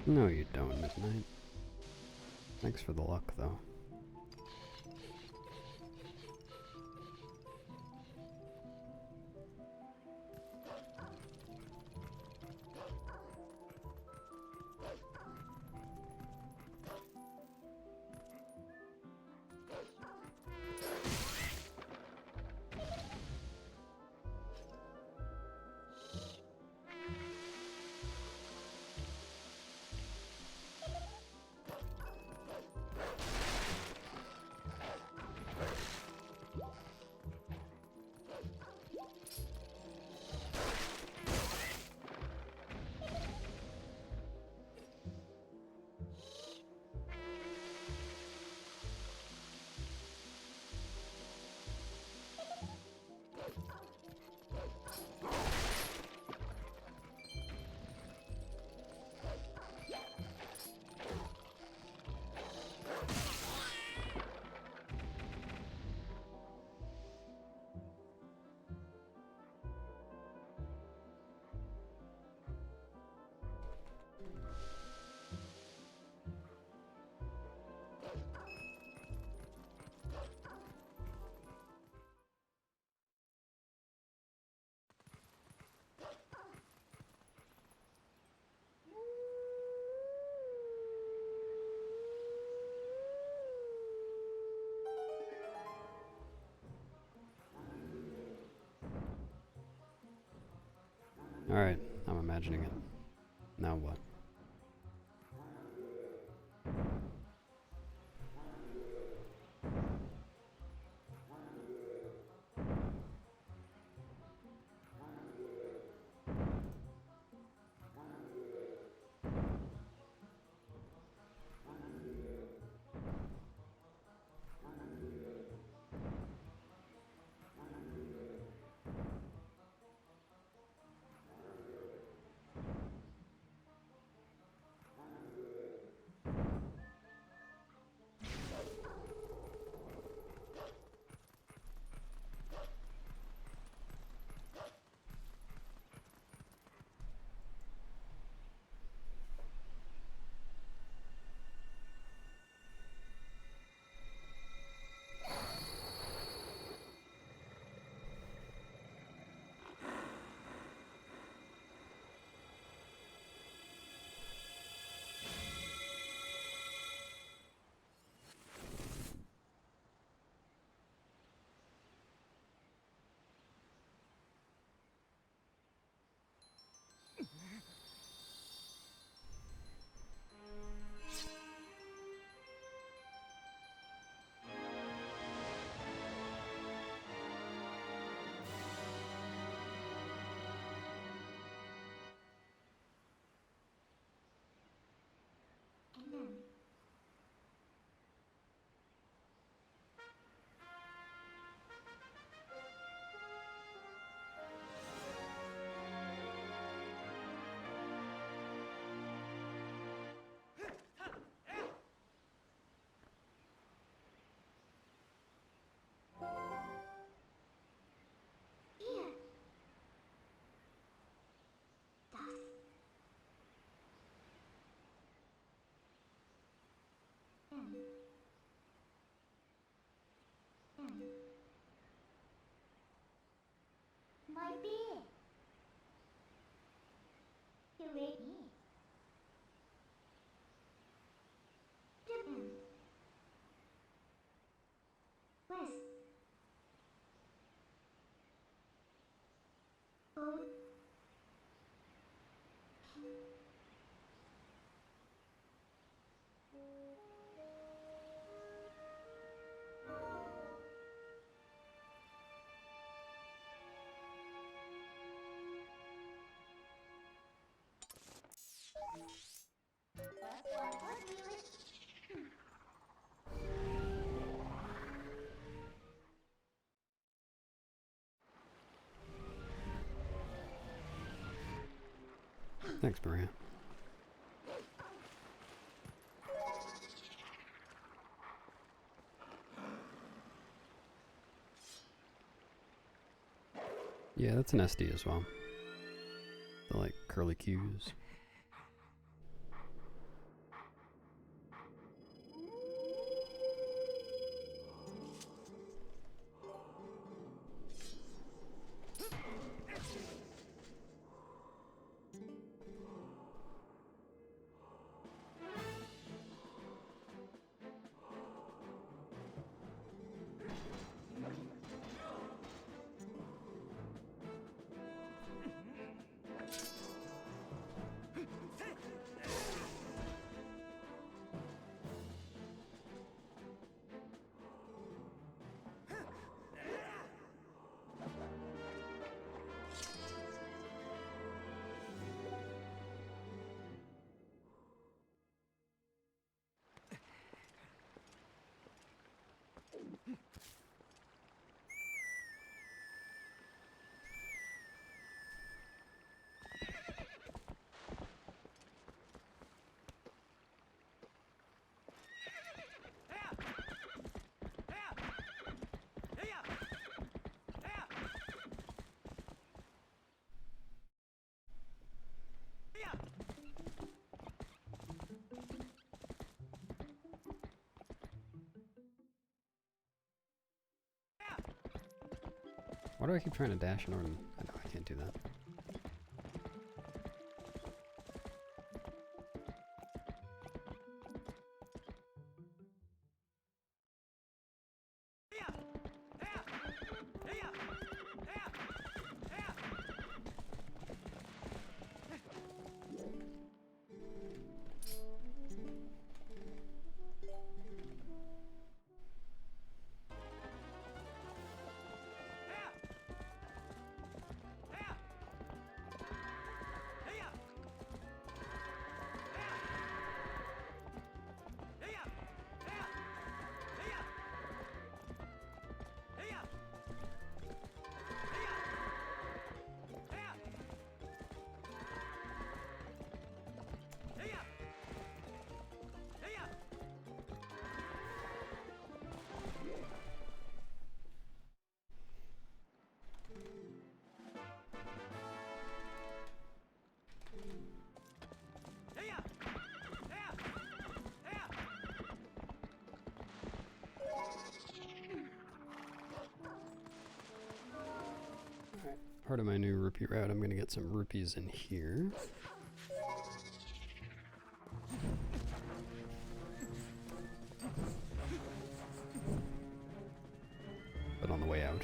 No, you don't, Midnight. Thanks for the luck, though. Alright, I'm imagining it. Now what? Thanks, Maria. Yeah, that's an SD as well. The like curly cues. Why do I keep trying to dash in order? I know I can't do that. Part of my new rupee route, I'm going to get some rupees in here. But on the way out.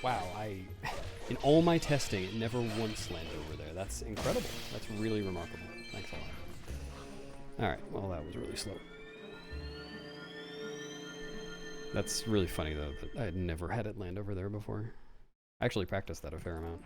Wow, in all my testing, it never once landed over there. That's incredible. That's really remarkable. Thanks a lot. Alright, well that was really slow. That's really funny though, that I had never had it land over there before. I actually practiced that a fair amount.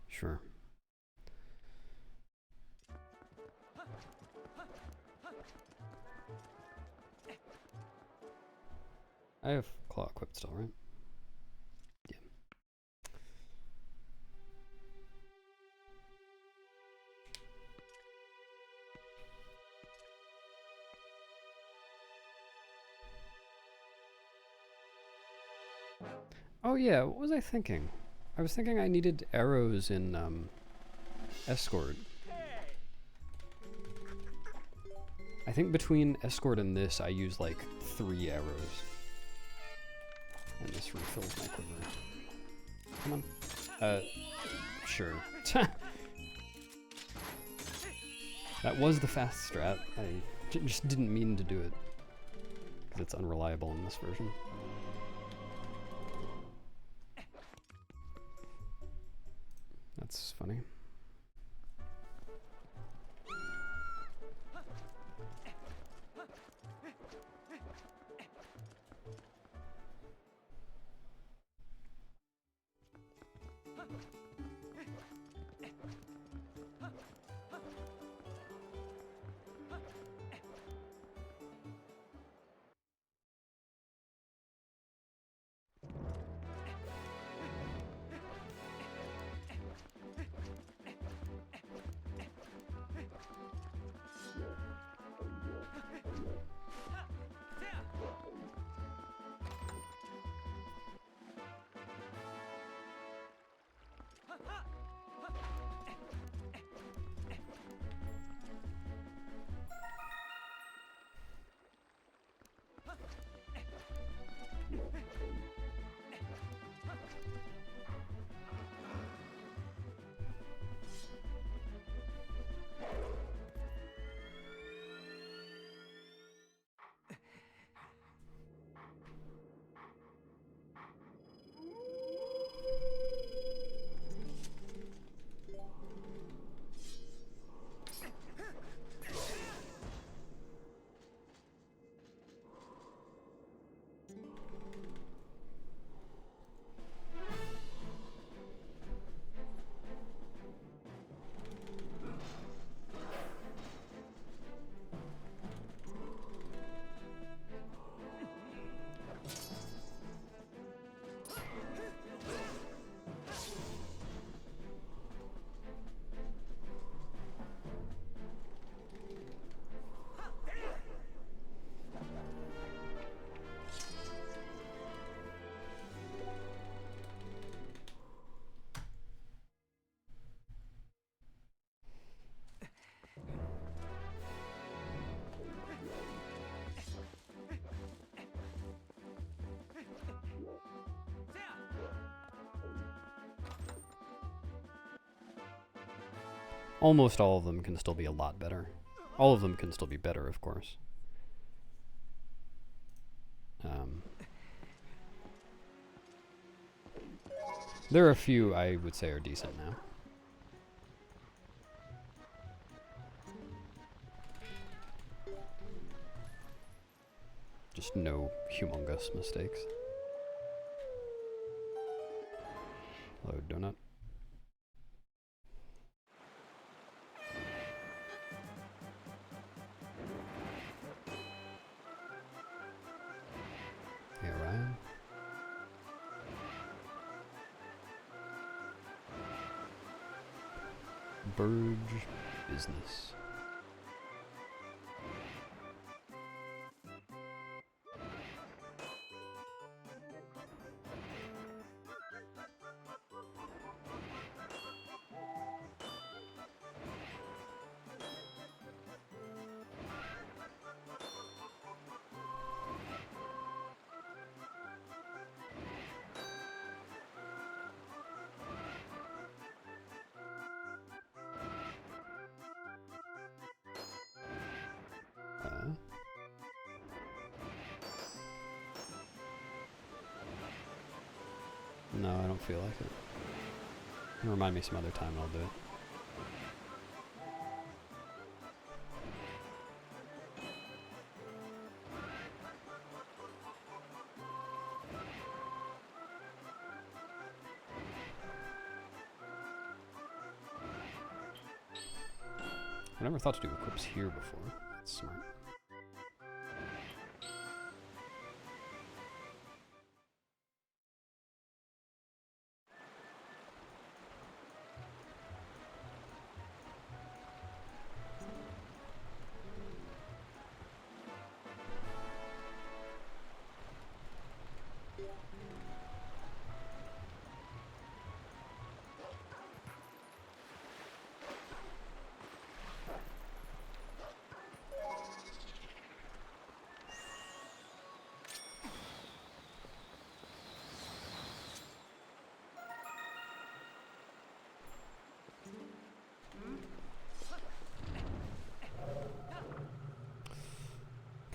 Sure. I have claw equipped still, right? Oh yeah, what was I thinking? I was thinking I needed arrows in escort. I think between escort and this, I use like 3 arrows. And this refills my quiver. Come on. Sure. That was the fast strat. I just didn't mean to do it. Because it's unreliable in this version. That's funny. Almost all of them can still be a lot better. All of them can still be better, of course. There are a few I would say are decent now. Just no humongous mistakes. Hello, donut. Hey, Ryan. Burge business. No, I don't feel like it. Remind me some other time and I'll do it. I never thought to do equips here before. That's smart.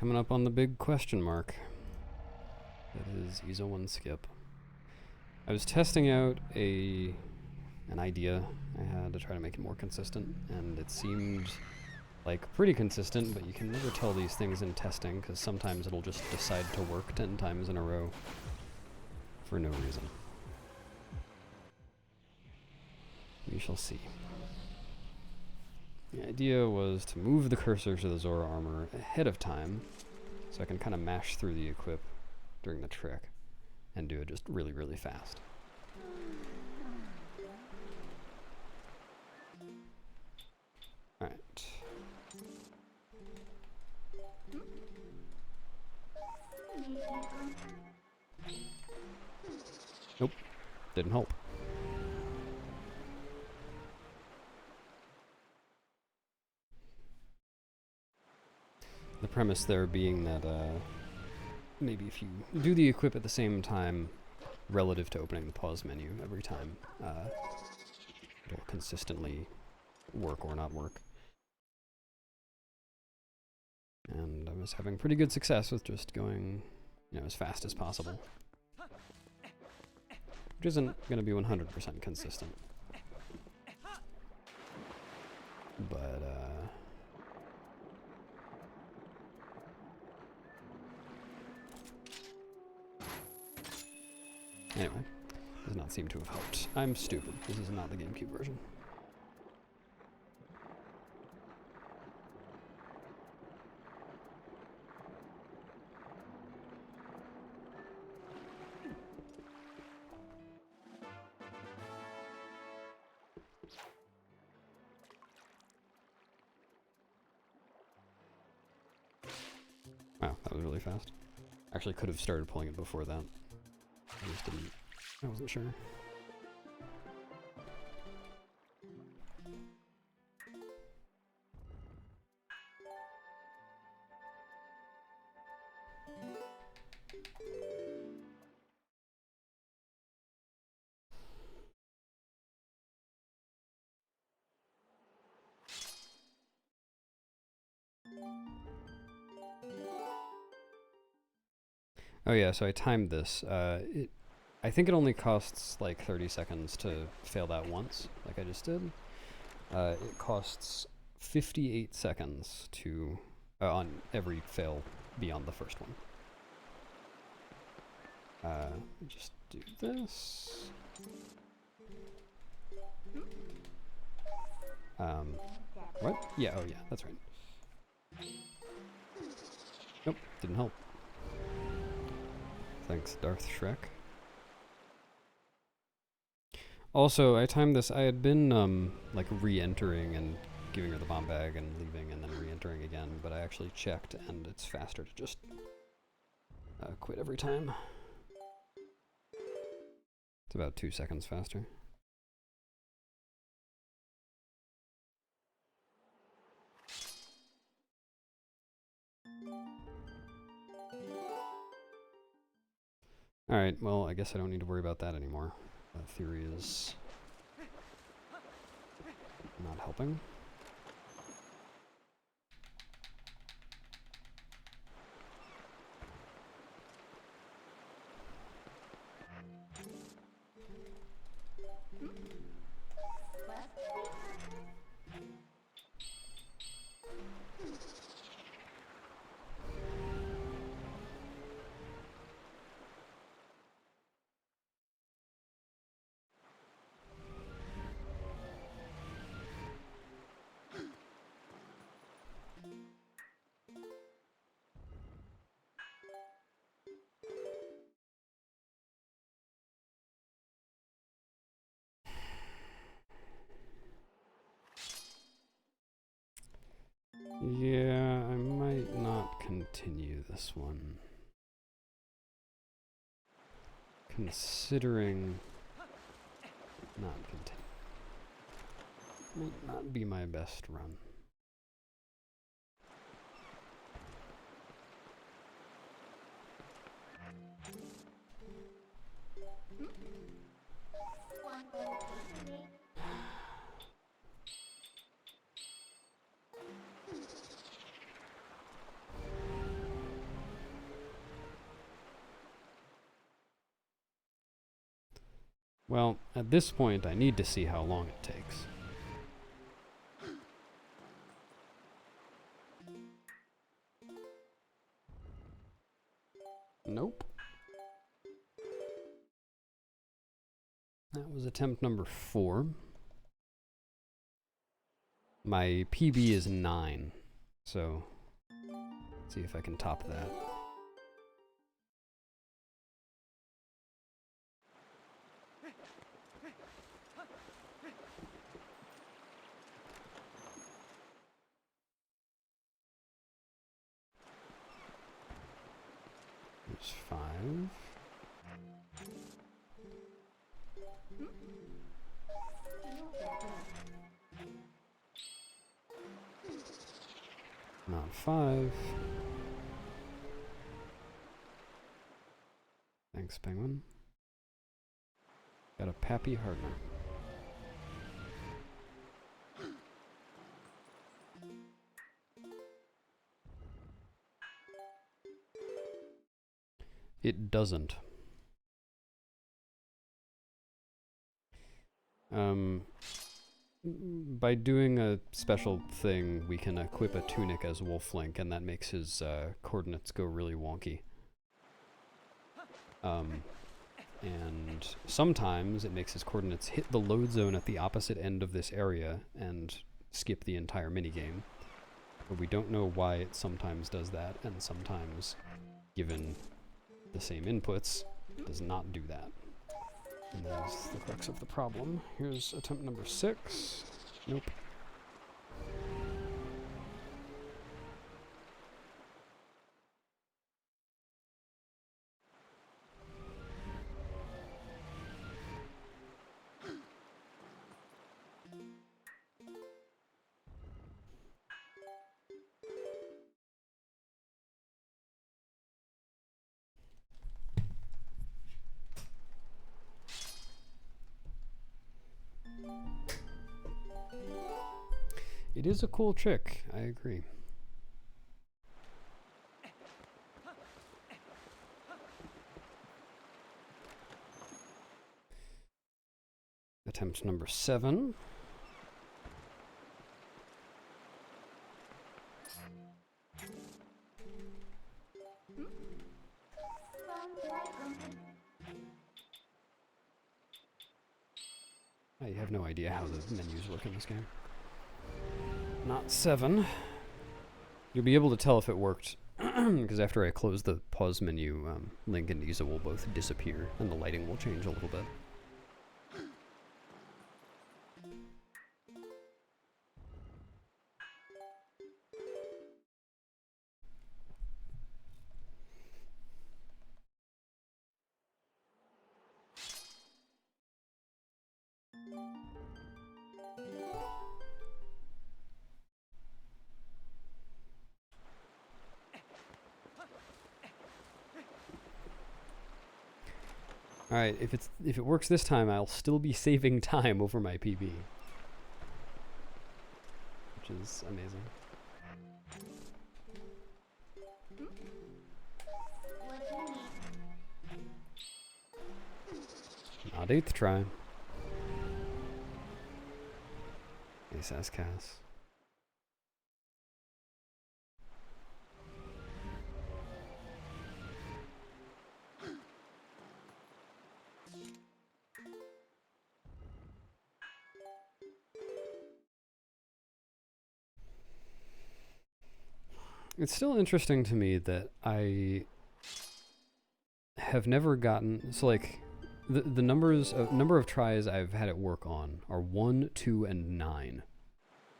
coming up on the big question mark. That is ISO 1 skip. I was testing out an idea I had to try to make it more consistent, and it seemed like pretty consistent, but you can never tell these things in testing because sometimes it'll just decide to work 10 times in a row for no reason. We shall see. The idea was to move the cursor to the Zora armor ahead of time so I can kind of mash through the equip during the trick and do it just really, really fast. Alright. Nope, didn't help. The premise there being that maybe if you do the equip at the same time relative to opening the pause menu every time, it'll consistently work or not work. And I was having pretty good success with just going, you know, as fast as possible. Which isn't going to be 100% consistent. But, anyway, does not seem to have helped. I'm stupid. This is not the GameCube version. Wow, that was really fast. Actually could have started pulling it before that. I just didn't. I wasn't sure. Oh yeah, so I timed this. I think it only costs like 30 seconds to fail that once, like I just did. It costs 58 seconds to on every fail beyond the first one. Just do this. What? Yeah, oh yeah, that's right. Nope, didn't help. Thanks, Darth Shrek. Also, I timed this. I had been, like, re-entering and giving her the bomb bag and leaving and then re-entering again, but I actually checked, and it's faster to just quit every time. It's about 2 seconds faster. Alright, well, I guess I don't need to worry about that anymore. That theory is not helping. Yeah, I might not continue this one. Considering not continue. Might not be my best run. Well, at this point, I need to see how long it takes. Nope. That was attempt number 4. My PB is 9, so let's see if I can top that. There's 5. Not 5. Thanks, Penguin. Got a Pappy Hardner. It doesn't. By doing a special thing, we can equip a tunic as Wolflink, and that makes his coordinates go really wonky. And sometimes it makes his coordinates hit the load zone at the opposite end of this area and skip the entire minigame. But we don't know why it sometimes does that, and sometimes, given the same inputs, does not do that. And that's the crux of the problem. Here's attempt number 6. Nope. It is a cool trick, I agree. Attempt number 7. I have no idea how the menus work in this game. Not 7. You'll be able to tell if it worked, because after I close the pause menu, Link and Isa will both disappear, and the lighting will change a little bit. Alright, if it works this time, I'll still be saving time over my PB. Which is amazing. Not 8th try. Ace Ass Cass. It's still interesting to me that I have never gotten, so like, the number of tries I've had it work on are 1, 2, and 9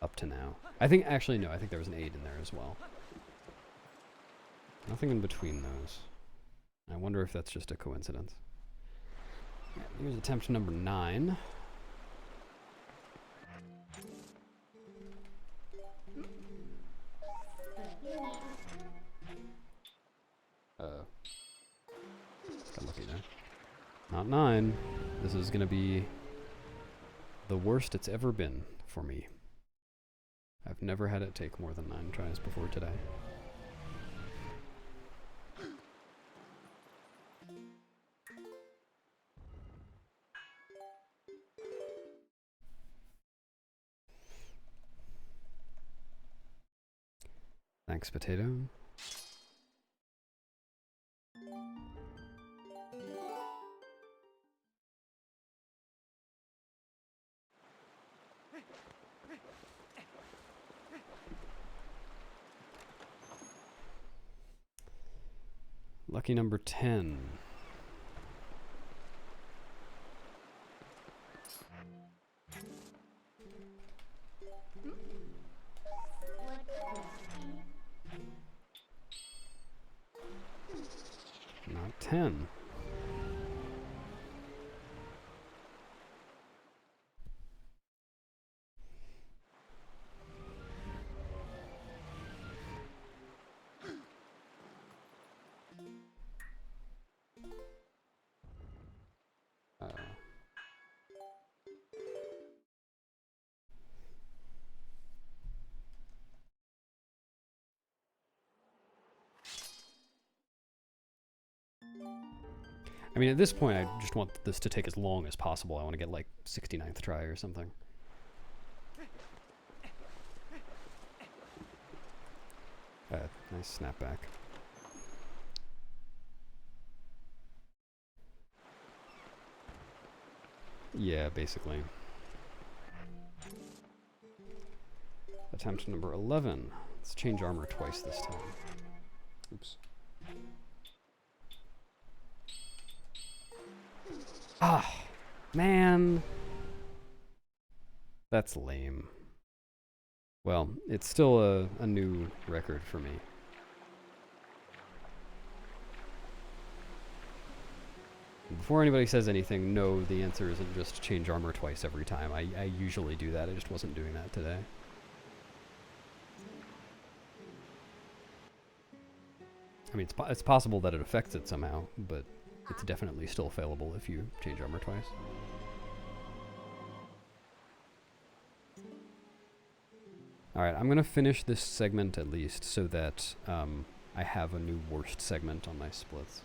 up to now. I think, actually no, I think there was an 8 in there as well. Nothing in between those. I wonder if that's just a coincidence. Here's attempt number 9. Got lucky there. Not 9. This is gonna be the worst it's ever been for me. I've never had it take more than 9 tries before today. Thanks, potato. Lucky number 10. Not 10. I mean, at this point, I just want this to take as long as possible. I want to get like 69th try or something. Nice snapback. Yeah, basically. Attempt number 11. Let's change armor twice this time. Oops. Ah, man. That's lame. Well, it's still a new record for me. Before anybody says anything, no, the answer isn't just change armor twice every time. I usually do that. I just wasn't doing that today. I mean, it's possible that it affects it somehow, but it's definitely still failable if you change armor twice. Alright, I'm gonna finish this segment at least so that I have a new worst segment on my splits.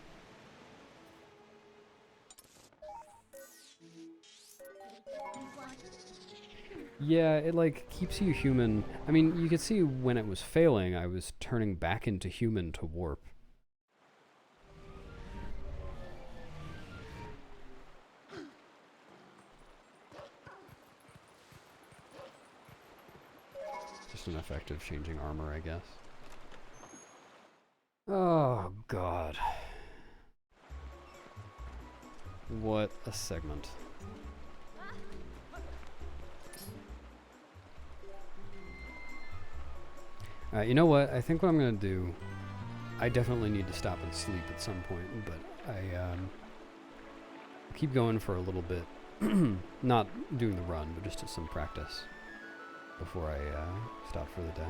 Yeah, it like keeps you human. I mean, you could see when it was failing, I was turning back into human to warp. Just an effect of changing armor, I guess. Oh, God. What a segment. You know what? I think what I'm going to do... I definitely need to stop and sleep at some point, but I'll keep going for a little bit. Not doing the run, but just some practice before I stop for the day.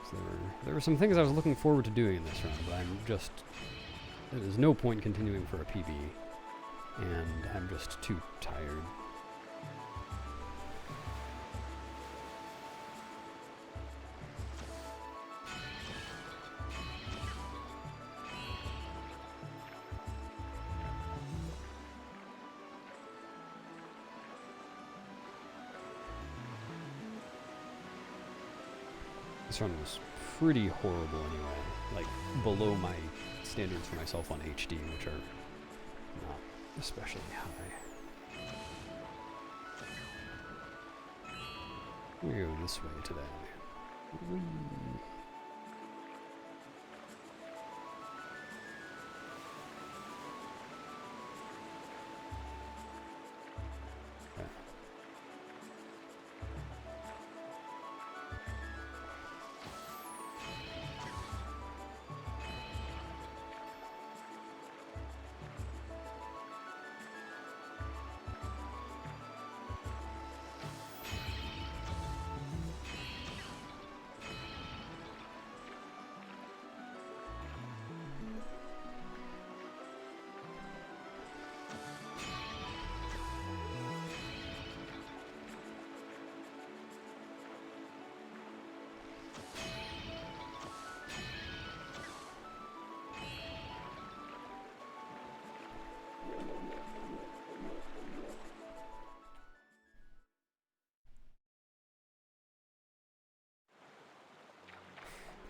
So there were some things I was looking forward to doing in this round, but there's no point continuing for a PB, and I'm just too tired. This run was pretty horrible anyway, like below my standards for myself on HD, which are not especially high. We go this way today. Whee.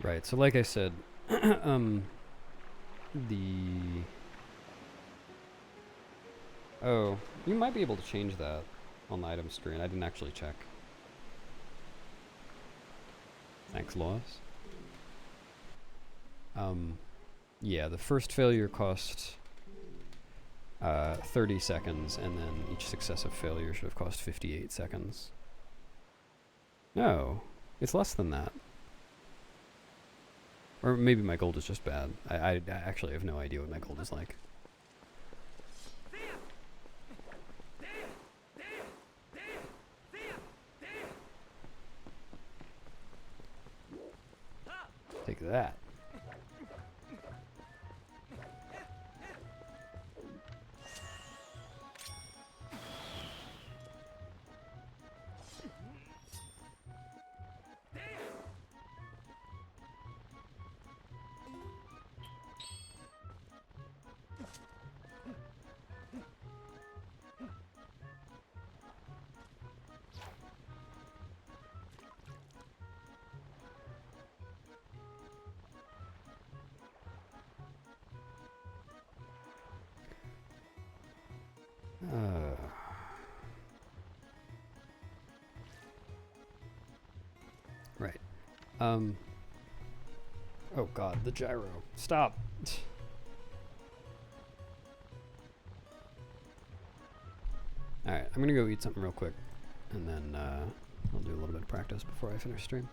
Right, so like I said, the... Oh, you might be able to change that on the item screen. I didn't actually check. Thanks, Lois. Yeah, the first failure cost 30 seconds, and then each successive failure should have cost 58 seconds. No, it's less than that. Or maybe my gold is just bad. I actually have no idea what my gold is like. Take that. Right. Oh god, the gyro. Stop! Alright, I'm gonna go eat something real quick, and then I'll do a little bit of practice before I finish stream.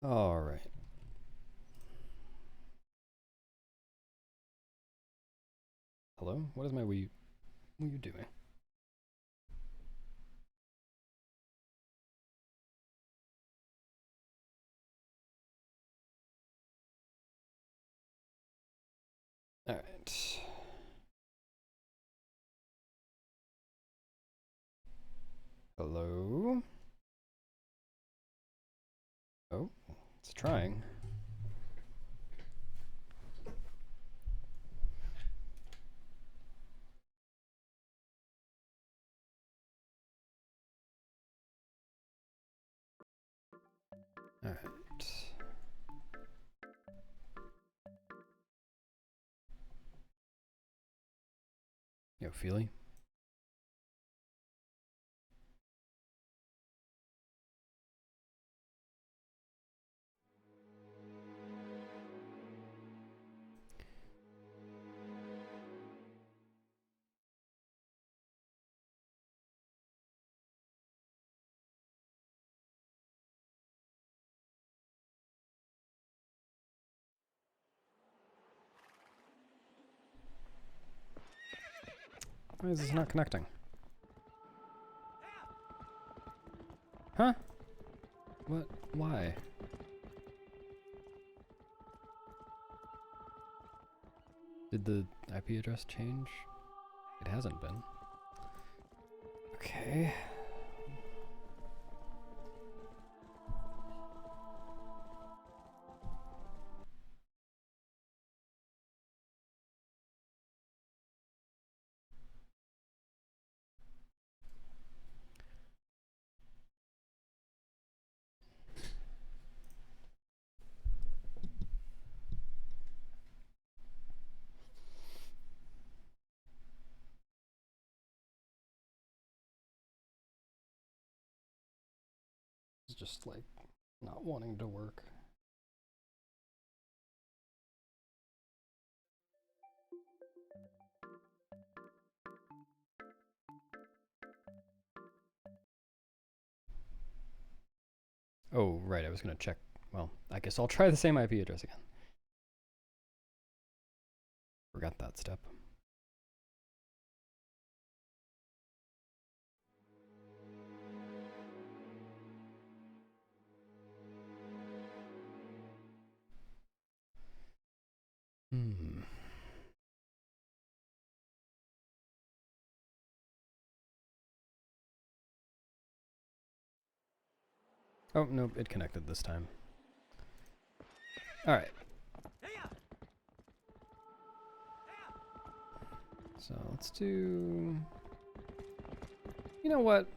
All right. Hello? What is my Wii? What are you doing? All right. Hello? Oh, it's trying. All right. Yo, Feely? Why is this not connecting? Huh? What? Why? Did the IP address change? It hasn't been. Okay. It's just like not wanting to work. Oh, right, I was gonna check. Well, I guess I'll try the same IP address again. Forgot that step. Hmm. Oh, nope, it connected this time. Alright. So let's do... You know what?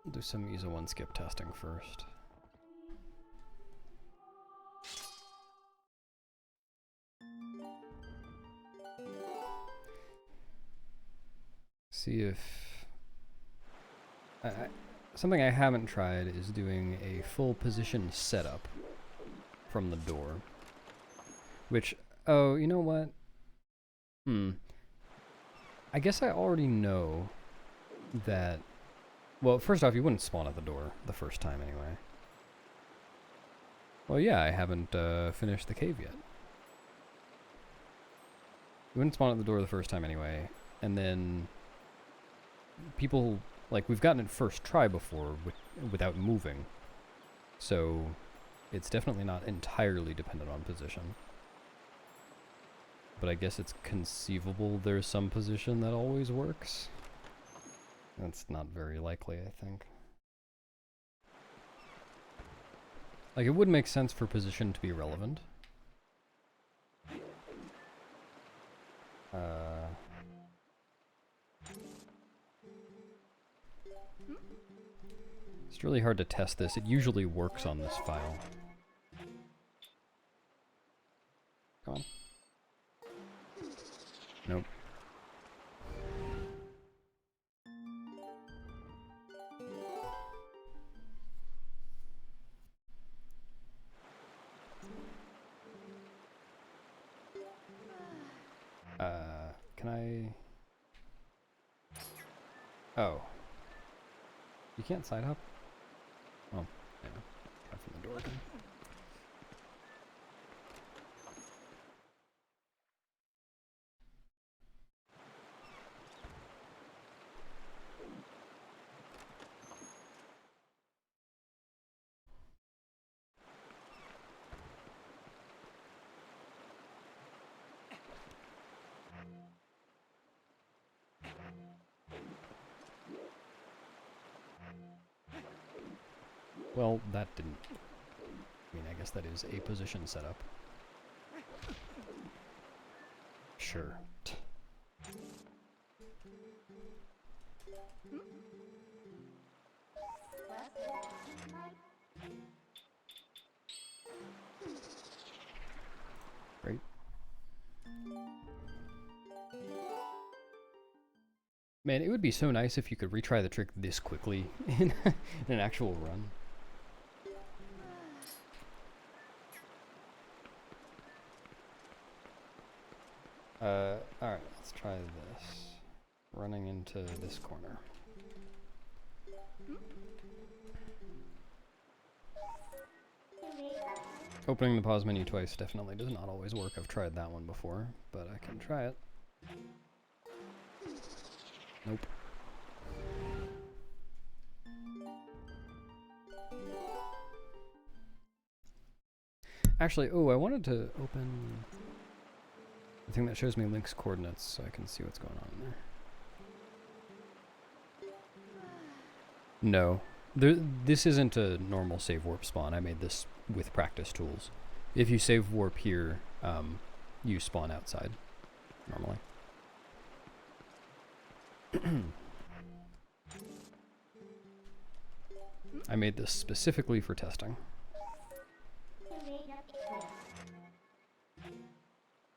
We'll do some ISO 1 skip testing first. See if... something I haven't tried is doing a full position setup from the door. Which, oh, you know what? I guess I already know that... Well, first off, you wouldn't spawn at the door the first time anyway. Well, yeah, I haven't finished the cave yet. You wouldn't spawn at the door the first time anyway, and then people, like, we've gotten it first try before without moving, so it's definitely not entirely dependent on position. But I guess it's conceivable there's some position that always works. That's not very likely, I think. Like, it would make sense for position to be relevant. It's really hard to test this. It usually works on this file. Come on. Nope. Can I... Oh. You can't side hop? Oh, yeah. Try from the door again. Well, that didn't... I mean, I guess that is a position setup. Sure. Great. Man, it would be so nice if you could retry the trick this quickly in an actual run. Alright, let's try this. Running into this corner. Opening the pause menu twice definitely does not always work. I've tried that one before, but I can try it. Nope. Actually, oh, I wanted to open the thing that shows me Link's coordinates so I can see what's going on in there. No. This isn't a normal save warp spawn. I made this with practice tools. If you save warp here, you spawn outside, normally. I made this specifically for testing.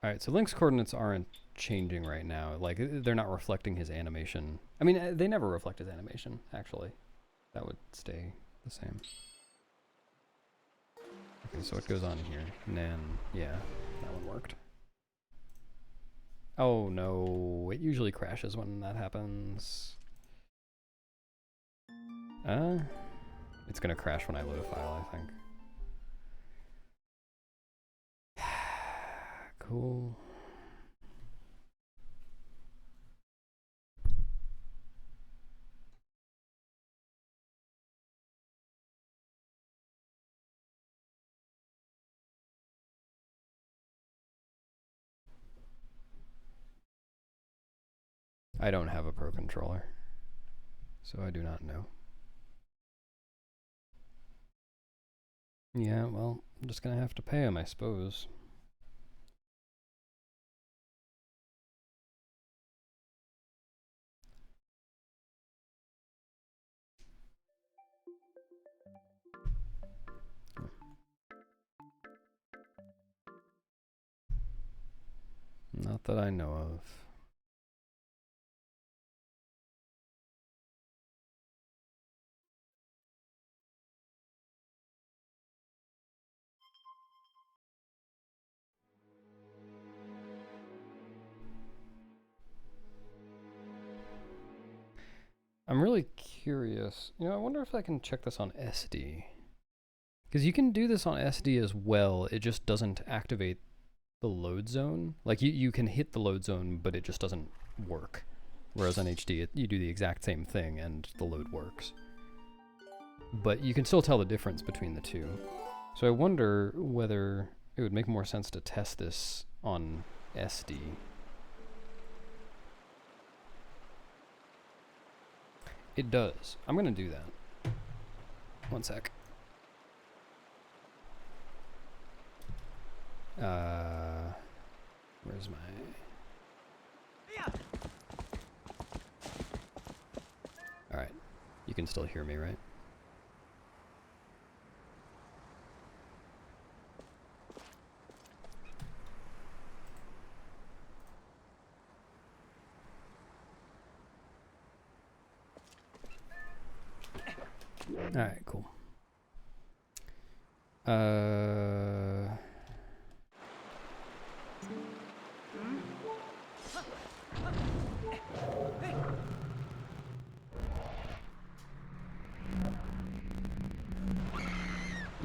Alright, so Link's coordinates aren't changing right now. Like, they're not reflecting his animation. I mean, they never reflect his animation, actually. That would stay the same. Okay, so what goes on here? And then, yeah, that one worked. Oh no, it usually crashes when that happens. It's gonna crash when I load a file, I think. Cool. I don't have a Pro controller, so I do not know. Yeah, well, I'm just gonna have to pay him, I suppose. Not that I know of. I'm really curious. You know, I wonder if I can check this on SD. Because you can do this on SD as well, it just doesn't activate the load zone. Like, you can hit the load zone, but it just doesn't work. Whereas on HD, you do the exact same thing and the load works. But you can still tell the difference between the two. So I wonder whether it would make more sense to test this on SD. It does. I'm gonna do that. One sec. Where's my... Alright. You can still hear me, right? Alright, cool.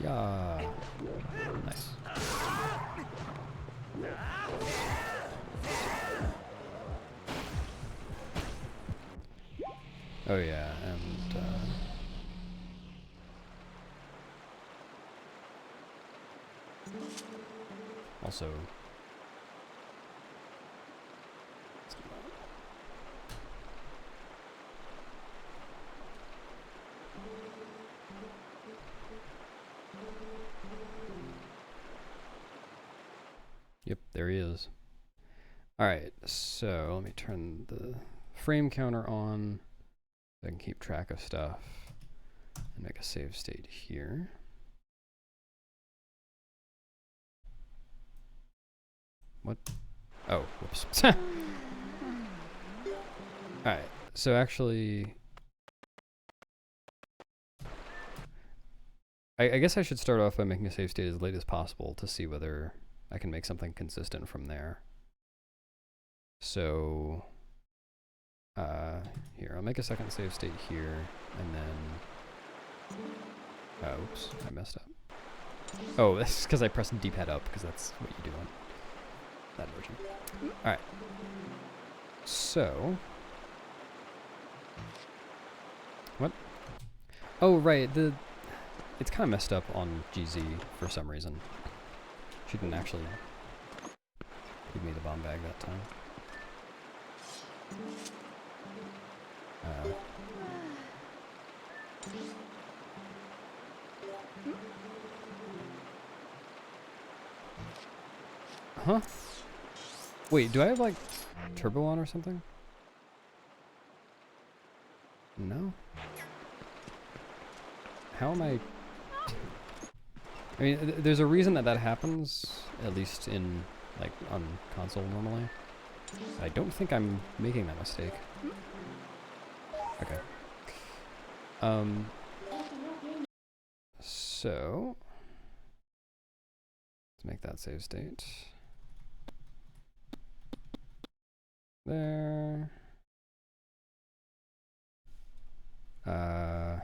Yeah. Nice. Oh yeah, and also Yep, there he is. Alright, so let me turn the frame counter on so I can keep track of stuff and make a save state here. What? Oh, whoops. Alright, so actually, I guess I should start off by making a save state as late as possible to see whether I can make something consistent from there. So, here, I'll make a second save state here, and then, oops, I messed up. Oh, that's because I pressed D-pad up, because that's what you do on that version. Alright. So, what? Oh, right, it's kind of messed up on GZ for some reason. She didn't actually give me the bomb bag that time. Huh? Wait, do I have like turbo on or something? No? How am I? I mean, there's a reason that happens, at least in, like, on console normally. I don't think I'm making that mistake. Okay. So, let's make that save state. There. Alright.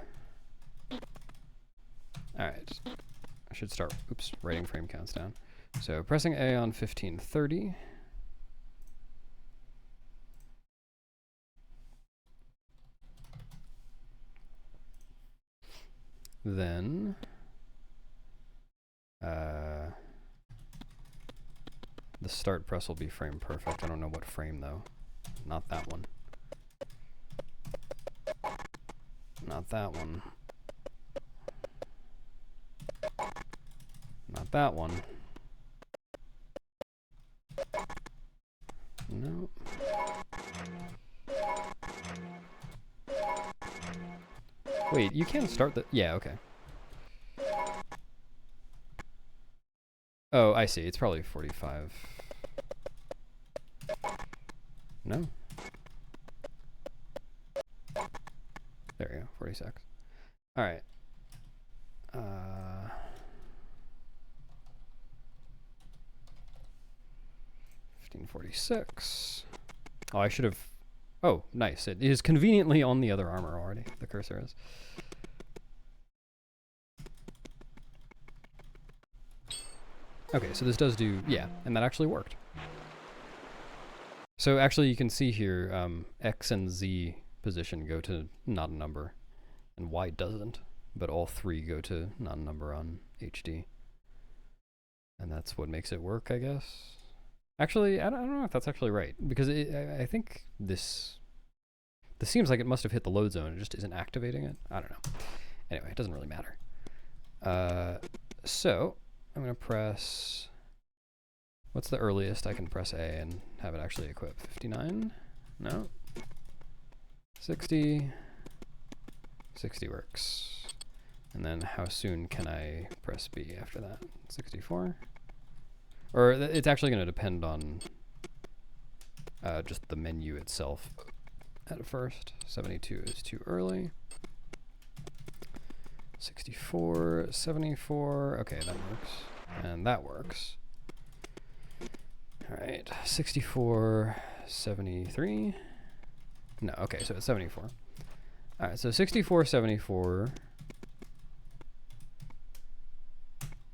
I should start, writing frame counts down. So pressing A on 1530. Then, the start press will be frame perfect. I don't know what frame though. Not that one. Not that one. Not that one. No. Wait, you can't start the... Yeah, okay. Oh, I see. It's probably 45. No? There you go, 46. Alright. 1546. Oh, I should have... Oh, nice. It is conveniently on the other armor already. The cursor is. Okay, so this does do... Yeah, and that actually worked. So actually you can see here, X and Z position go to not a number, and Y doesn't, but all three go to not a number on HD. And that's what makes it work, I guess. Actually, I don't know if that's actually right, because I think this seems like it must have hit the load zone, it just isn't activating it. I don't know. Anyway, it doesn't really matter. So, I'm going to press... What's the earliest I can press A and have it actually equip? 59? No. 60. 60 works. And then how soon can I press B after that? 64? Or it's actually going to depend on just the menu itself at first. 72 is too early. 64, 74. Okay, that works. And that works. All right, 64, 73. No, okay, so it's 74. All right, so 64, 74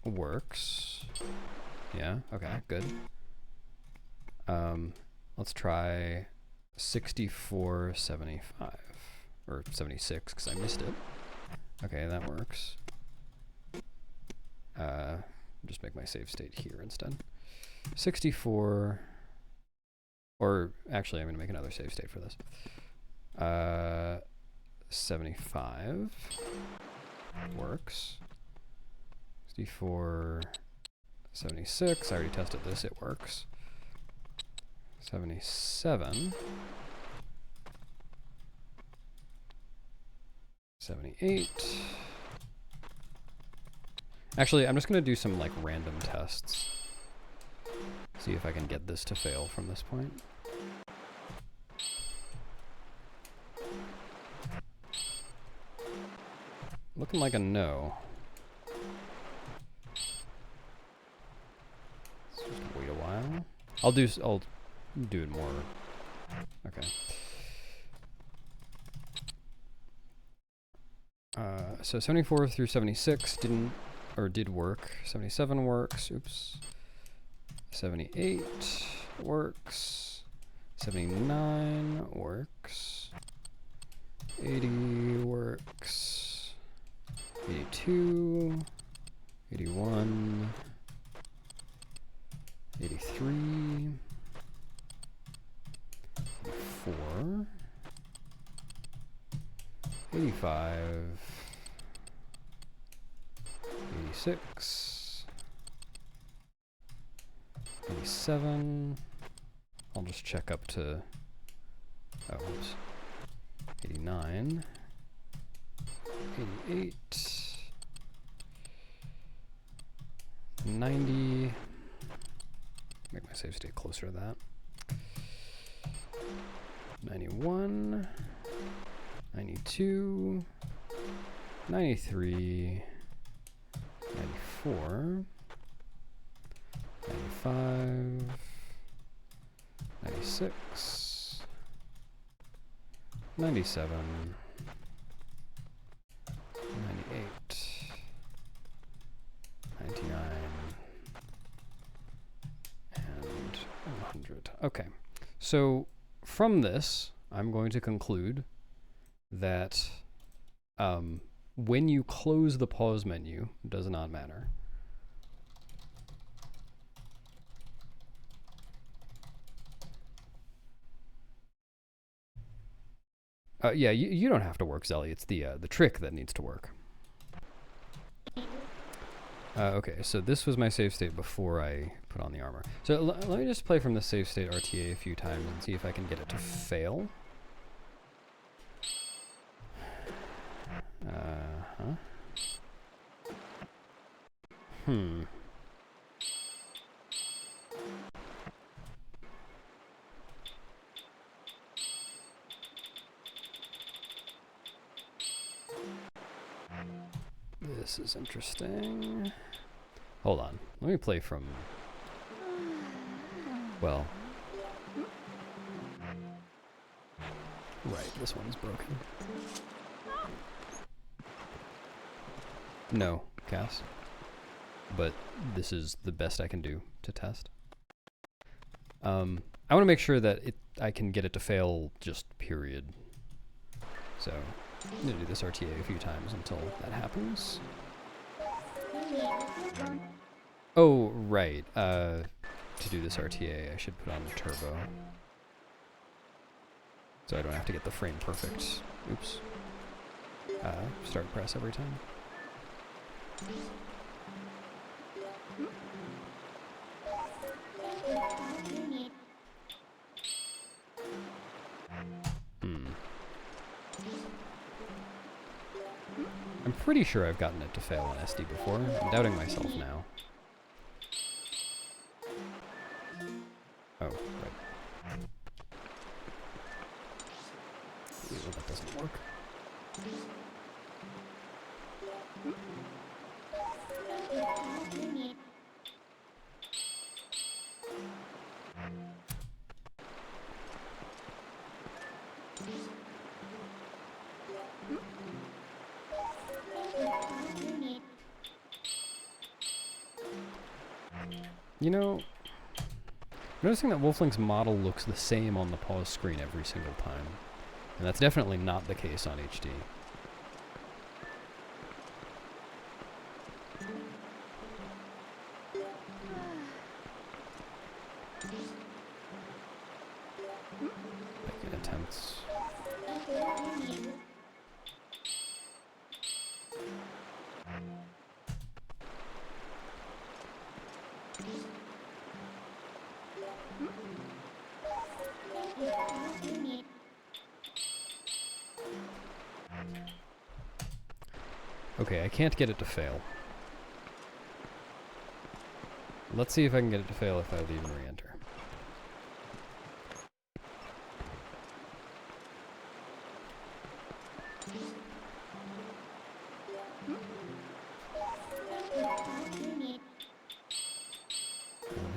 works. Yeah, okay, good. Let's try 64, 75, or 76, because I missed it. Okay, that works. Just make my save state here instead. 64, or actually I'm going to make another save state for this. 75 works. 64, 76, I already tested this, it works. 77. 78. Actually, I'm just going to do some like random tests. See if I can get this to fail from this point. Looking like a no. Let's just wait a while. I'll do it more. Okay. So 74 through 76 did work. 77 works. Oops. 78 works. 79 works. 80 works. 82. 81. 83. 84. 85. 86. 87. I'll just check up to, oh, whoops. 89. 88. 90. Make my save state closer to that. 91. 92. 93. 94. 95. 96. 97. 98. 99. And 100. Okay. So from this, I'm going to conclude that when you close the pause menu, it does not matter. Yeah, you don't have to work, Zelly. It's the trick that needs to work. Okay, so this was my save state before I put on the armor. So let me just play from the save state RTA a few times and see if I can get it to fail. This is interesting. Hold on. Let me play from... Well... Right, this one's broken. No, Cass. But this is the best I can do to test. I want to make sure that I can get it to fail just period. So, I'm going to do this RTA a few times until that happens. Oh, right. To do this RTA, I should put on the turbo. So I don't have to get the frame perfect. Oops. Start press every time. I'm pretty sure I've gotten it to fail on SD before. I'm doubting myself now. Oh, right. Ew, that doesn't work. You know, noticing that Wolflink's model looks the same on the pause screen every single time. And that's definitely not the case on HD. Making attempts. Okay, I can't get it to fail. Let's see if I can get it to fail if I leave and re-enter.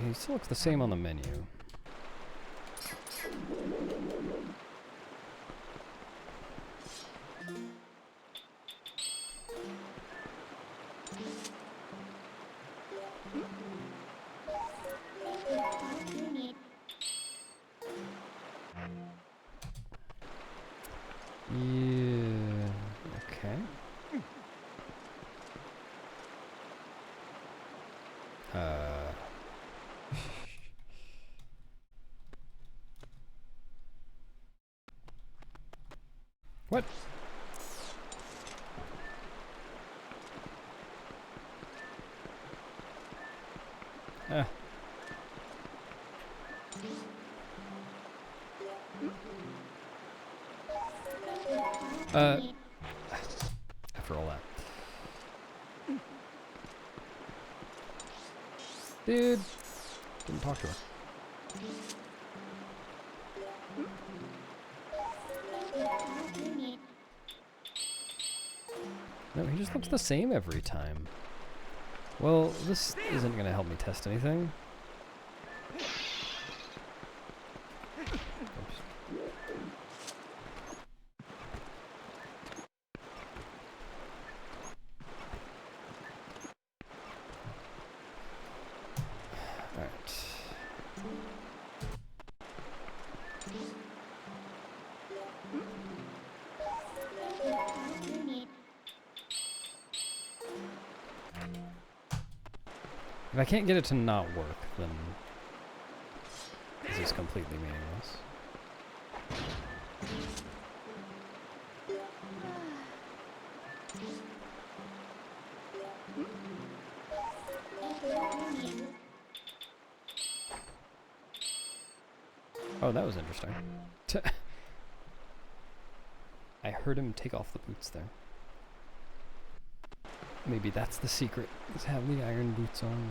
He still looks the same on the menu. Yeah, okay. What? Ah. After all that. Dude! Didn't talk to her. No, he just looks the same every time. Well, this isn't gonna help me test anything. Oops. Alright. If I can't get it to not work, then this is completely meaningless. Oh, that was interesting. I heard him take off the boots there. Maybe that's the secret, is have the iron boots on.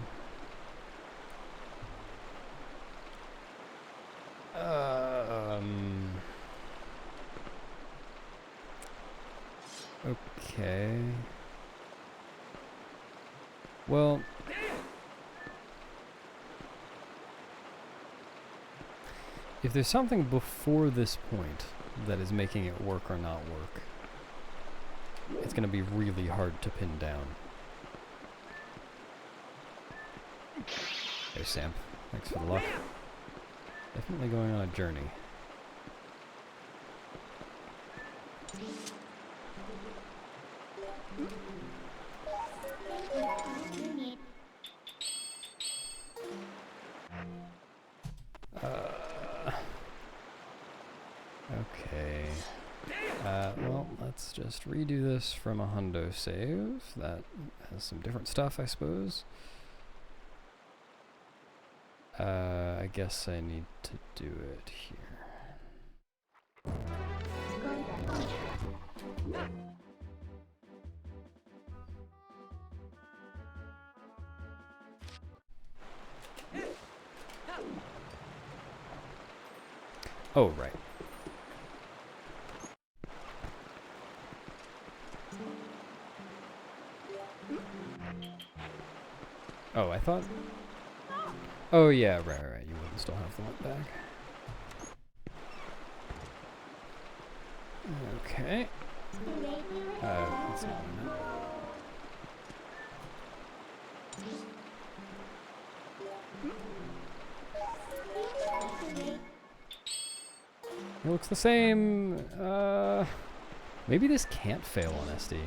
Okay. Well, if there's something before this point that is making it work or not work, it's going to be really hard to pin down. Hey, Sam. Thanks for the luck. Definitely going on a journey. Okay. Well, let's just redo this from a hundo save. That has some different stuff, I suppose. I guess I need to do it here. Oh, right. Oh, I thought... Oh, yeah, right. You wouldn't still have the one back. Okay. That's not what I meant. It looks the same. Maybe this can't fail on SD.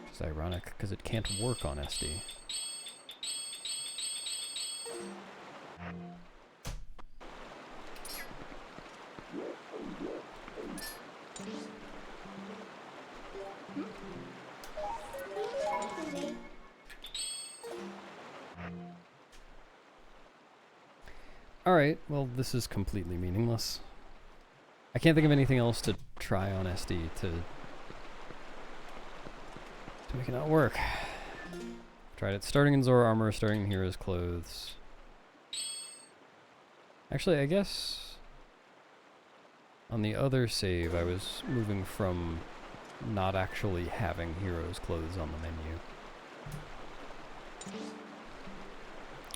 It's ironic, because it can't work on SD. Alright, well, this is completely meaningless. I can't think of anything else to try on SD to make it not work. Tried it starting in Zora armor, starting in Hero's clothes. Actually, I guess on the other save, I was moving from not actually having Hero's clothes on the menu.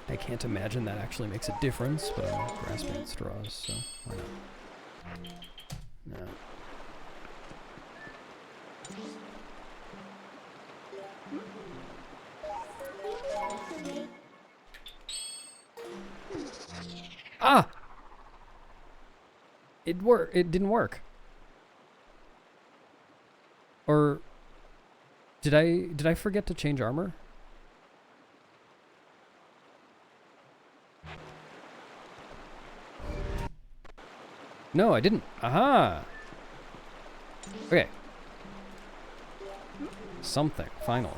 I can't imagine that actually makes a difference, but I'm grasping at straws, so why not? No. Ah! It didn't work. Or did I forget to change armor? No, I didn't. Aha! Okay. Something, finally.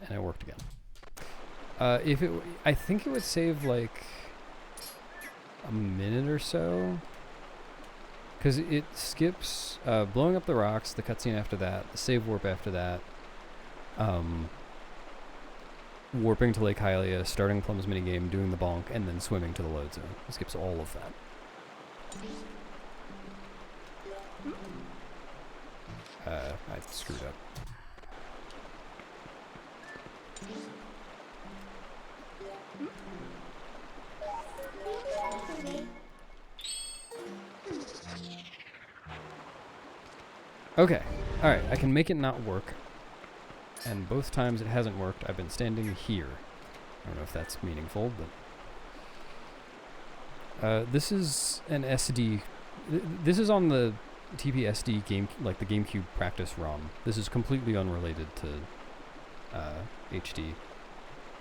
And it worked again. I think it would save like a minute or so. Because it skips blowing up the rocks, the cutscene after that, the save warp after that, warping to Lake Hylia, starting Plum's minigame, doing the bonk, and then swimming to the load zone. It skips all of that. I screwed up. Okay, alright, I can make it not work. And both times it hasn't worked, I've been standing here. I don't know if that's meaningful, but... this is an SD... This is on the TPHD game, like the GameCube practice ROM. This is completely unrelated to HD.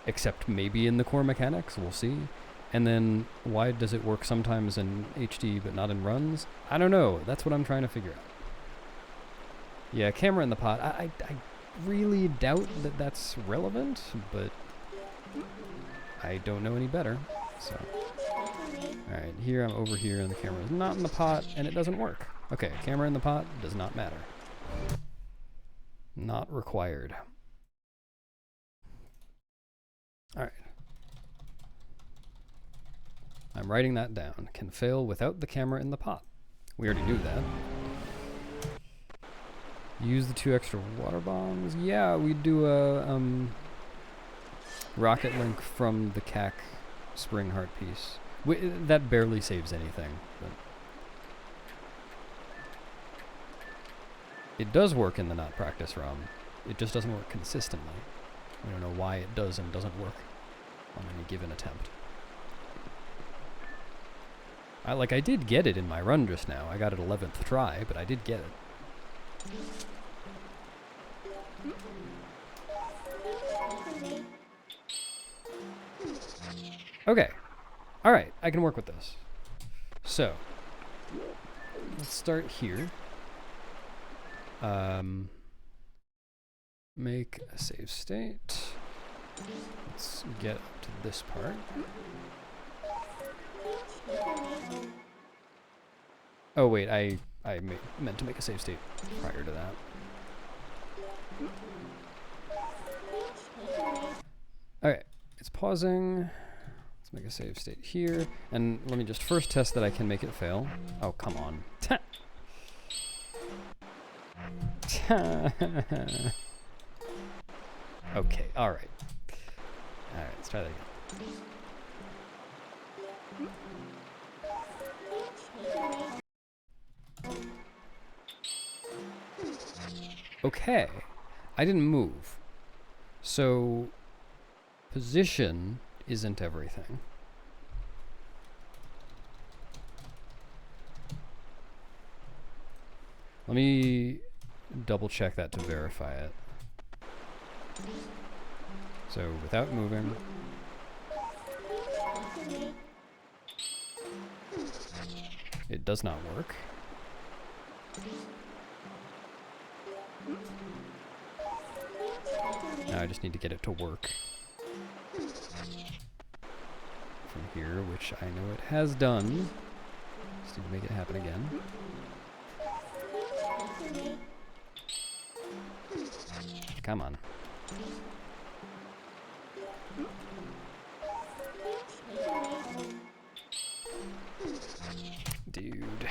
Except maybe in the core mechanics, we'll see. And then, why does it work sometimes in HD but not in runs? I don't know, that's what I'm trying to figure out. Yeah, camera in the pot. I really doubt that that's relevant, but I don't know any better, so. Alright, here I'm over here and the camera is not in the pot and it doesn't work. Okay, camera in the pot does not matter. Not required. Alright. I'm writing that down. Can fail without the camera in the pot. We already knew that. Use the 2 extra water bombs. Yeah, we do a rocket link from the CAC spring heart piece. That barely saves anything, but it does work in the not practice ROM. It just doesn't work consistently. I don't know why it does and doesn't work on any given attempt. I did get it in my run just now. I got it 11th try, but I did get it. Okay. Alright, I can work with this. So, let's start here. Make a save state. Let's get up to this part. Oh wait, I meant to make a save state prior to that. Okay, it's pausing. Let's make a save state here. And let me just first test that I can make it fail. Oh, come on. Okay, alright. Alright, let's try that again. Okay, I didn't move. So, position isn't everything. Let me double check that to verify it. So, without moving. It does not work. Now I just need to get it to work. From here, which I know it has done. Just need to make it happen again. Come on. Dude.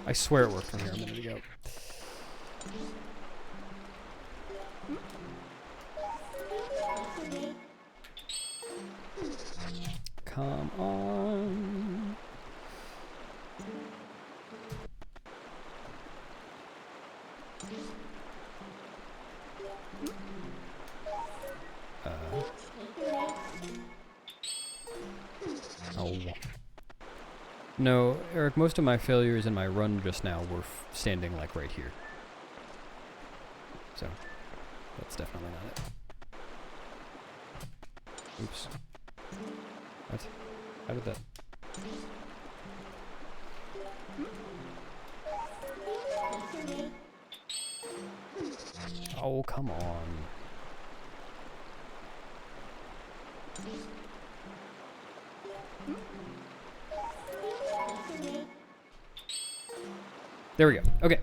I swear it worked from here a minute ago. Come on. Oh. No, Eric, most of my failures in my run just now were standing like right here. So, that's definitely not it. Oops. What? How did that... Oh, come on. There we go. Okay.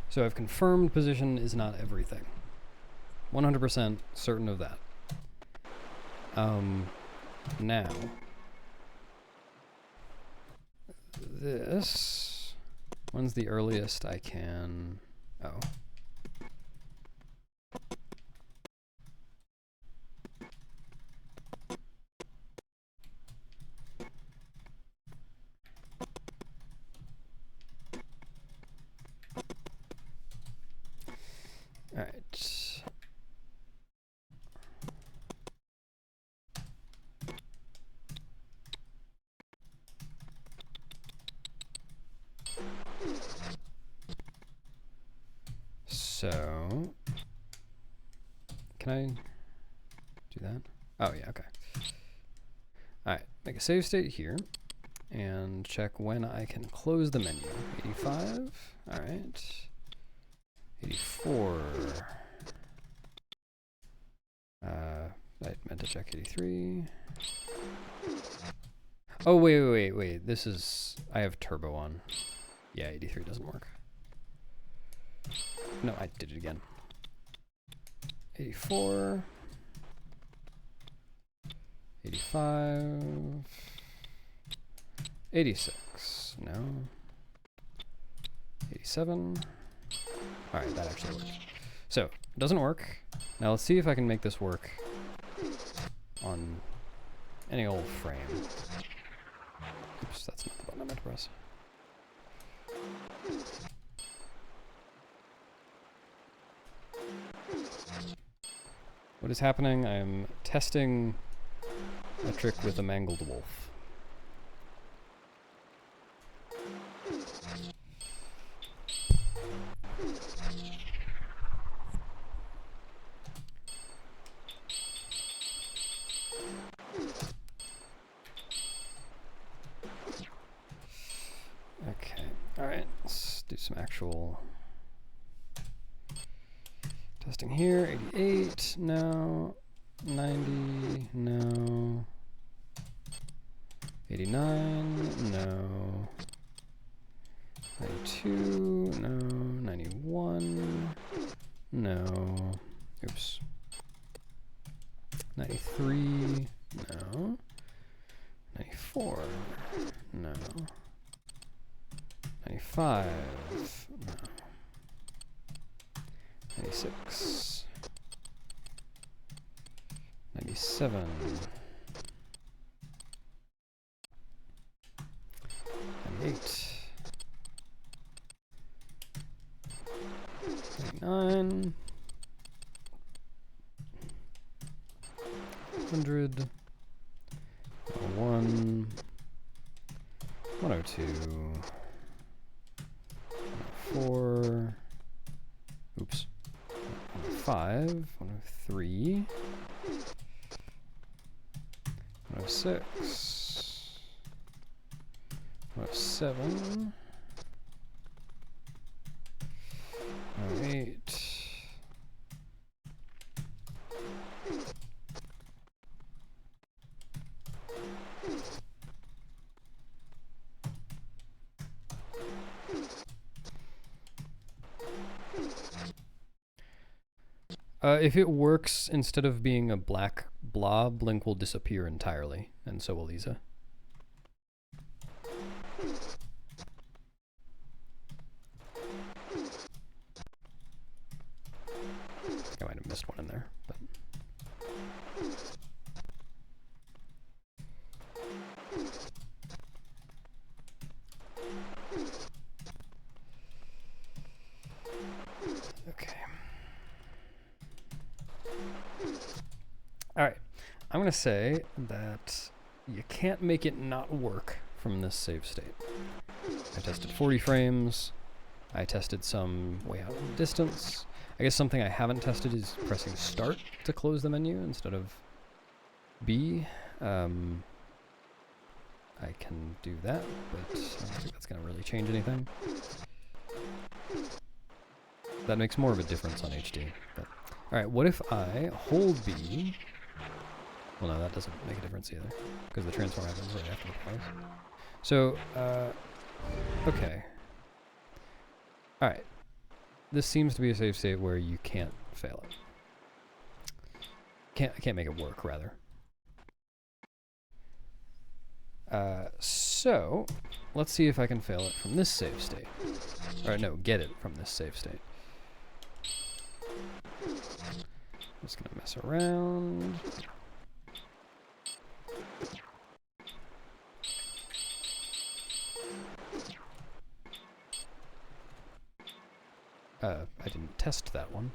So I've confirmed position is not everything. 100% certain of that. Now. This. When's the earliest I can... Oh. Alright. So, can I do that? Oh yeah, okay. Alright, make a save state here, and check when I can close the menu. 85, alright. 84. I meant to check 83. Oh, wait. This is... I have turbo on. Yeah, 83 doesn't work. No, I did it again. 84. 85. 86. No. 87. Alright, that actually worked. So, it doesn't work. Now let's see if I can make this work on any old frame. Oops, that's not the button I meant to press. What is happening? I am testing a trick with a mangled wolf. Okay, alright, let's do some actual testing here. 88, no. 90, no. 89, no. 92, no. 91, no. Oops. 93, no. 94, no. 95, no. 96, 97, 98, 99, 100, 101, 102, 104, oops, 105, 103, 106, 107, 108. If it works, instead of being a black blob, Blink will disappear entirely, and so will Isa. I might have missed one in there, but... Okay. Alright, I'm going to say that you can't make it not work from this save state. I tested 40 frames, I tested some way out in distance. I guess something I haven't tested is pressing start to close the menu instead of B. I can do that, but I don't think that's going to really change anything. That makes more of a difference on HD. But alright, what if I hold B? Well, no, that doesn't make a difference either, because the transform happens right after the pause. So, okay. Alright. This seems to be a save state where you can't fail it. I can't make it work, rather. So, let's see if I can fail it from this save state. Or no, get it from this save state. I'm just gonna mess around. I didn't test that one.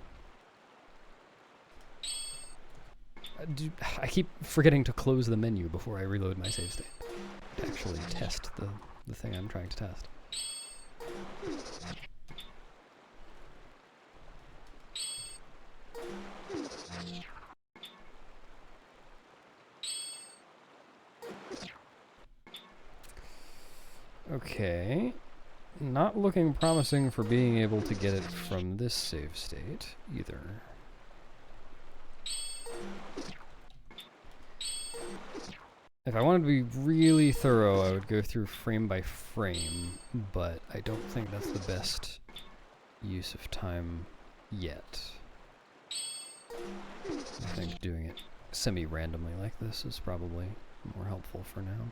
I keep forgetting to close the menu before I reload my save state. To actually test the thing I'm trying to test. Okay. Not looking promising for being able to get it from this save state, either. If I wanted to be really thorough, I would go through frame by frame, but I don't think that's the best use of time yet. I think doing it semi-randomly like this is probably more helpful for now.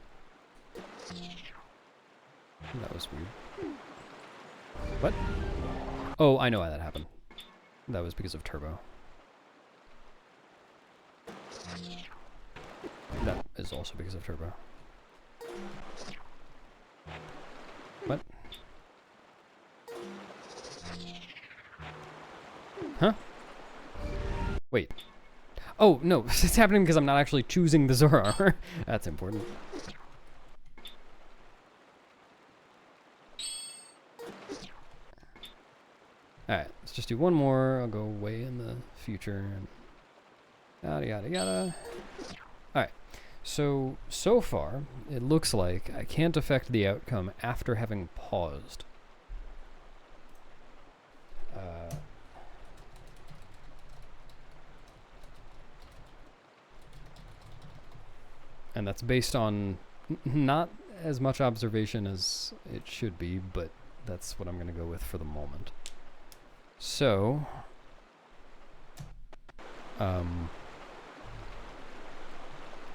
That was weird. What? Oh, I know why that happened. That was because of turbo. That is also because of turbo. What? Huh? Wait. Oh, no, it's happening because I'm not actually choosing the Zora armor. That's important. Alright, let's just do one more. I'll go way in the future. And yada yada yada. Alright, so far, it looks like I can't affect the outcome after having paused. And that's based on not as much observation as it should be, but that's what I'm going to go with for the moment. So,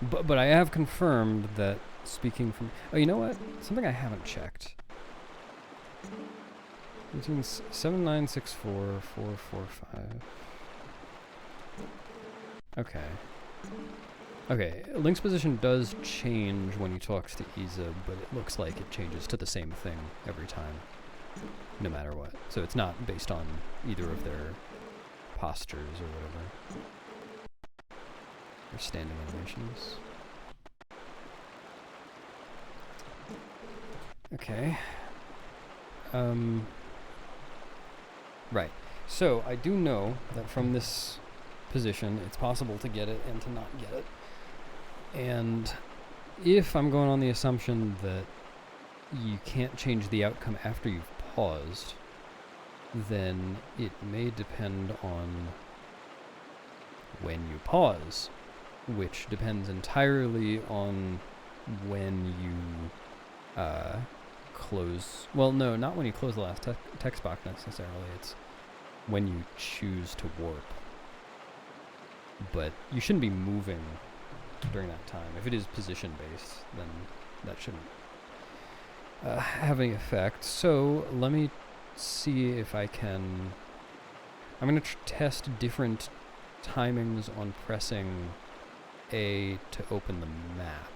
but I have confirmed that speaking from... Oh, you know what? Something I haven't checked. Between 7964, 445. Okay. Okay, Link's position does change when he talks to Isa, but it looks like it changes to the same thing every time, no matter what. So it's not based on either of their postures or whatever. Or standing animations. Okay. Right. So I do know that from this position, it's possible to get it and to not get it. And if I'm going on the assumption that you can't change the outcome after you've paused, then it may depend on when you pause, which depends entirely on when you close. Well, no, not when you close the last text box necessarily. It's when you choose to warp. But you shouldn't be moving during that time. If it is position based, then that shouldn't have any effect. So let me see if I can. I'm going to test different timings on pressing A to open the map.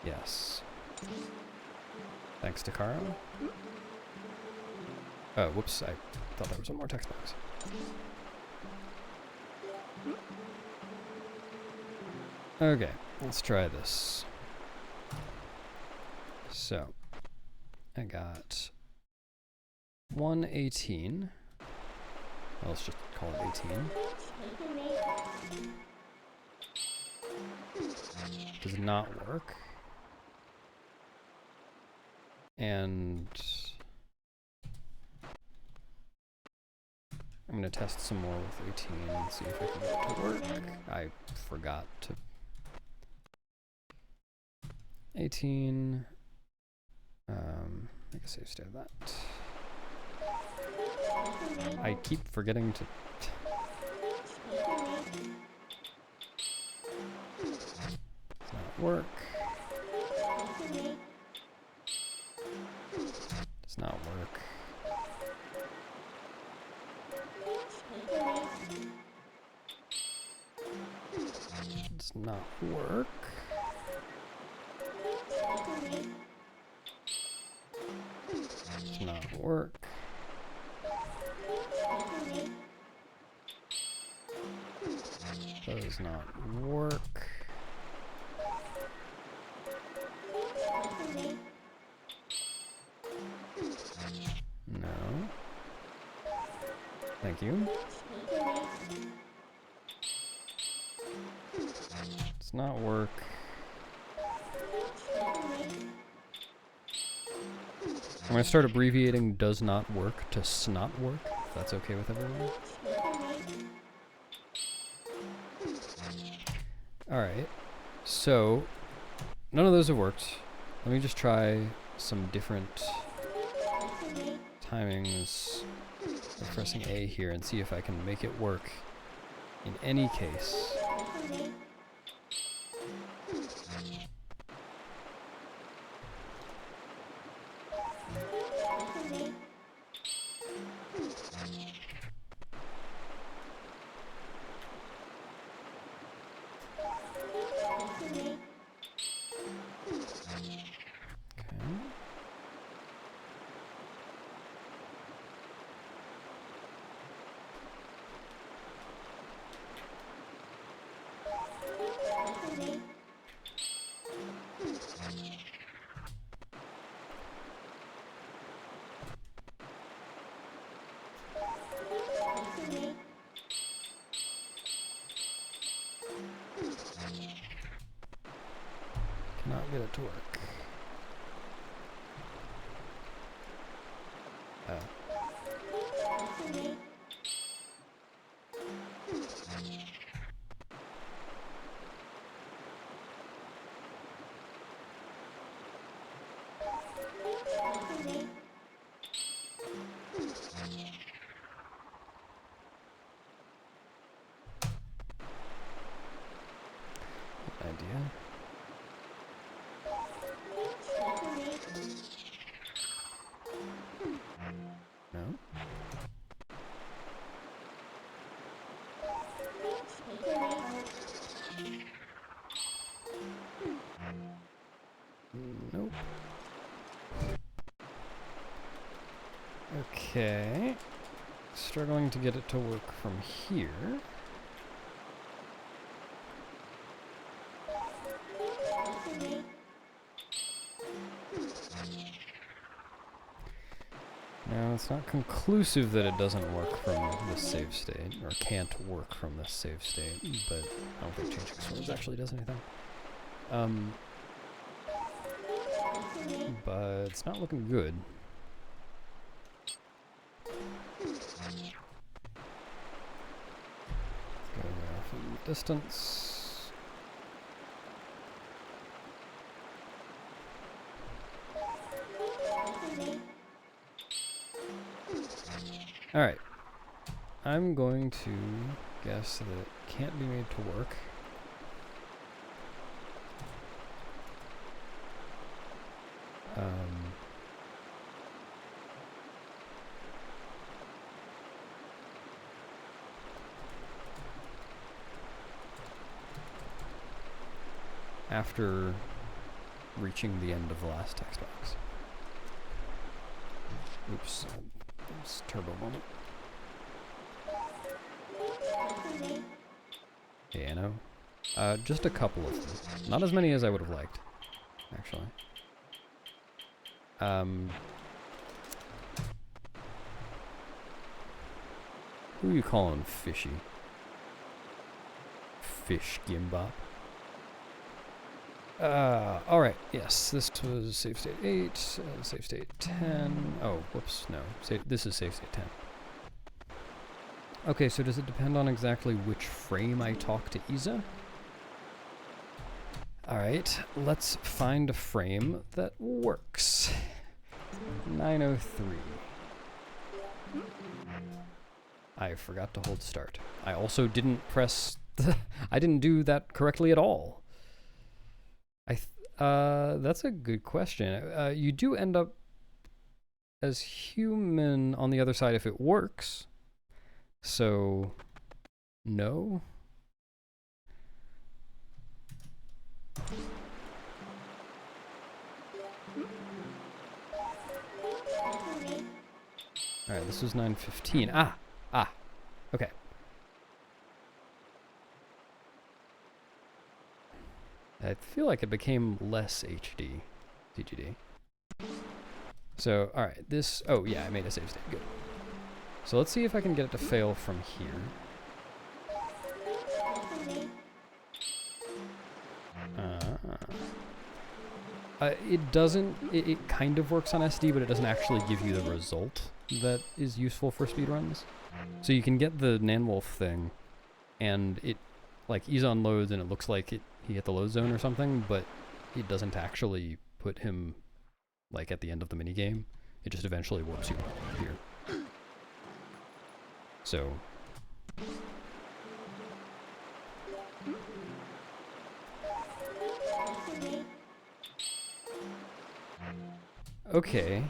Yes. Thanks to Karo. Oh, whoops, I thought there was one more text box. Okay, let's try this. So, I got 118. Well, let's just call it 18. Does not work. And I'm going to test some more with 18 and see if I can get it to work. I forgot to. 18. Make a save state of that. I keep forgetting to. Does not work. Does not work. Does not work. Does not work. Does not work. No. Thank you. Does not work. I'm going to start abbreviating does not work to snot work, if that's okay with everyone. Alright, so none of those have worked. Let me just try some different timings of pressing A here and see if I can make it work in any case. Cannot get it to work. Oh. Good idea. No? Nope. Okay. Struggling to get it to work from here. Now, it's not conclusive that it doesn't work from this save state, or can't work from this save state, but I don't think changing swords actually does anything. But it's not looking good. Go from distance. Alright. I'm going to guess that it can't be made to work. After reaching the end of the last text box. Oops. Turbo moment. Yeah, I know. Just a couple of them. Not as many as I would have liked, actually. Who are you calling fishy? Fish Gimbop. Alright, yes, this was save state 8, save state 10. Oh, whoops, no. This is save state 10. Okay, so does it depend on exactly which frame I talk to Isa? Alright, let's find a frame that works. 903. I forgot to hold start. I also didn't press I didn't do that correctly at all. That's a good question. You do end up as human on the other side if it works. So, no. Alright, this was 9:15. Ah! Okay. I feel like it became less HD, TGD. So, alright, this... Oh, yeah, I made a save state. Good. So let's see if I can get it to fail from here. It doesn't... It kind of works on SD, but it doesn't actually give you the result that is useful for speedruns. So you can get the Nanwolf thing, and it, like, ease on loads, and it looks like he hit the load zone or something, but it doesn't actually put him, like, at the end of the minigame. It just eventually warps you here. So... Okay.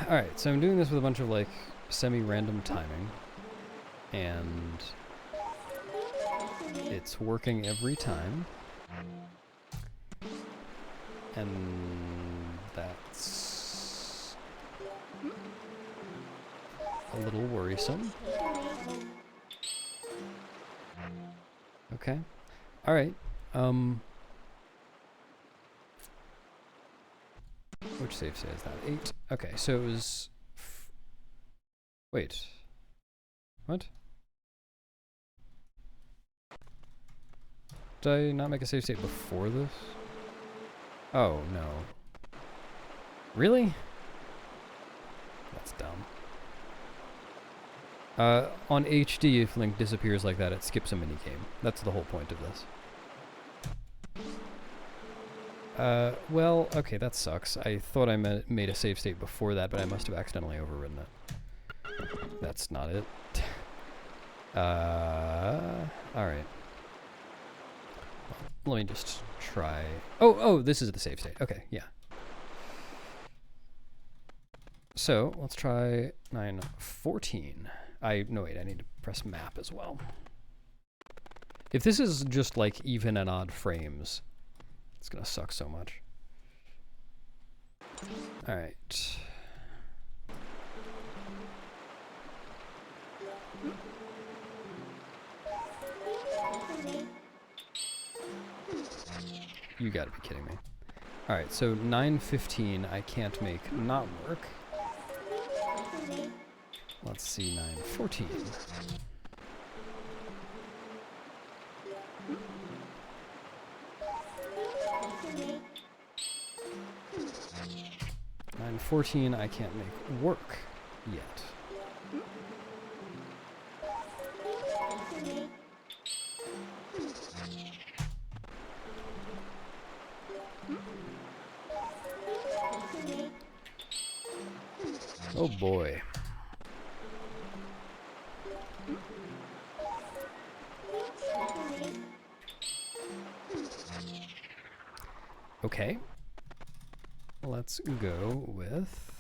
Alright, so I'm doing this with a bunch of, like, semi-random timing. And... it's working every time. And... that's... a little worrisome. Okay. Alright. Which save state is that? 8? Okay, so it was... wait. What? Did I not make a save state before this? Oh, no. Really? That's dumb. On HD, if Link disappears like that, it skips a minigame. That's the whole point of this. Well, okay, that sucks. I thought I made a save state before that, but I must have accidentally overridden it. That's not it. Alright. Let me just try... Oh, this is the save state. Okay, yeah. So, let's try 9:14. No wait, I need to press map as well. If this is just like even and odd frames, it's gonna suck so much. Alright. You gotta be kidding me. Alright, so 915 I can't make not work. Let's see, 914. I can't make work yet. Oh boy. Okay. Let's go with...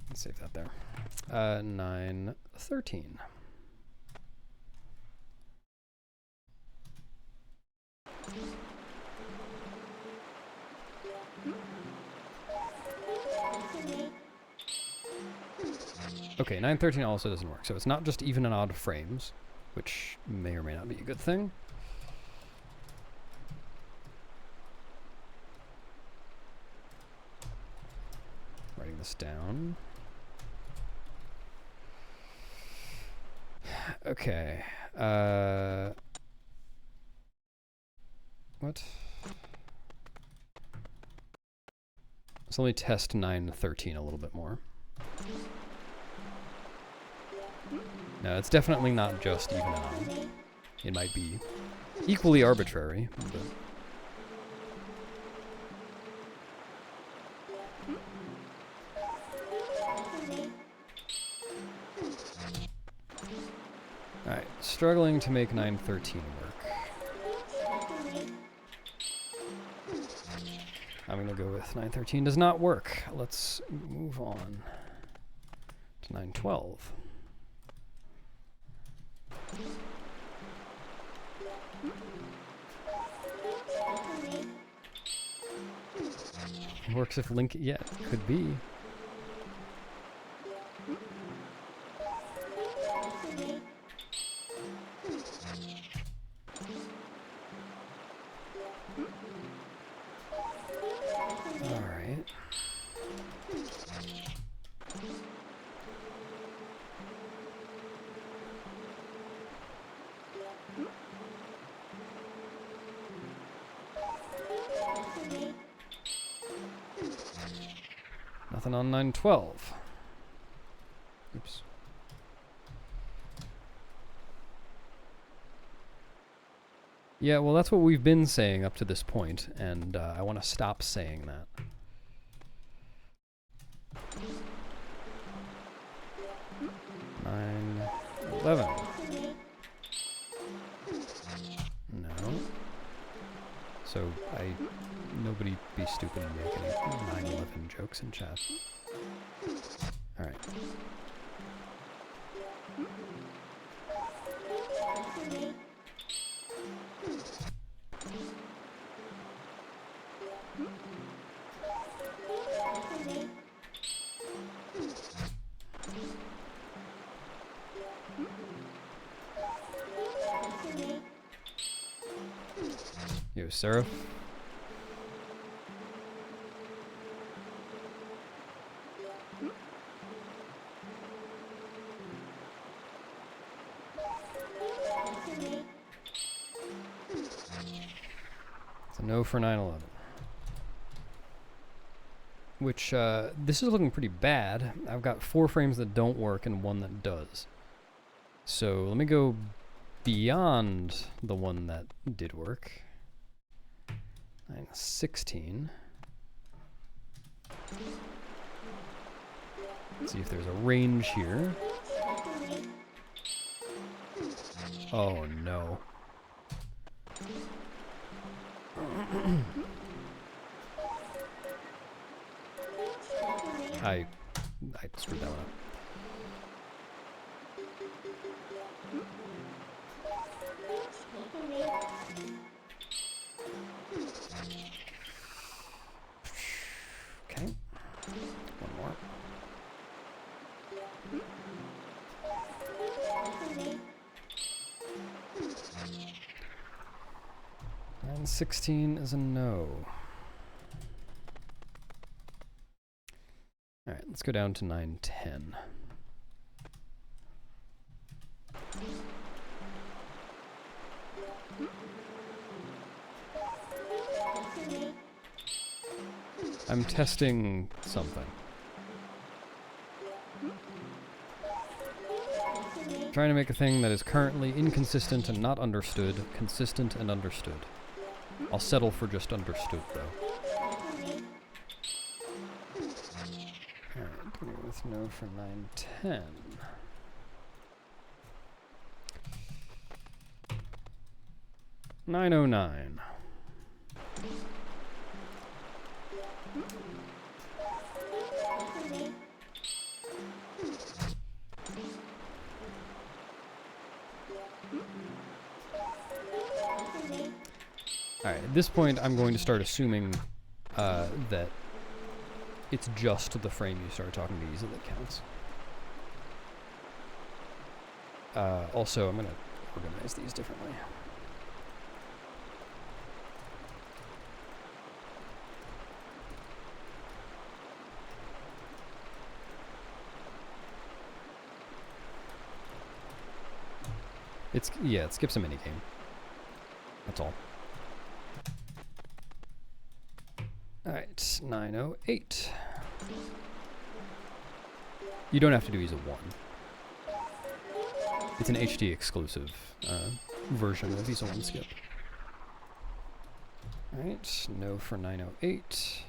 Let's save that there. 913. Okay, 913 also doesn't work. So it's not just even and odd frames, which may or may not be a good thing. Writing this down. Okay. What? Let's only test 913 a little bit more. No, it's definitely not just even and odd. It might be equally arbitrary, but... Alright, struggling to make 913 work. I'm gonna go with 913 does not work. Let's move on to 912. Works if link, yeah, could be. All right. Nothing on 912. Oops. Yeah, well, that's what we've been saying up to this point, and I want to stop saying that. Nine, 11. No. So nobody be stupid and make any 9/11 jokes in chat. All right. Yo, Seraph. It's a no for 9/11. Which, this is looking pretty bad. I've got 4 frames that don't work and 1 that does. So let me go beyond the one that did work. 916. Let's see if there's a range here. Oh no. I screwed that one up. Okay. One more. 16 is a no. Alright, let's go down to 9, 10. I'm testing something. Trying to make a thing that is currently inconsistent and not understood, consistent and understood. I'll settle for just understood, though. Alright, going with no for 9, 10. $9.09. Alright, at this point I'm going to start assuming that it's just the frame you start talking to Isa that counts. Also, I'm going to organize these differently. Yeah, it skips a minigame. That's all. Alright, 908. You don't have to do Isa 1. It's an HD exclusive version of Isa 1 skip. Alright, no for 908.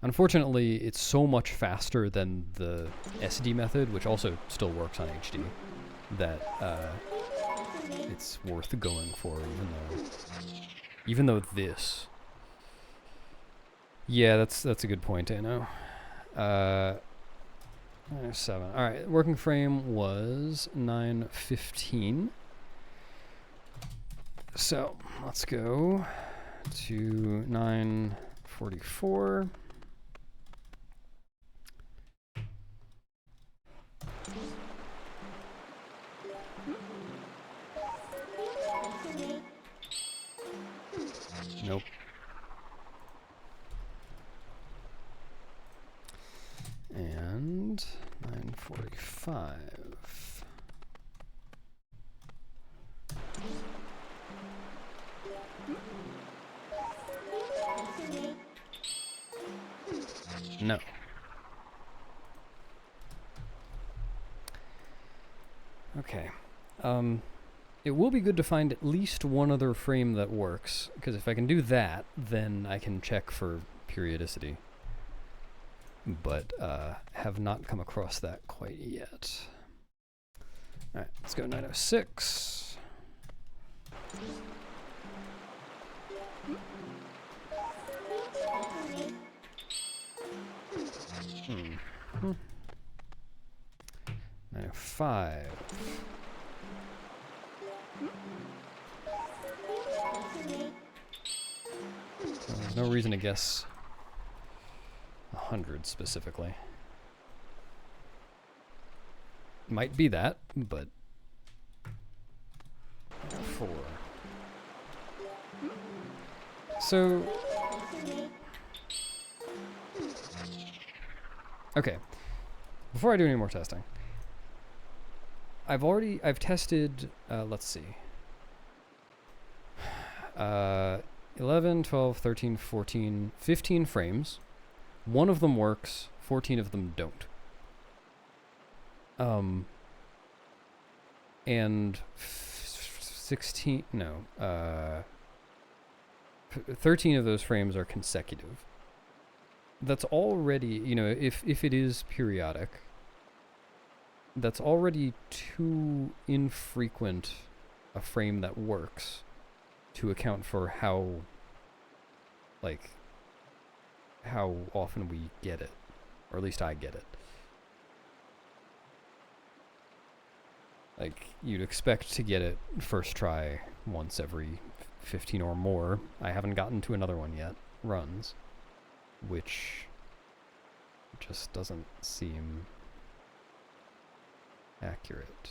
Unfortunately, it's so much faster than the SD method, which also still works on HD, that it's worth going for, even though this. Yeah, that's a good point, I know. 907. All right, working frame was 915. So let's go to 944. Nope. And 945. No. Okay. It will be good to find at least one other frame that works, because if I can do that, then I can check for periodicity. But have not come across that quite yet. Alright, let's go 906. Hmm. 905. There's no reason to guess 100 specifically. Might be that, but 4. So okay, before I do any more testing, I've tested, let's see, 11, 12, 13, 14, 15 frames. One of them works, 14 of them don't. And 13 of those frames are consecutive. That's already, if it is periodic, that's already too infrequent a frame that works to account for how often we get it, or at least I get it. Like, you'd expect to get it first try once every 15 or more. I haven't gotten to another one yet, runs, which just doesn't seem accurate.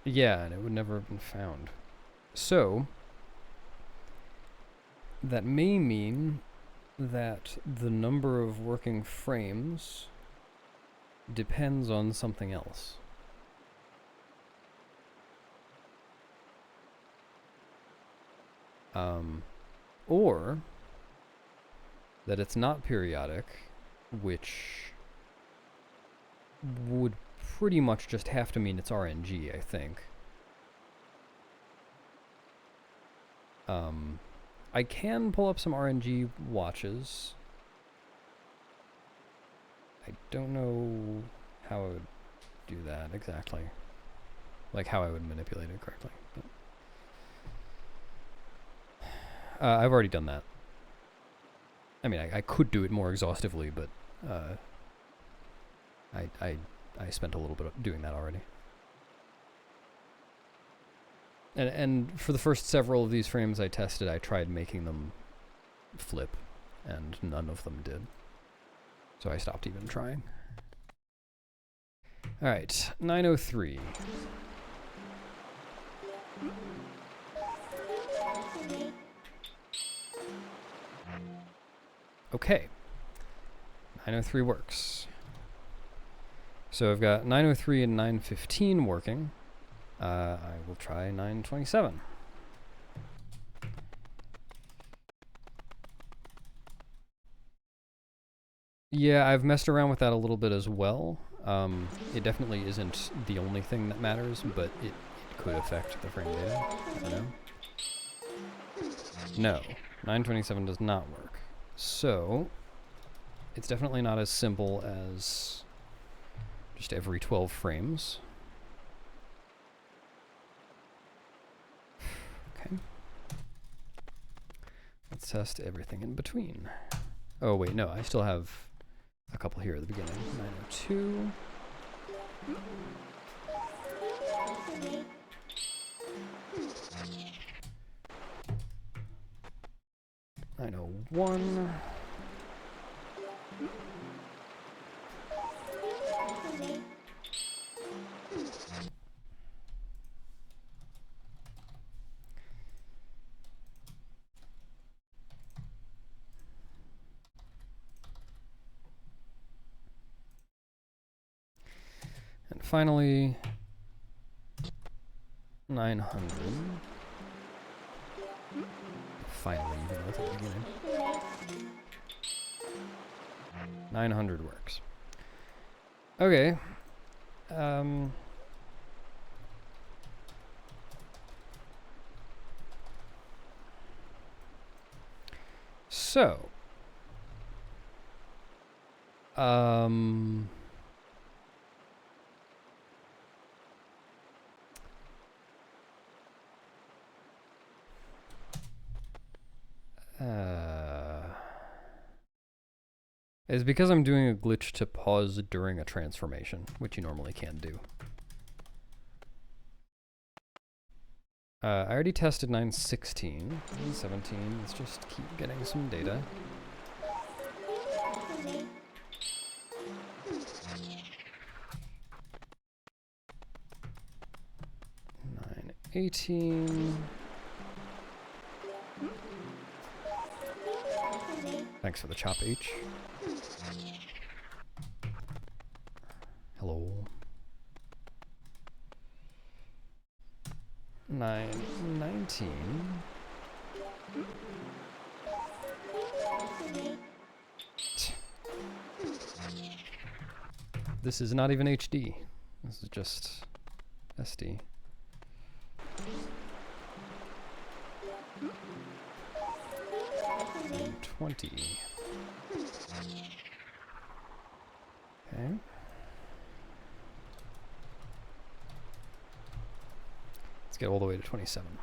Yeah, and it would never have been found. So, that may mean that the number of working frames depends on something else. Or that it's not periodic, which would pretty much just have to mean it's RNG, I think. I can pull up some RNG watches. I don't know how I would do that exactly. Like how I would manipulate it correctly. But I've already done that. I mean, I could do it more exhaustively, but I spent a little bit doing that already. And for the first several of these frames I tested, I tried making them flip, and none of them did. So I stopped even trying. All right, 903. Okay, 903 works. So I've got 903 and 915 working. I will try 927. Yeah, I've messed around with that a little bit as well. It definitely isn't the only thing that matters, but it could affect the frame data. I don't know. No, 927 does not work. So, it's definitely not as simple as just every 12 frames. Okay. Let's test everything in between. Oh wait, no, I still have a couple here at the beginning. 902. 901. And finally, 900. Finally, even though it's at the beginning. 900 works. Okay. So. It's because I'm doing a glitch to pause during a transformation, which you normally can't do. I already tested 916, 917, let's just keep getting some data. 918. Thanks for the chop H. Hello. 919. This is not even HD. This is just SD. 20. Okay. Let's get all the way to 27.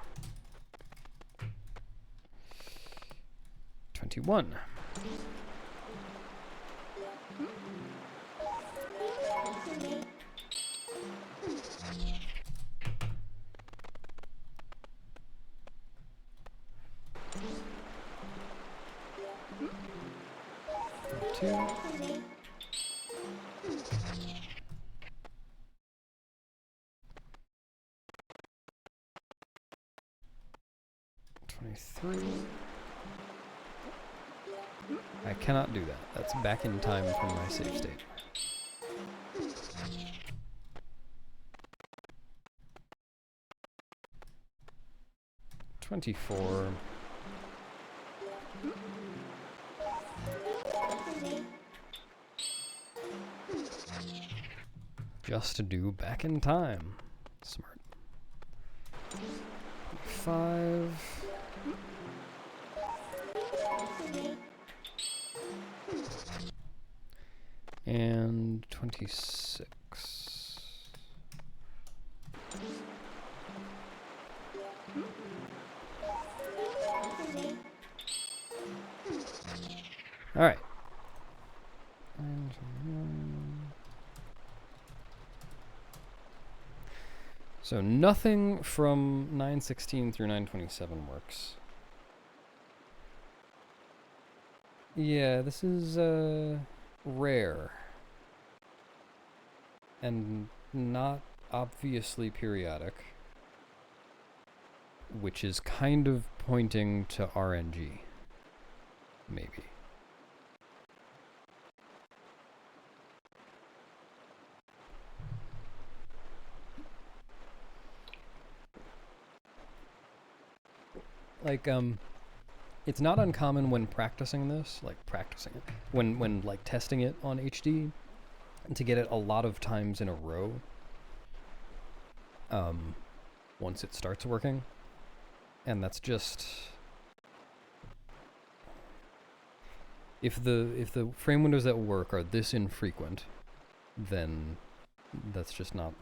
21. 2. 2023. I cannot do that. That's back in time from my save state. '24. Just to do back in time. Smart. 5. And 26. All right. So nothing from 916 through 927 works. Yeah, this is rare. And not obviously periodic. Which is kind of pointing to RNG. Maybe. Like, it's not uncommon when practicing this, when like testing it on HD, to get it a lot of times in a row, once it starts working, and that's just, if the frame windows that work are this infrequent, then that's just not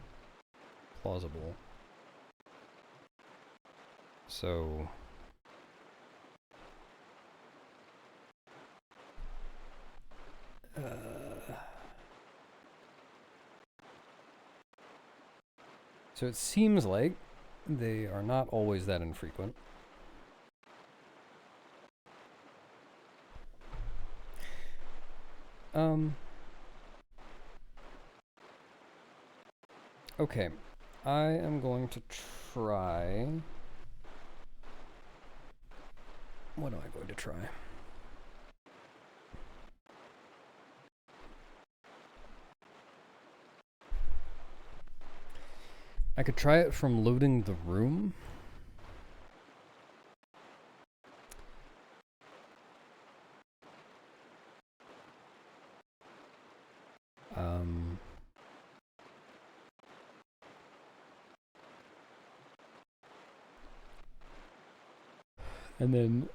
plausible. So so it seems like they are not always that infrequent. Okay, I am going to try. What am I going to try? I could try it from loading the room. And then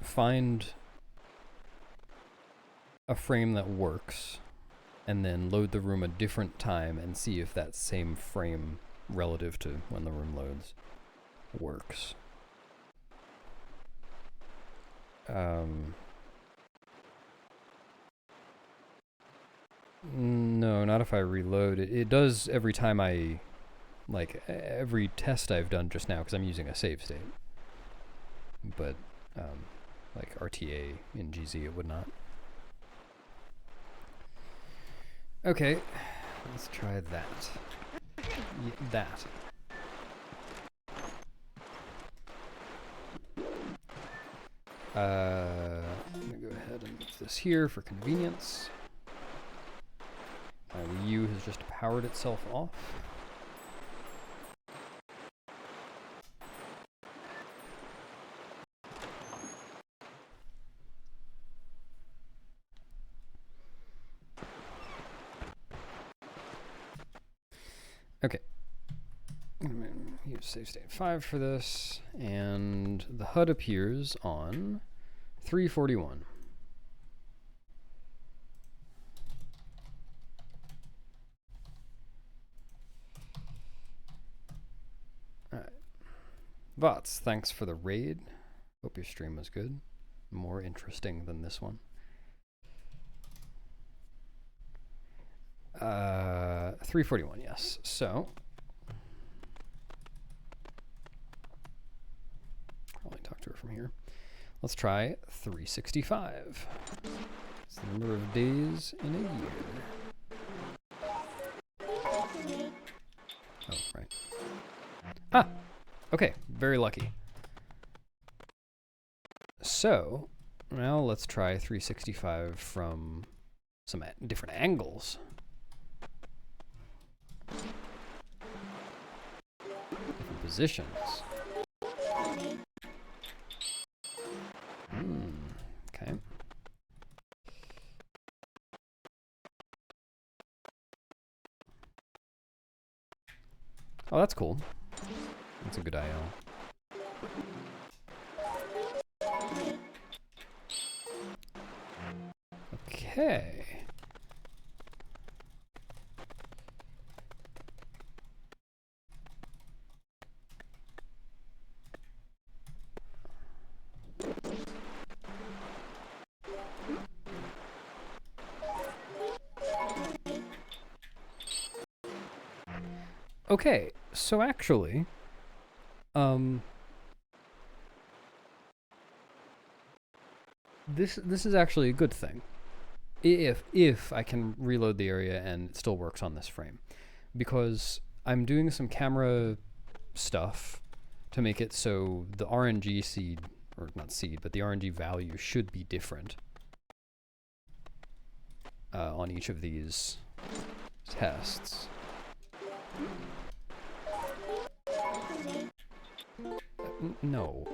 find a frame that works, and then load the room a different time and see if that same frame relative to when the room loads works. No, not if I reload. It does every time I, like, every test I've done just now, because I'm using a save state. But, like RTA in GZ, it would not. Okay, let's try that. That. I'm gonna go ahead and move this here for convenience. My Wii U has just powered itself off. Okay. I'm going to use save state 5 for this, and the HUD appears on 341. Alright. Vots, thanks for the raid. Hope your stream was good. More interesting than this one. 341, yes. So probably talk to her from here. Let's try 365. It's the number of days in a year. Oh, right. Ah, okay, very lucky. So, now let's try 365 from some different angles. Different positions. Okay. Oh, that's cool. That's a good IO. Okay. Okay, so actually, this is actually a good thing. If I can reload the area and it still works on this frame, because I'm doing some camera stuff to make it so the RNG seed, or not seed, but the RNG value should be different on each of these tests. No.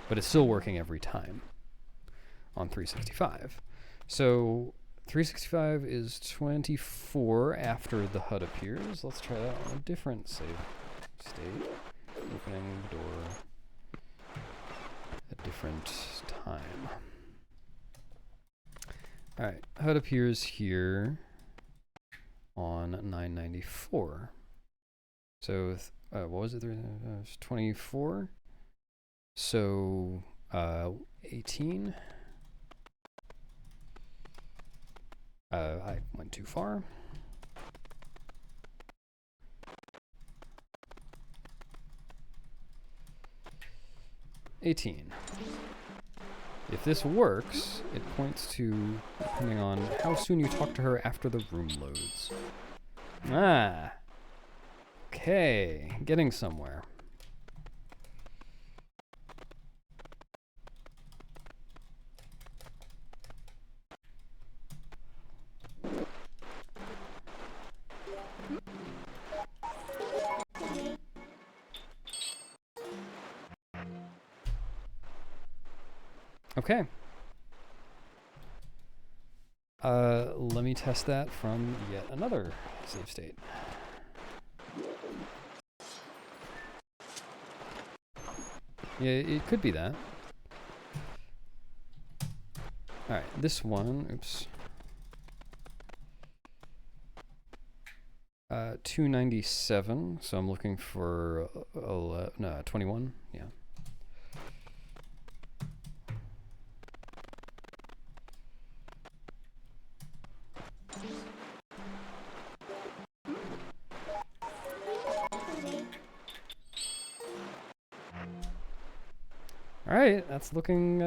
But it's still working every time on 365. So 365 is 24 after the HUD appears. Let's try that on a different save state. Opening the door at different time. Alright, HUD appears here on 994. So, what was it? 24? So, 18. I went too far. $18. If this works, it points to, depending on how soon you talk to her after the room loads. Ah. Okay, getting somewhere. Okay. Let me test that from yet another save state. Yeah, it could be that. Alright, this one, oops. 297, so I'm looking for 21, yeah. Alright, that's looking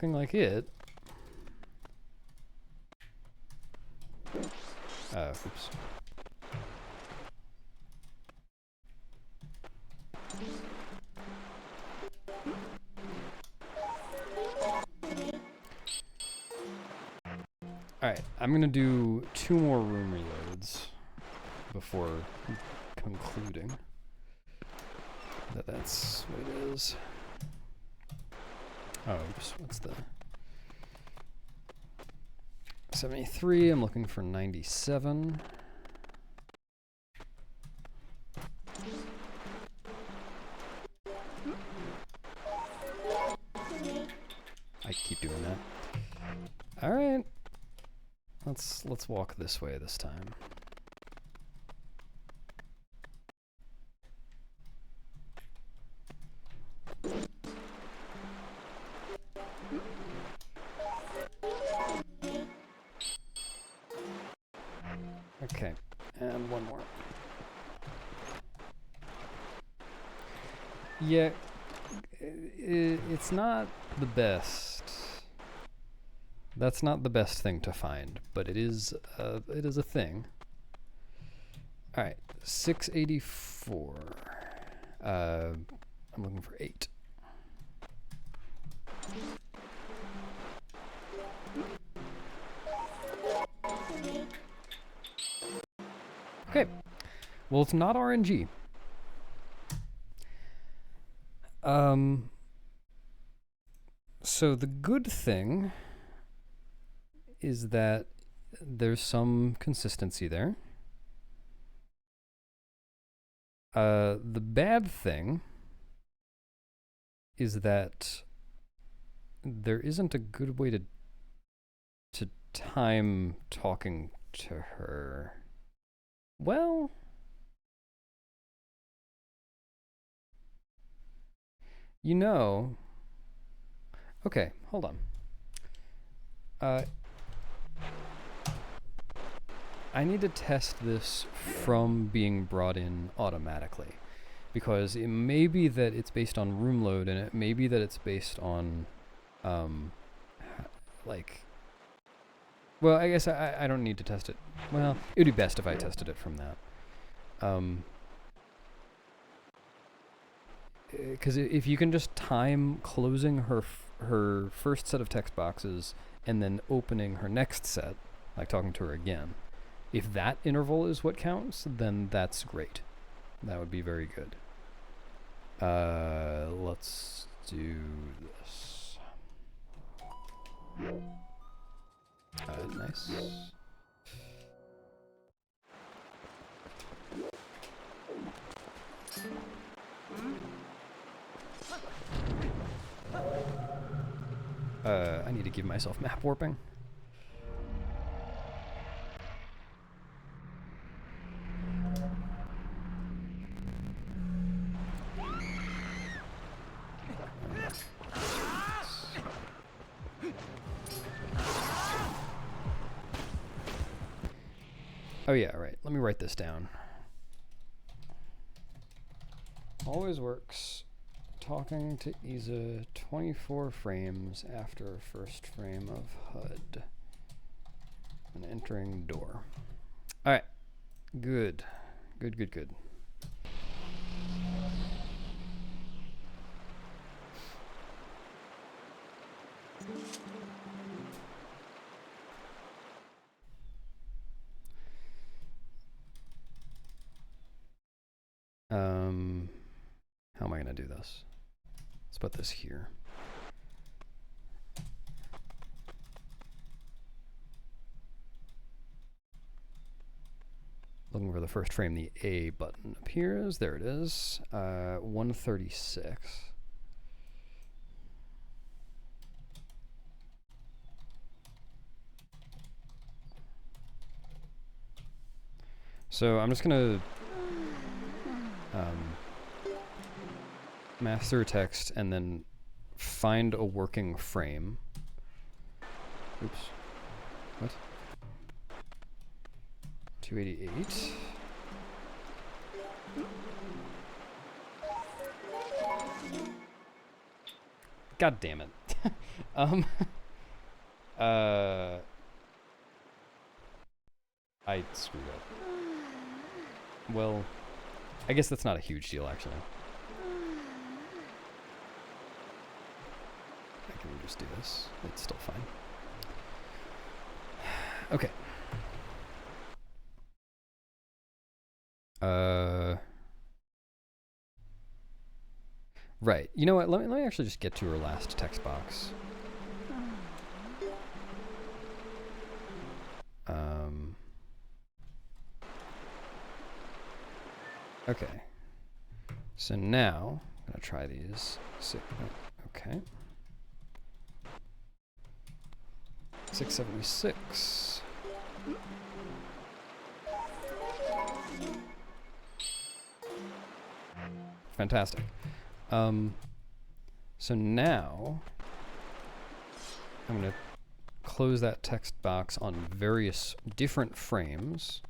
like it. Oops. Alright, I'm gonna do 2 more room reloads before concluding that that's what it is. Oh, oops, what's the 73? I'm looking for 97. I keep doing that. All right, let's walk this way this time. Okay, and one more. Yeah, it's not the best. That's not the best thing to find, but it is a thing. All right, 684. I'm looking for 8. Okay. Well, it's not RNG. So the good thing is that there's some consistency there. The bad thing is that there isn't a good way to time talking to her. Well, you know, okay, hold on. I need to test this from being brought in automatically, because it may be that it's based on room load, and it may be that it's based on, like, well, I guess I don't need to test it. Well, it would be best if I tested it from that. Because if you can just time closing her first set of text boxes and then opening her next set, like talking to her again, if that interval is what counts, then that's great. That would be very good. Let's do this. Nice. I need to give myself map warping. Oh yeah, right. Let me write this down. Always works. Talking to Isa 24 frames after first frame of HUD. And entering door. Alright. Good. Good, good, good. How am I going to do this? Let's put this here. Looking for the first frame, the A button appears. There it is. 136. So I'm just going to master text and then find a working frame. Oops. What? 288. God damn it. I screwed up. Well, I guess that's not a huge deal, actually. I can just do this. It's still fine. Okay. Right. You know what? Let me actually just get to her last text box. Okay. So now I'm gonna try these. Okay. 676. Fantastic. So now I'm going to close that text box on various different frames,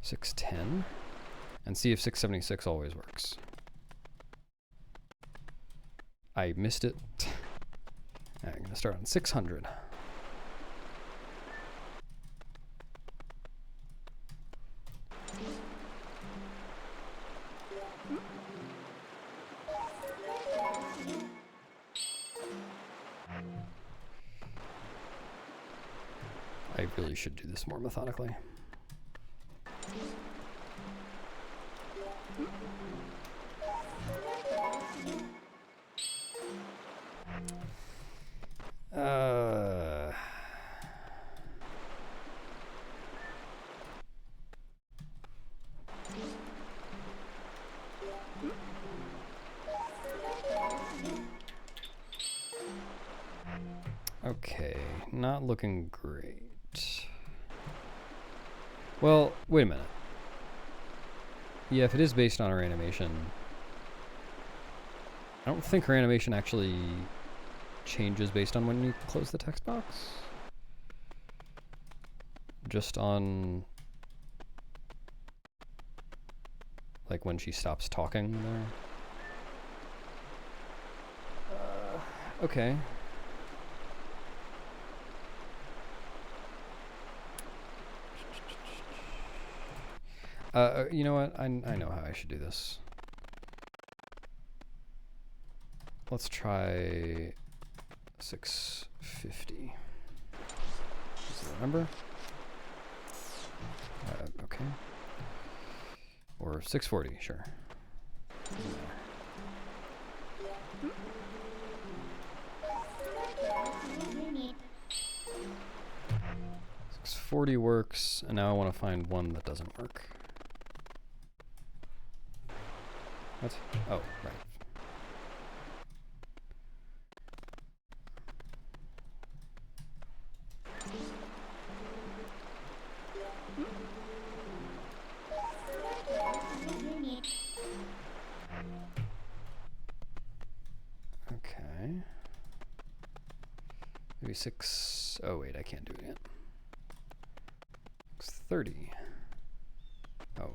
610, and see if 676 always works. I missed it. I'm going to start on 600. I really should do this more methodically. Okay, not looking great. Well, wait a minute. Yeah, if it is based on her animation, I don't think her animation actually changes based on when you close the text box. Just on, like, when she stops talking there. Okay. You know what? I know how I should do this. Let's try 650. Is that a number? Okay. Or 640, sure. 640 works, and now I want to find one that doesn't work. What? Oh, right. Okay. Maybe 6. Oh, wait, I can't do it yet. 630. Oh.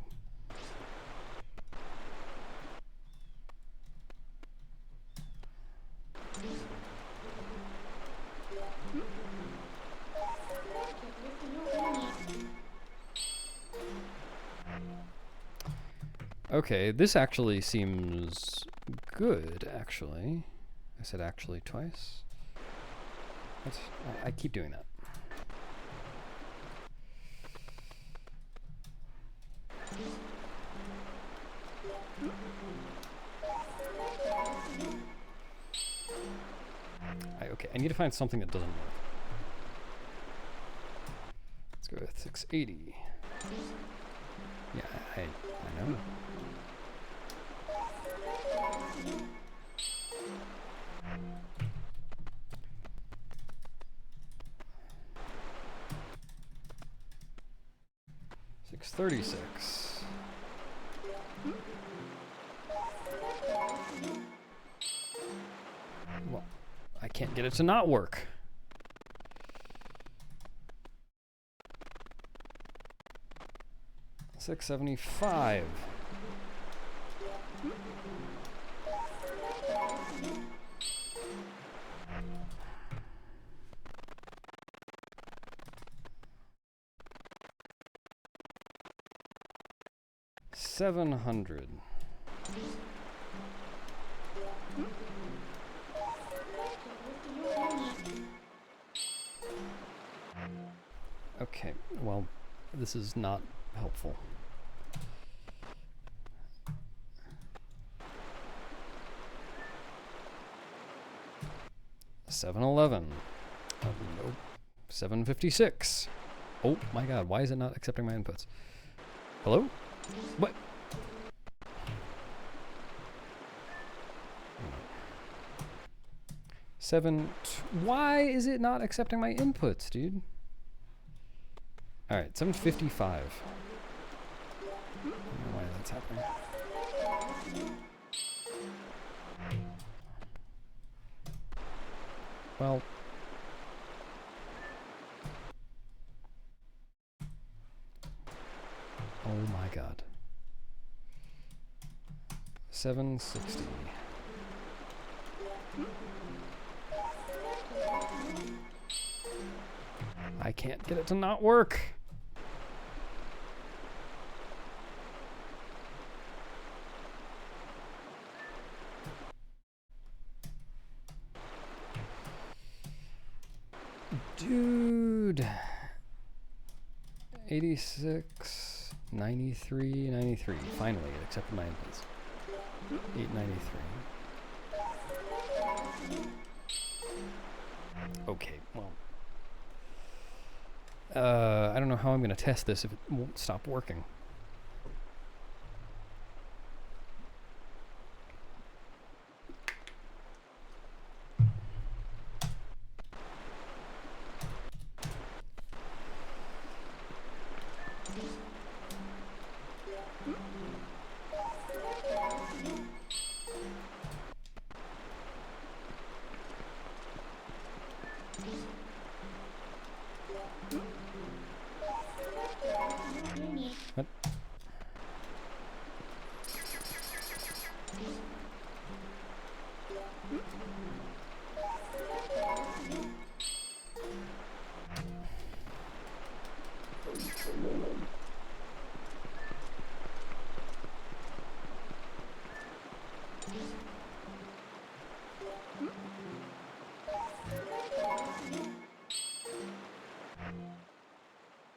Okay, this actually seems good, actually. I said actually twice. I keep doing that. Okay, I need to find something that doesn't work. Let's go with 680. Yeah, I know. $636. Well, I can't get it to not work. $675. $700. Okay, well, this is not helpful. $711. Nope. $756. Oh my god, why is it not accepting my inputs? Hello? What? Why is it not accepting my inputs, dude? Alright, 755. I don't know why that's happening. Well, oh my god. 760. I can't get it to not work. Dude. 86, 93, 93. Finally, it accepted my inputs. 893. Okay, well. I don't know how I'm going to test this if it won't stop working. What?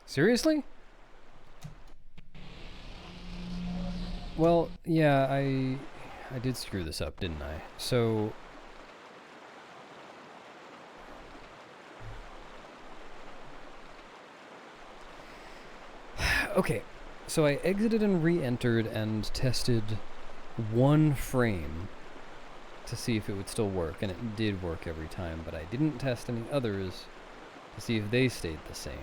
Seriously? Well, yeah, I did screw this up, didn't I? So okay, so I exited and re-entered and tested one frame to see if it would still work, and it did work every time, but I didn't test any others to see if they stayed the same.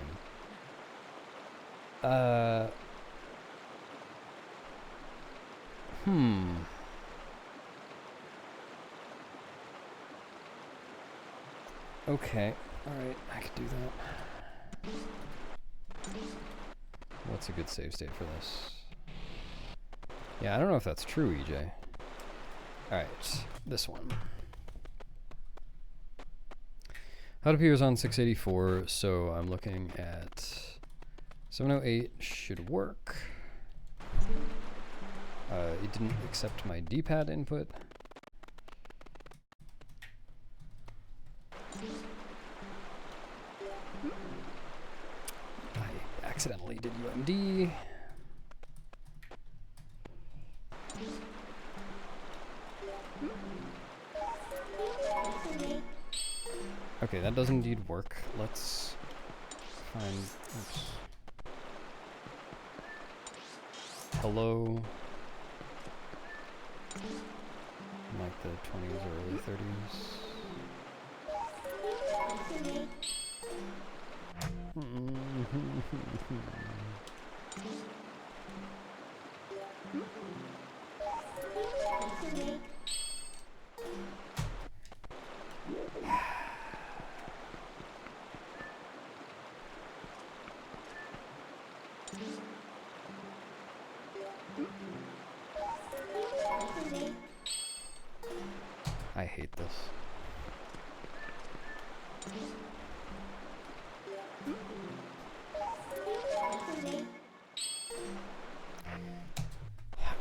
Okay, alright, I could do that. What's a good save state for this? Yeah, I don't know if that's true, EJ. Alright, this one. HUD appears on 684, so I'm looking at 708 should work. It didn't accept my D-pad input. I accidentally did UMD. Okay, that does indeed work. Let's find... Oops. Hello. Like the 20s or early 30s. I hate this.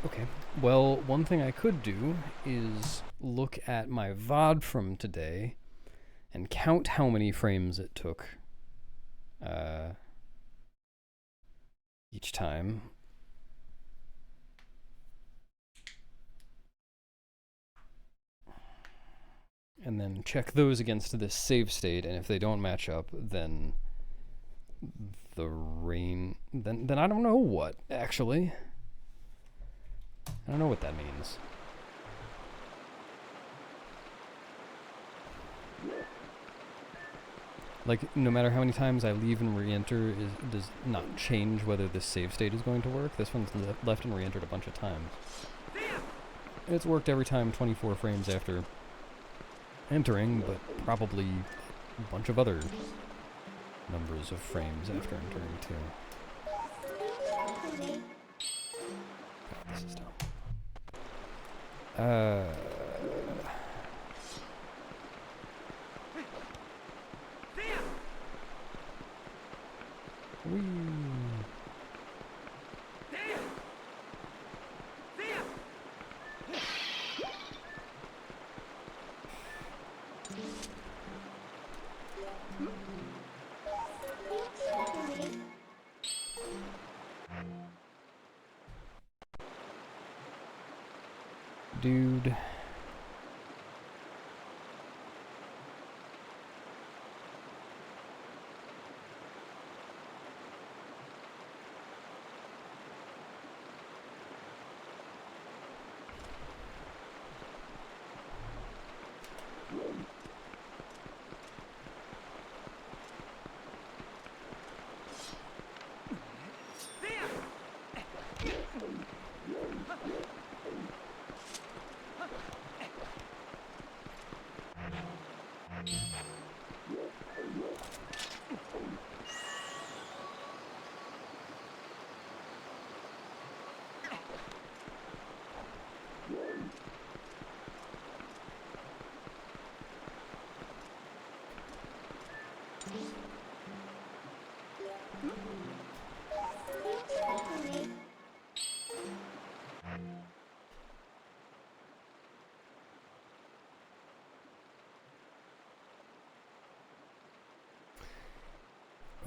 Okay, well, one thing I could do is look at my VOD from today and count how many frames it took each time. And then check those against this save state, and if they don't match up, then the rain... Then I don't know what, actually. I don't know what that means. Like, no matter how many times I leave and re-enter, it does not change whether this save state is going to work. This one's left and re-entered a bunch of times. And it's worked every time 24 frames after entering, but probably a bunch of other numbers of frames after entering, too. God, this is dumb. Whee. dude.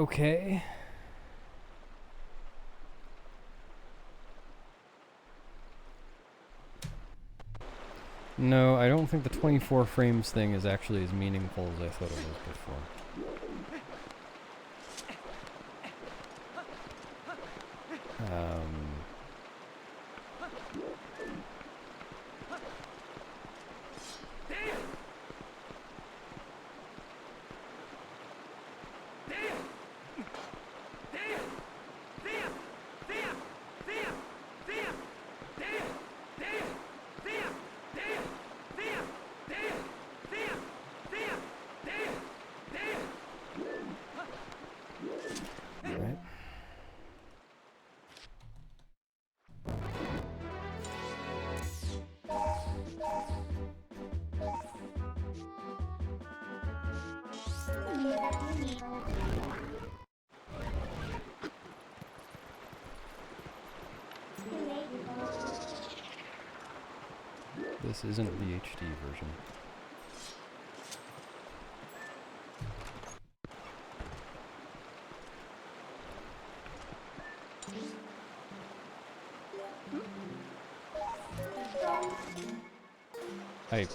Okay. No, I don't think the 24 frames thing is actually as meaningful as I thought it was before. This isn't the HD version. I...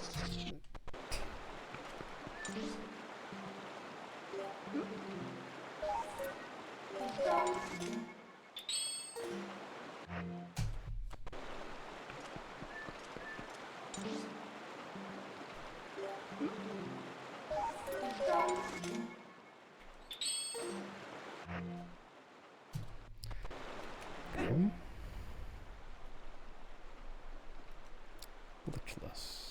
Glitchless.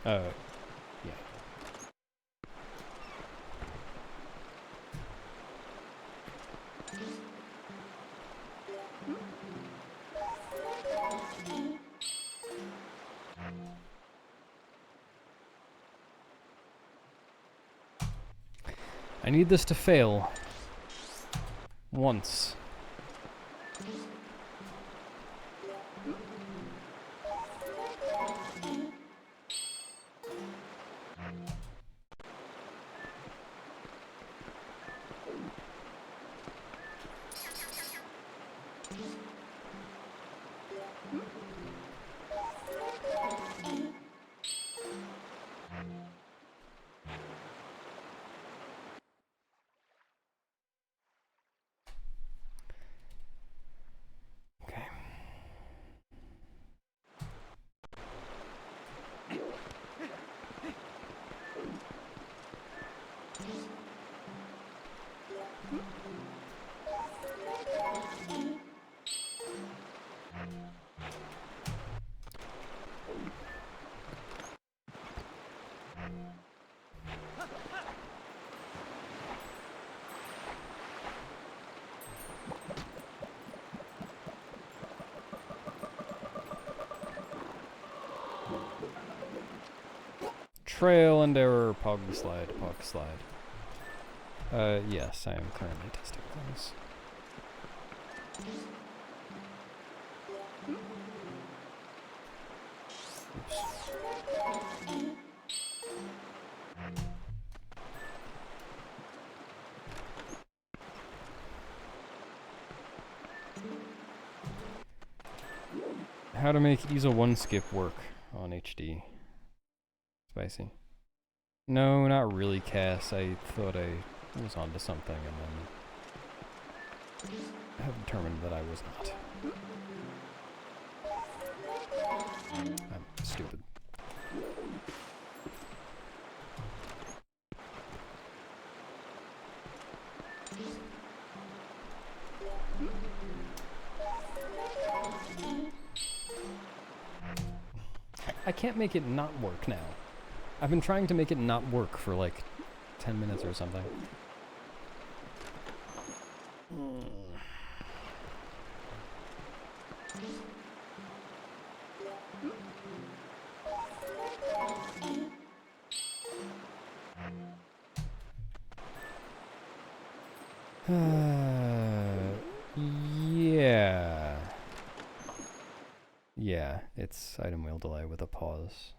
Yeah. I need this to fail. Once. Trail and error, pog slide, pog slide. Yes, I am currently testing things. Oops. How to make EASA 1 skip work on HD. Spicy. No, not really, Cass. I thought I was onto something and then have determined that I was not. I'm stupid. I can't make it not work now. I've been trying to make it not work for like 10 minutes or something. Yeah. Yeah, it's item wheel delay with a pause.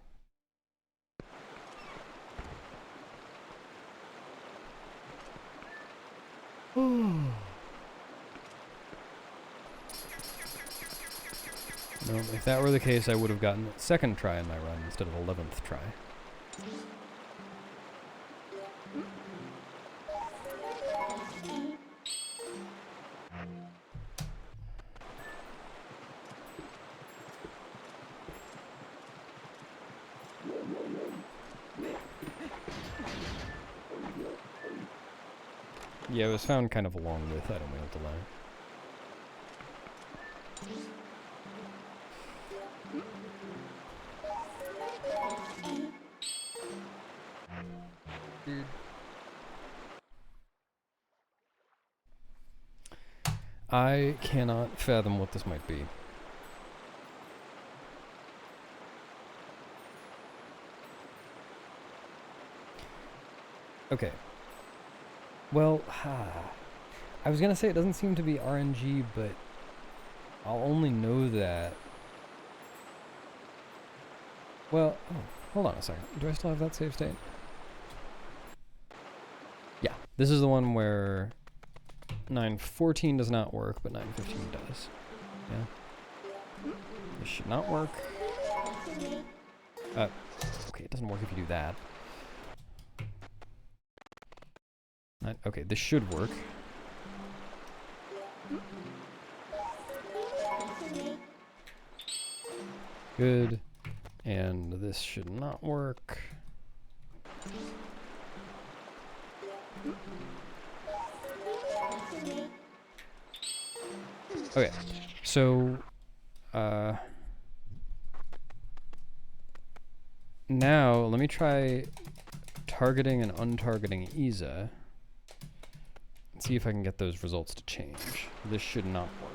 No, if that were the case, I would have gotten a second try in my run instead of 11th try. Yeah, it was found kind of along with item wheel delay. I cannot fathom what this might be. Okay. Well, I was gonna say it doesn't seem to be RNG, but I'll only know that. Well, oh, hold on a second. Do I still have that save state? Yeah, this is the one where 9.14 does not work, but 9.15 does. Yeah. This should not work. Okay, it doesn't work if you do that. Okay, this should work. Good. And this should not work. Okay, so now let me try targeting and untargeting EASA. See if I can get those results to change. This should not work.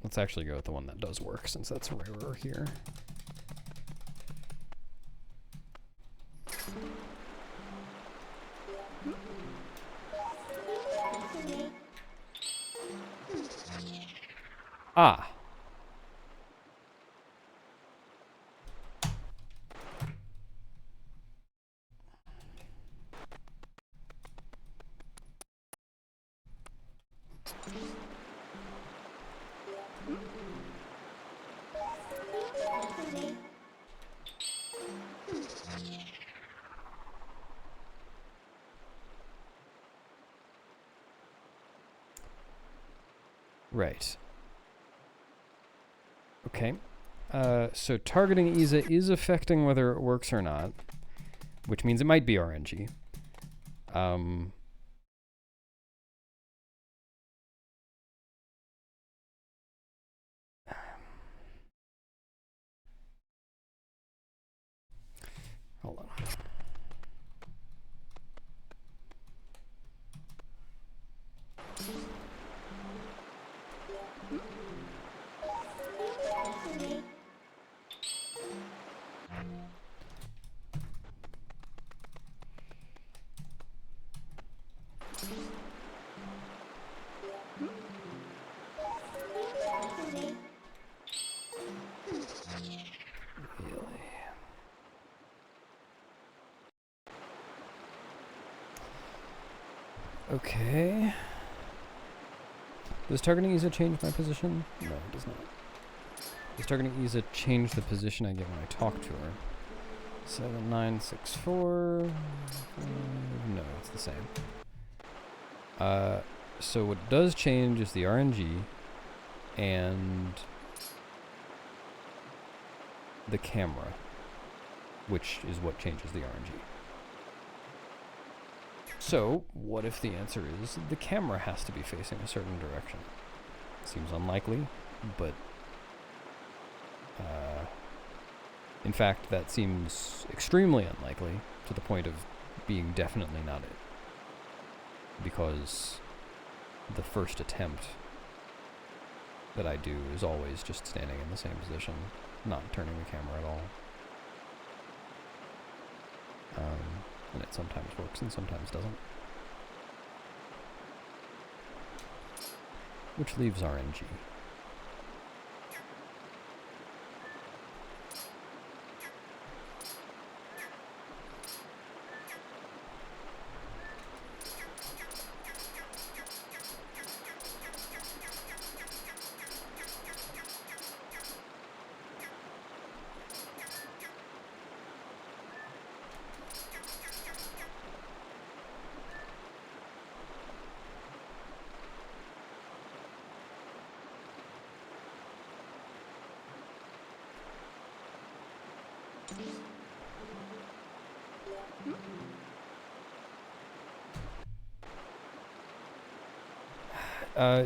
Let's actually go with the one that does work, since that's rarer here. Ah. Right. Okay. So targeting EASA is affecting whether it works or not, which means it might be RNG. Hold on. Okay. Does targeting Isa change my position? No, it does not. Does targeting Isa change the position I get when I talk to her? 7964. No, it's the same. So what does change is the RNG and the camera, which is what changes the RNG. So, what if the answer is the camera has to be facing a certain direction? Seems unlikely, but in fact, that seems extremely unlikely to the point of being definitely not it. Because the first attempt that I do is always just standing in the same position, not turning the camera at all. And it sometimes works and sometimes doesn't. Which leaves RNG.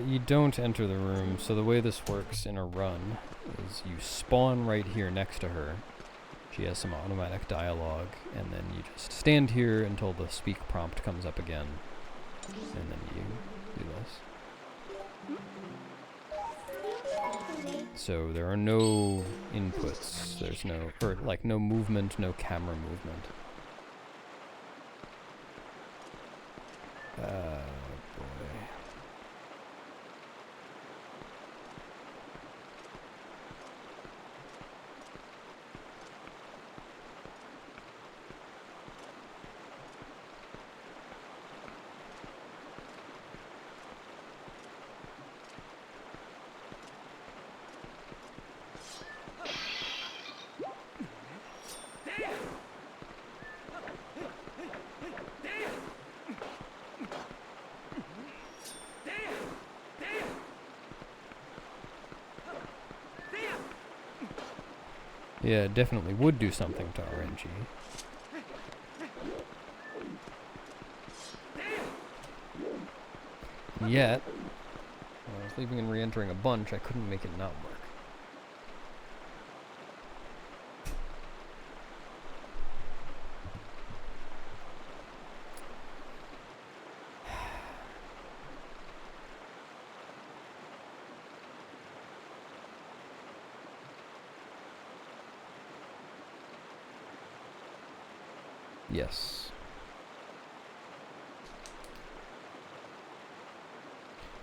You don't enter the room, so the way this works in a run is you spawn right here next to her. She has some automatic dialogue, and then you just stand here until the speak prompt comes up again, and then you do this. So there are no inputs, there's no, or like no movement, no camera movement. Boy. Yeah, it definitely would do something to RNG. Yet, when I was leaving and re-entering a bunch, I couldn't make it not work. Yes.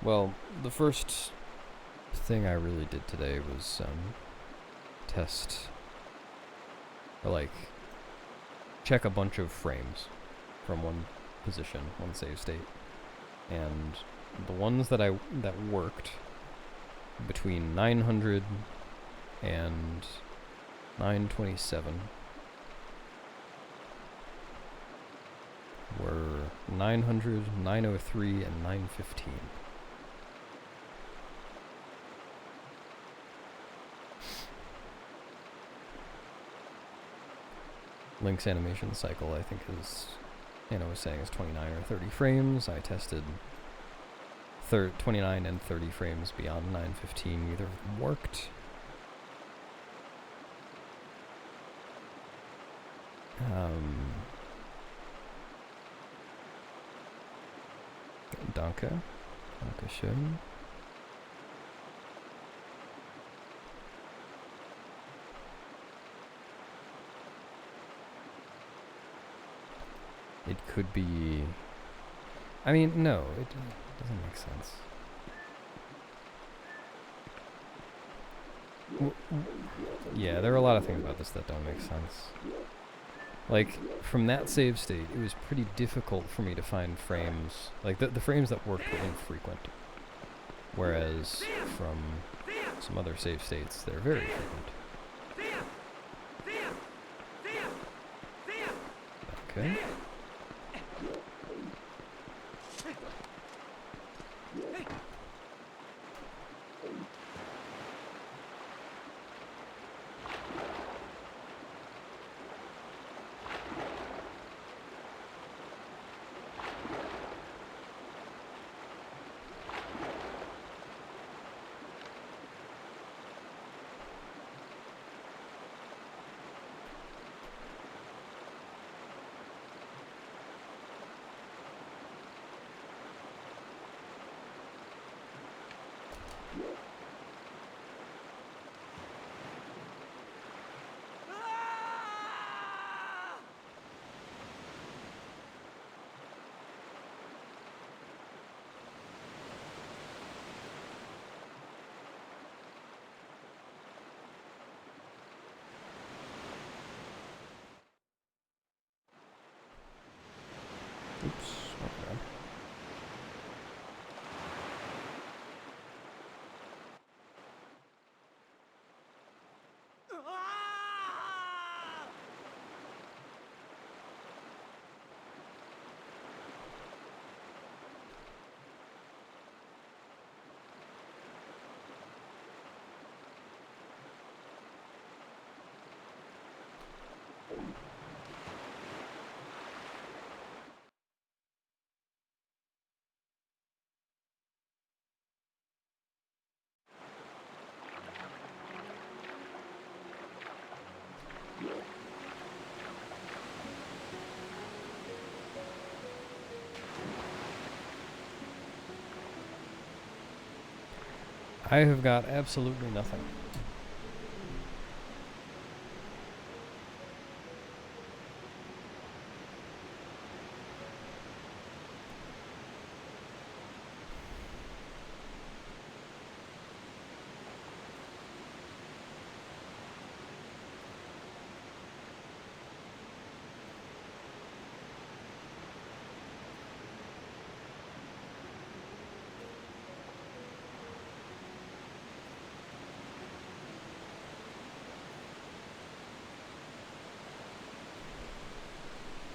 Well, the first thing I really did today was test, or like, check a bunch of frames from one position, one save state, and the ones that worked between 900 and 927 were 900, 903, and 915. Link's animation cycle, I think, is, Anna was saying, is 29 or 30 frames. I tested 29 and 30 frames beyond 915. Neither of them worked. Danke. Dankeschön. It could be... I mean, no, it doesn't make sense. Yeah, there are a lot of things about this that don't make sense. Like, from that save state, it was pretty difficult for me to find frames. Like, the frames that worked were infrequent. Whereas, from some other save states, they're very frequent. Okay. Oops. Okay. I have got absolutely nothing.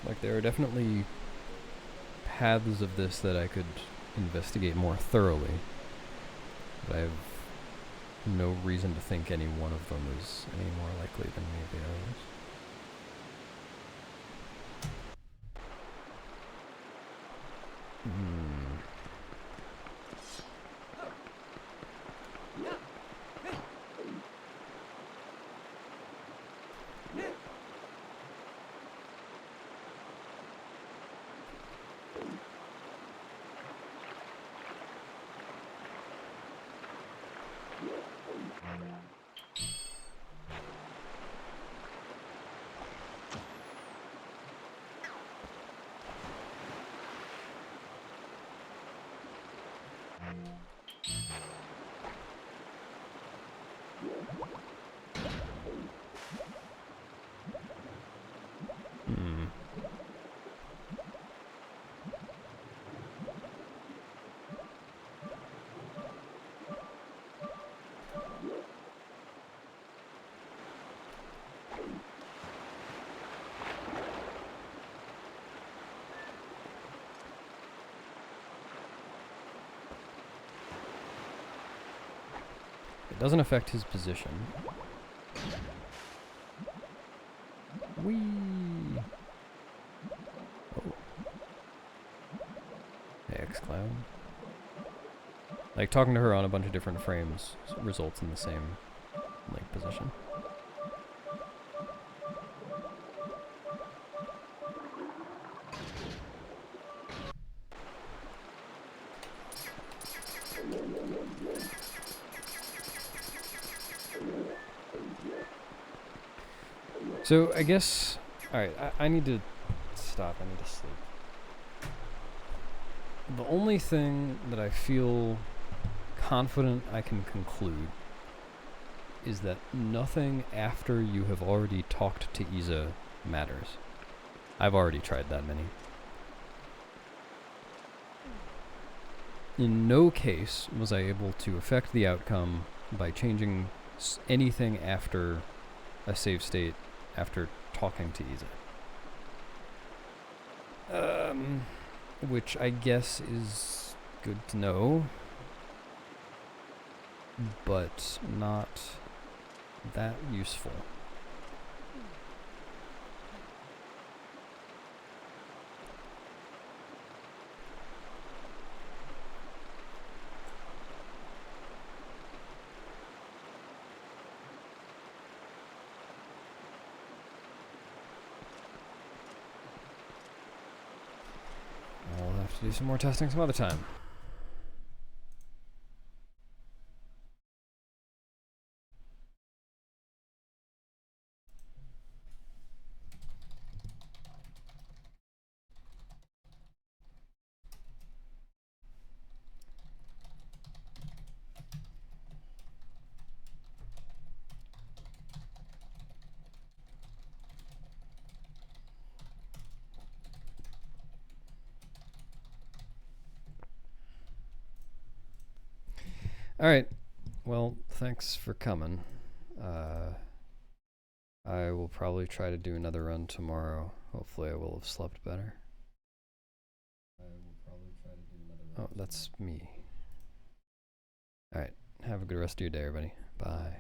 Like, there are definitely paths of this that I could investigate more thoroughly, but I have no reason to think any one of them is any more likely than any of the others. It doesn't affect his position. Whee! Oh. X-Cloud. Like, talking to her on a bunch of different frames results in the same, like, position. So, I guess... Alright, I need to stop. I need to sleep. The only thing that I feel confident I can conclude is that nothing after you have already talked to Isa matters. I've already tried that many. In no case was I able to affect the outcome by changing anything after a save state after talking to Isa. Which I guess is good to know, but not that useful. I'll have to do some more testing some other time. Alright, well, thanks for coming. I will probably try to do another run tomorrow. Hopefully I will have slept better. Oh, that's me. Alright, have a good rest of your day, everybody. Bye.